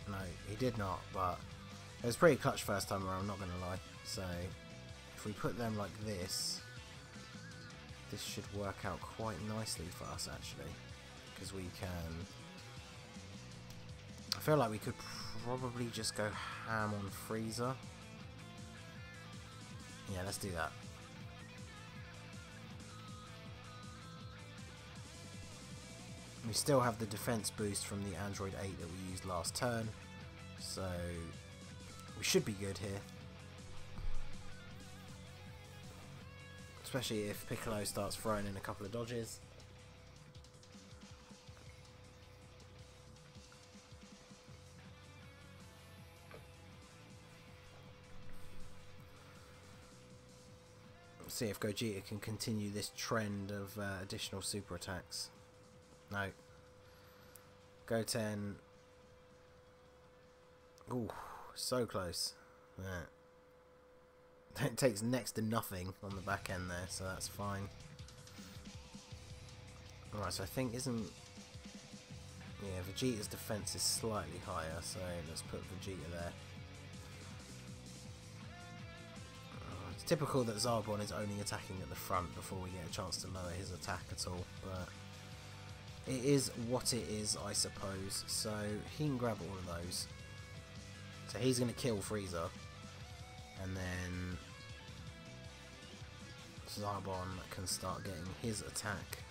Speaker 1: No, he did not, but it was pretty clutch first time around, I'm not going to lie. So if we put them like this, this should work out quite nicely for us actually, because we can, I feel like we could probably just go ham on Frieza. Yeah, let's do that. We still have the defense boost from the Android 8 that we used last turn, so we should be good here. Especially if Piccolo starts throwing in a couple of dodges. Let's see if Gogeta can continue this trend of additional super attacks. No. Goten. Ooh, so close. Yeah. It takes next to nothing on the back end there, so that's fine. Alright, so I think isn't... Yeah, Vegeta's defense is slightly higher, so let's put Vegeta there. It's typical that Zarbon is only attacking at the front before we get a chance to lower his attack at all, but it is what it is, I suppose. So he can grab all of those. So he's going to kill Frieza. And then Zarbon can start getting his attack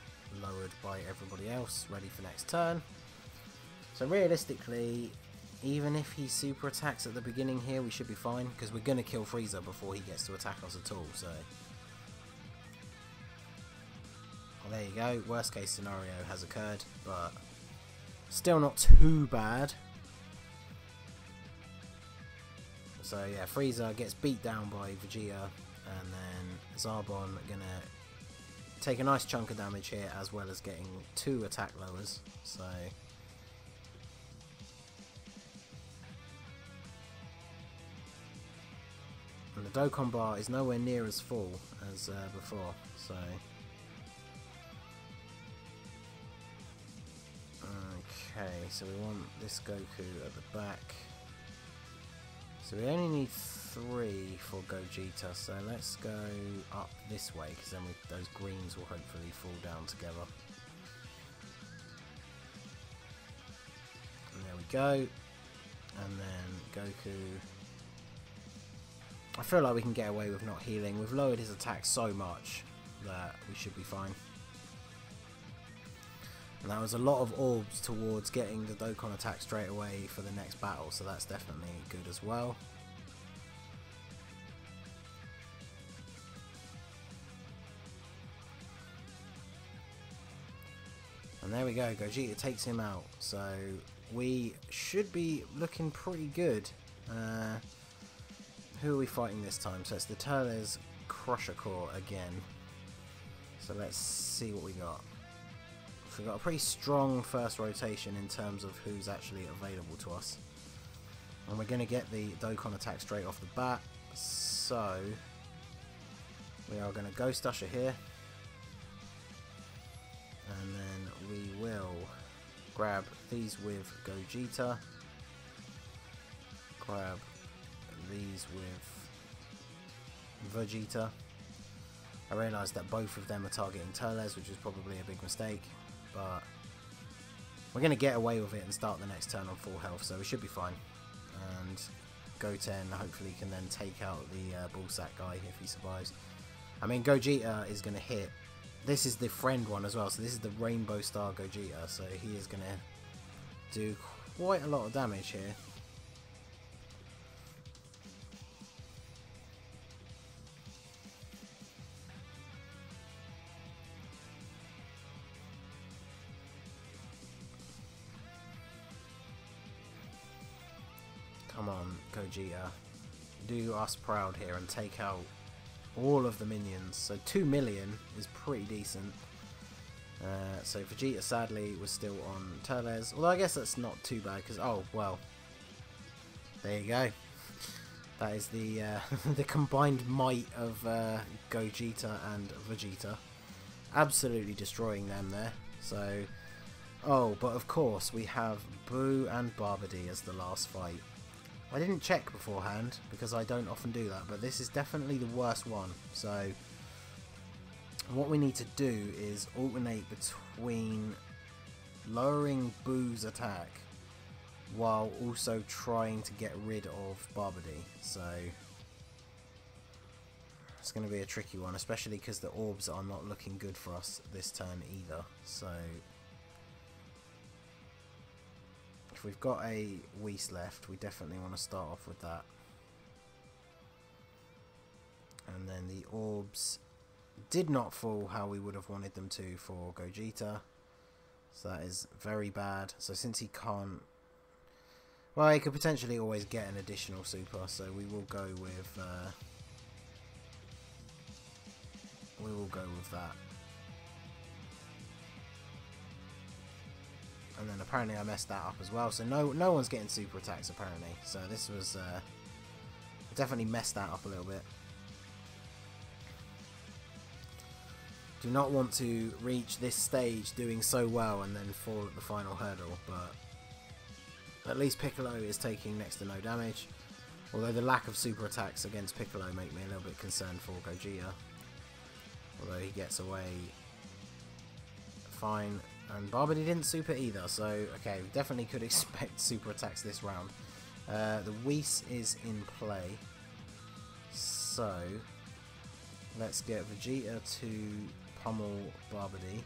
Speaker 1: lowered by everybody else, ready for next turn. So realistically, even if he super attacks at the beginning here, we should be fine, because we're going to kill Frieza before he gets to attack us at all. So well, there you go, worst case scenario has occurred, but still not too bad. So yeah, Frieza gets beat down by Vegeta, and then Zarbon gonna take a nice chunk of damage here, as well as getting 2 attack lowers. So and the Dokkan bar is nowhere near as full as before. So okay, so we want this Goku at the back. So we only need 3 for Gogeta, so let's go up this way, because then those greens will hopefully fall down together. And there we go. And then Goku... I feel like we can get away with not healing. We've lowered his attack so much that we should be fine. And that was a lot of orbs towards getting the Dokkan attack straight away for the next battle, so that's definitely good as well. And there we go, Gogeta takes him out, so we should be looking pretty good. Who are we fighting this time? So it's the Turles Crusher Core again. So let's see what we got. We've got a pretty strong first rotation in terms of who's actually available to us. And we're going to get the Dokkan attack straight off the bat. So we are going to Ghost Usher here. And then we will grab these with Gogeta. Grab these with Vegeta. I realised that both of them are targeting Turles, which is probably a big mistake. But we're going to get away with it and start the next turn on full health, so we should be fine. And Goten hopefully can then take out the ballsack guy if he survives. I mean, Gogeta is going to hit. This is the friend one as well, so this is the Rainbow Star Gogeta, so he is going to do quite a lot of damage here. Come on, Gogeta. Do us proud here and take out all of the minions. So 2 million is pretty decent. So Vegeta sadly was still on Turles. Although I guess that's not too bad because, oh, well. There you go. That is the the combined might of Gogeta and Vegeta. Absolutely destroying them there. So, oh, but of course we have Boo and Barbady as the last fight. I didn't check beforehand because I don't often do that, but this is definitely the worst one. So what we need to do is alternate between lowering Boo's attack while also trying to get rid of Barbady. So it's going to be a tricky one, especially because the orbs are not looking good for us this turn either. So if we've got a Whis left, we definitely want to start off with that. And then the orbs did not fall how we would have wanted them to for Gogeta. So that is very bad. So since he can't... Well, he could potentially always get an additional super, so we will go with... that. And then apparently I messed that up as well. So no one's getting super attacks apparently. So this was... definitely messed that up a little bit. Do not want to reach this stage doing so well and then fall at the final hurdle, but at least Piccolo is taking next to no damage. Although the lack of super attacks against Piccolo make me a little bit concerned for Gogeta. Although he gets away fine. And Barbary didn't super either, so okay, we definitely could expect super attacks this round. The Whis is in play, so let's get Vegeta to pummel Barbary.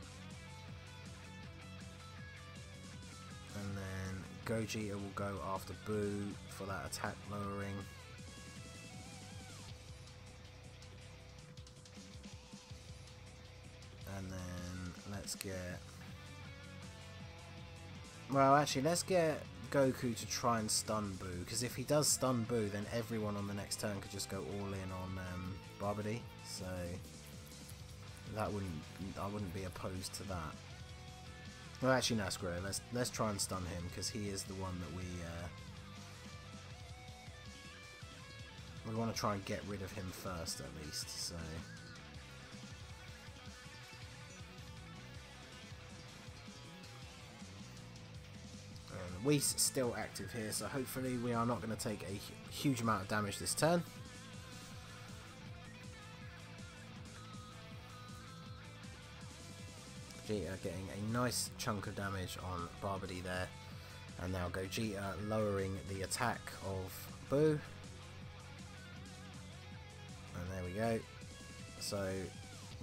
Speaker 1: And then Gogeta will go after Boo for that attack lowering. And then let's get... Well, actually, let's get Goku to try and stun Boo, because if he does stun Boo, then everyone on the next turn could just go all in on Barbary. So that I wouldn't be opposed to that. Well, actually, no, screw it. Let's try and stun him, because he is the one that we want to try and get rid of him first, at least. So. Whis still active here, so hopefully we are not going to take a huge amount of damage this turn. Vegeta getting a nice chunk of damage on Barbary there, and now Gogeta lowering the attack of Boo. And there we go. So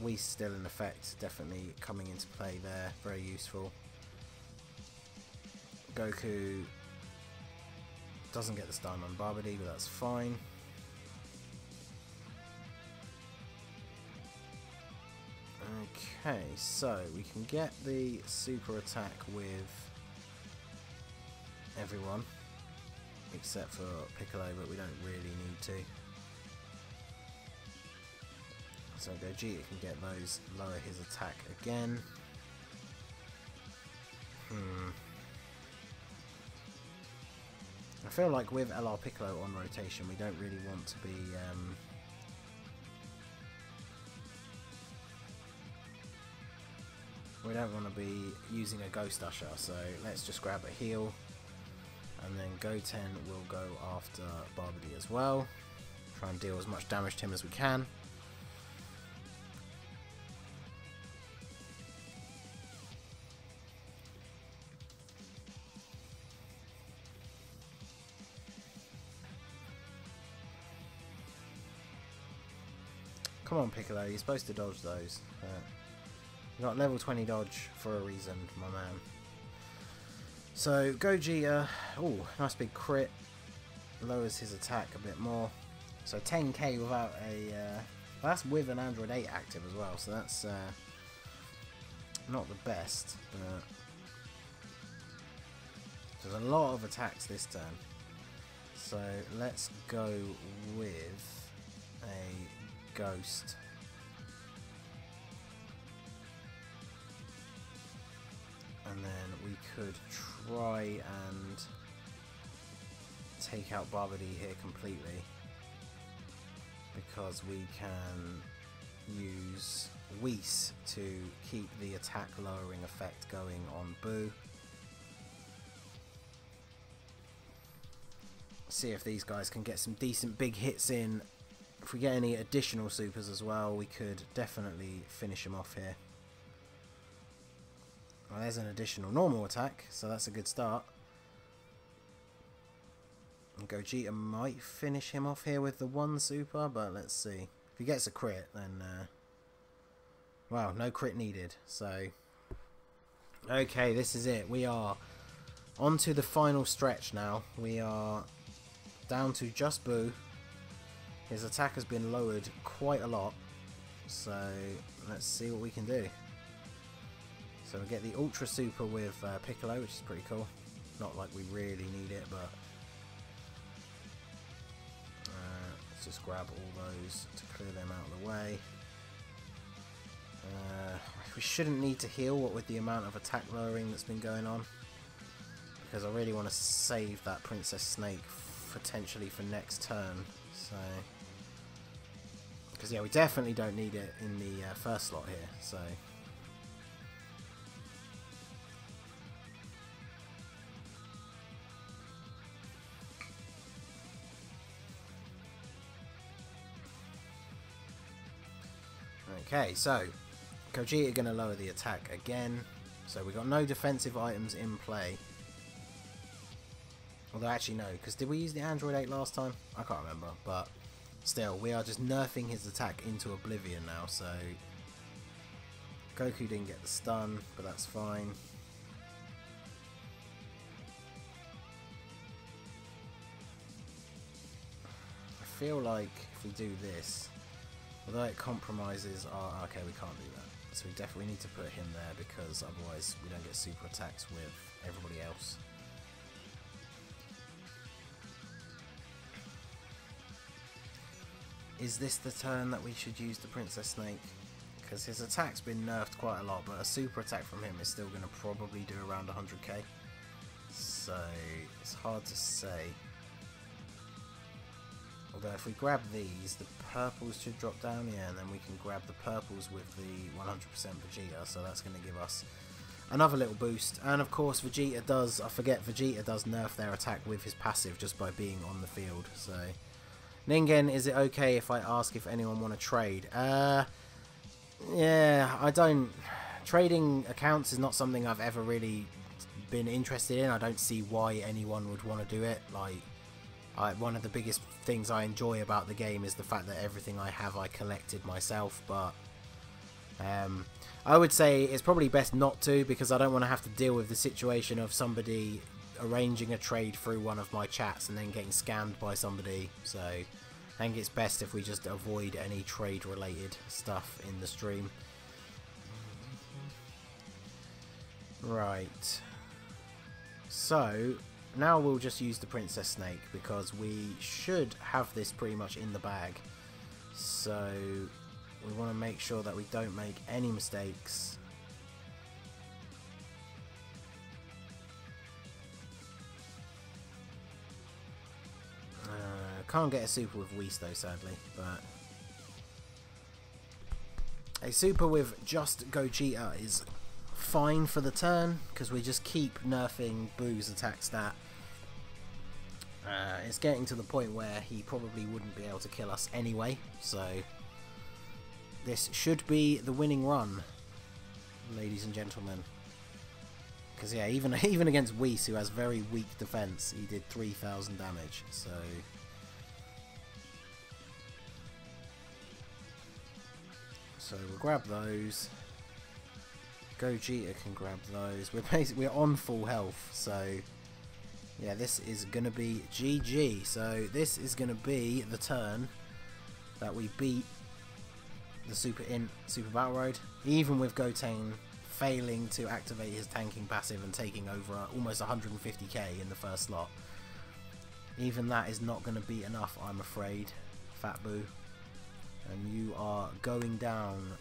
Speaker 1: Whis still in effect, definitely coming into play there, very useful. Goku doesn't get the stun on Barbary, but that's fine. Okay, so we can get the super attack with everyone except for Piccolo, but we don't really need to. So Gogeta can get those, lower his attack again. I feel like with LR Piccolo on rotation, we don't really want to be we don't want to be using a Ghost Usher, so let's just grab a heal, and then Goten will go after Barbary as well. Try and deal as much damage to him as we can. Come on, Piccolo, you're supposed to dodge those. You got level 20 dodge for a reason, my man. So, Gogeta, oh, nice big crit. Lowers his attack a bit more. So 10k without a... well, that's with an Android 8 active as well, so that's not the best. But there's a lot of attacks this turn. So let's go with a Ghost. And then we could try and take out Barbary here completely, because we can use Whis to keep the attack lowering effect going on Boo. See if these guys can get some decent big hits in. If we get any additional supers as well, we could definitely finish him off here. Well, there's an additional normal attack, so that's a good start. And Gogeta might finish him off here with the one super, but let's see. If he gets a crit, then... well, no crit needed, so... Okay, this is it. We are On to the final stretch now. We are down to just Boo. His attack has been lowered quite a lot, so let's see what we can do. So we get the Ultra Super with Piccolo, which is pretty cool. Not like we really need it, but let's just grab all those to clear them out of the way. We shouldn't need to heal, what with the amount of attack lowering that's been going on, because I really want to save that Princess Snake potentially for next turn. So, because yeah, we definitely don't need it in the first slot here. So. Okay, so Gogeta going to lower the attack again. So we got no defensive items in play. Although actually no, because did we use the Android 8 last time? I can't remember, but still, we are just nerfing his attack into oblivion now, so Goku didn't get the stun, but that's fine. I feel like if we do this, although it compromises our... okay, we can't do that. So we definitely need to put him there, because otherwise we don't get super attacks with everybody else. Is this the turn that we should use the Princess Snake? Because his attack's been nerfed quite a lot, but a super attack from him is still going to probably do around 100k. So it's hard to say. Although if we grab these, the purples should drop down, yeah, and then we can grab the purples with the 100% Vegeta, so that's going to give us another little boost. And of course Vegeta does, I forget, Vegeta does nerf their attack with his passive just by being on the field. So Ningen, is it okay if I ask if anyone want to trade? Yeah, I don't... trading accounts is not something I've ever really been interested in. I don't see why anyone would want to do it. Like, one of the biggest things I enjoy about the game is the fact that everything I have I collected myself, but I would say it's probably best not to, because I don't want to have to deal with the situation of somebody arranging a trade through one of my chats and then getting scammed by somebody. So I think it's best if we just avoid any trade related stuff in the stream. Right, so now we'll just use the Princess Snake, because we should have this pretty much in the bag. So we want to make sure that we don't make any mistakes. Can't get a super with Whis though, sadly, but a super with just Gogeta is fine for the turn, because we just keep nerfing Boo's attack stat. It's getting to the point where he probably wouldn't be able to kill us anyway, so this should be the winning run, ladies and gentlemen. Because yeah, even against Whis, who has very weak defense, he did 3,000 damage. So we'll grab those. Gogeta can grab those. We're on full health, so yeah, this is gonna be GG. So this is gonna be the turn that we beat the Super Battle Road, even with Goten failing to activate his tanking passive and taking over almost 150k in the first slot. Even that is not going to be enough, I'm afraid, Fat Boo. And you are going down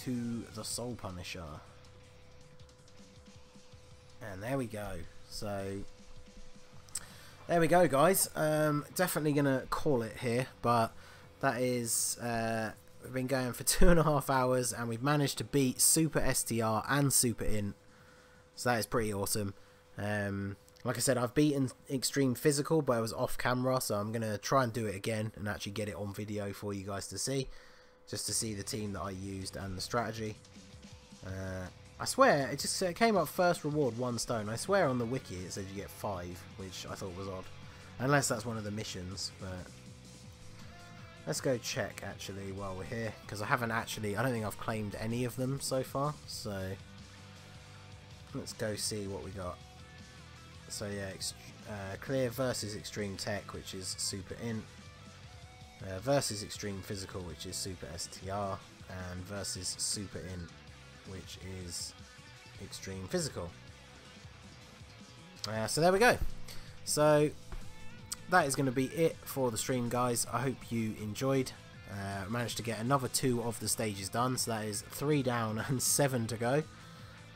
Speaker 1: to the Soul Punisher. And there we go. So there we go, guys. Definitely going to call it here, but that is... we've been going for 2.5 hours and we've managed to beat Super STR and Super INT. So that is pretty awesome. Like I said, I've beaten Extreme Physical, but I was off camera, so I'm going to try and do it again and actually get it on video for you guys to see. Just to see the team that I used and the strategy. I swear, it came up first reward 1 stone. I swear on the wiki it said you get 5, which I thought was odd. Unless that's one of the missions, but... let's go check actually while we're here, because I don't think I've claimed any of them so far, so let's go see what we got. So yeah, Clear versus Extreme Tech, which is Super INT, versus Extreme Physical, which is Super STR, and versus Super INT, which is Extreme Physical. So there we go. So that is going to be it for the stream, guys. I hope you enjoyed. Managed to get another 2 of the stages done, so that is 3 down and 7 to go.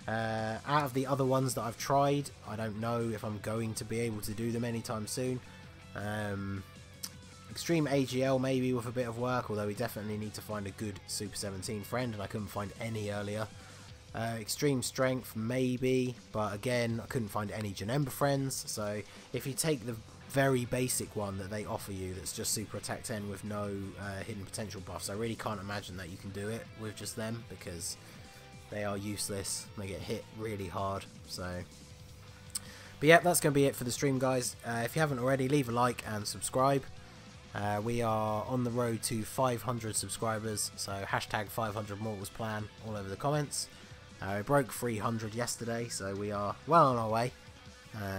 Speaker 1: Out of the other ones that I've tried, I don't know if I'm going to be able to do them anytime soon. Extreme AGL maybe with a bit of work, although we definitely need to find a good Super 17 friend, and I couldn't find any earlier. Extreme Strength maybe, but again I couldn't find any Janemba friends. So if you take the very basic one that they offer you, that's just Super Attack 10 with no hidden potential buffs, I really can't imagine that you can do it with just them, because they are useless. They get hit really hard. So, but yeah, that's going to be it for the stream, guys. If you haven't already, leave a like and subscribe. We are on the road to 500 subscribers, so hashtag 500 Mortals plan all over the comments. We broke 300 yesterday, so we are well on our way.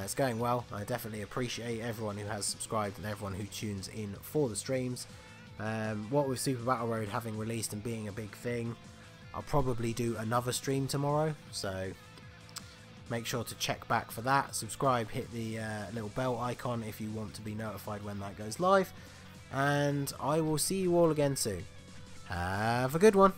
Speaker 1: It's going well. I definitely appreciate everyone who has subscribed and everyone who tunes in for the streams. What with Super Battle Road having released and being a big thing, I'll probably do another stream tomorrow, so make sure to check back for that. Subscribe, hit the little bell icon if you want to be notified when that goes live, and I will see you all again soon. Have a good one.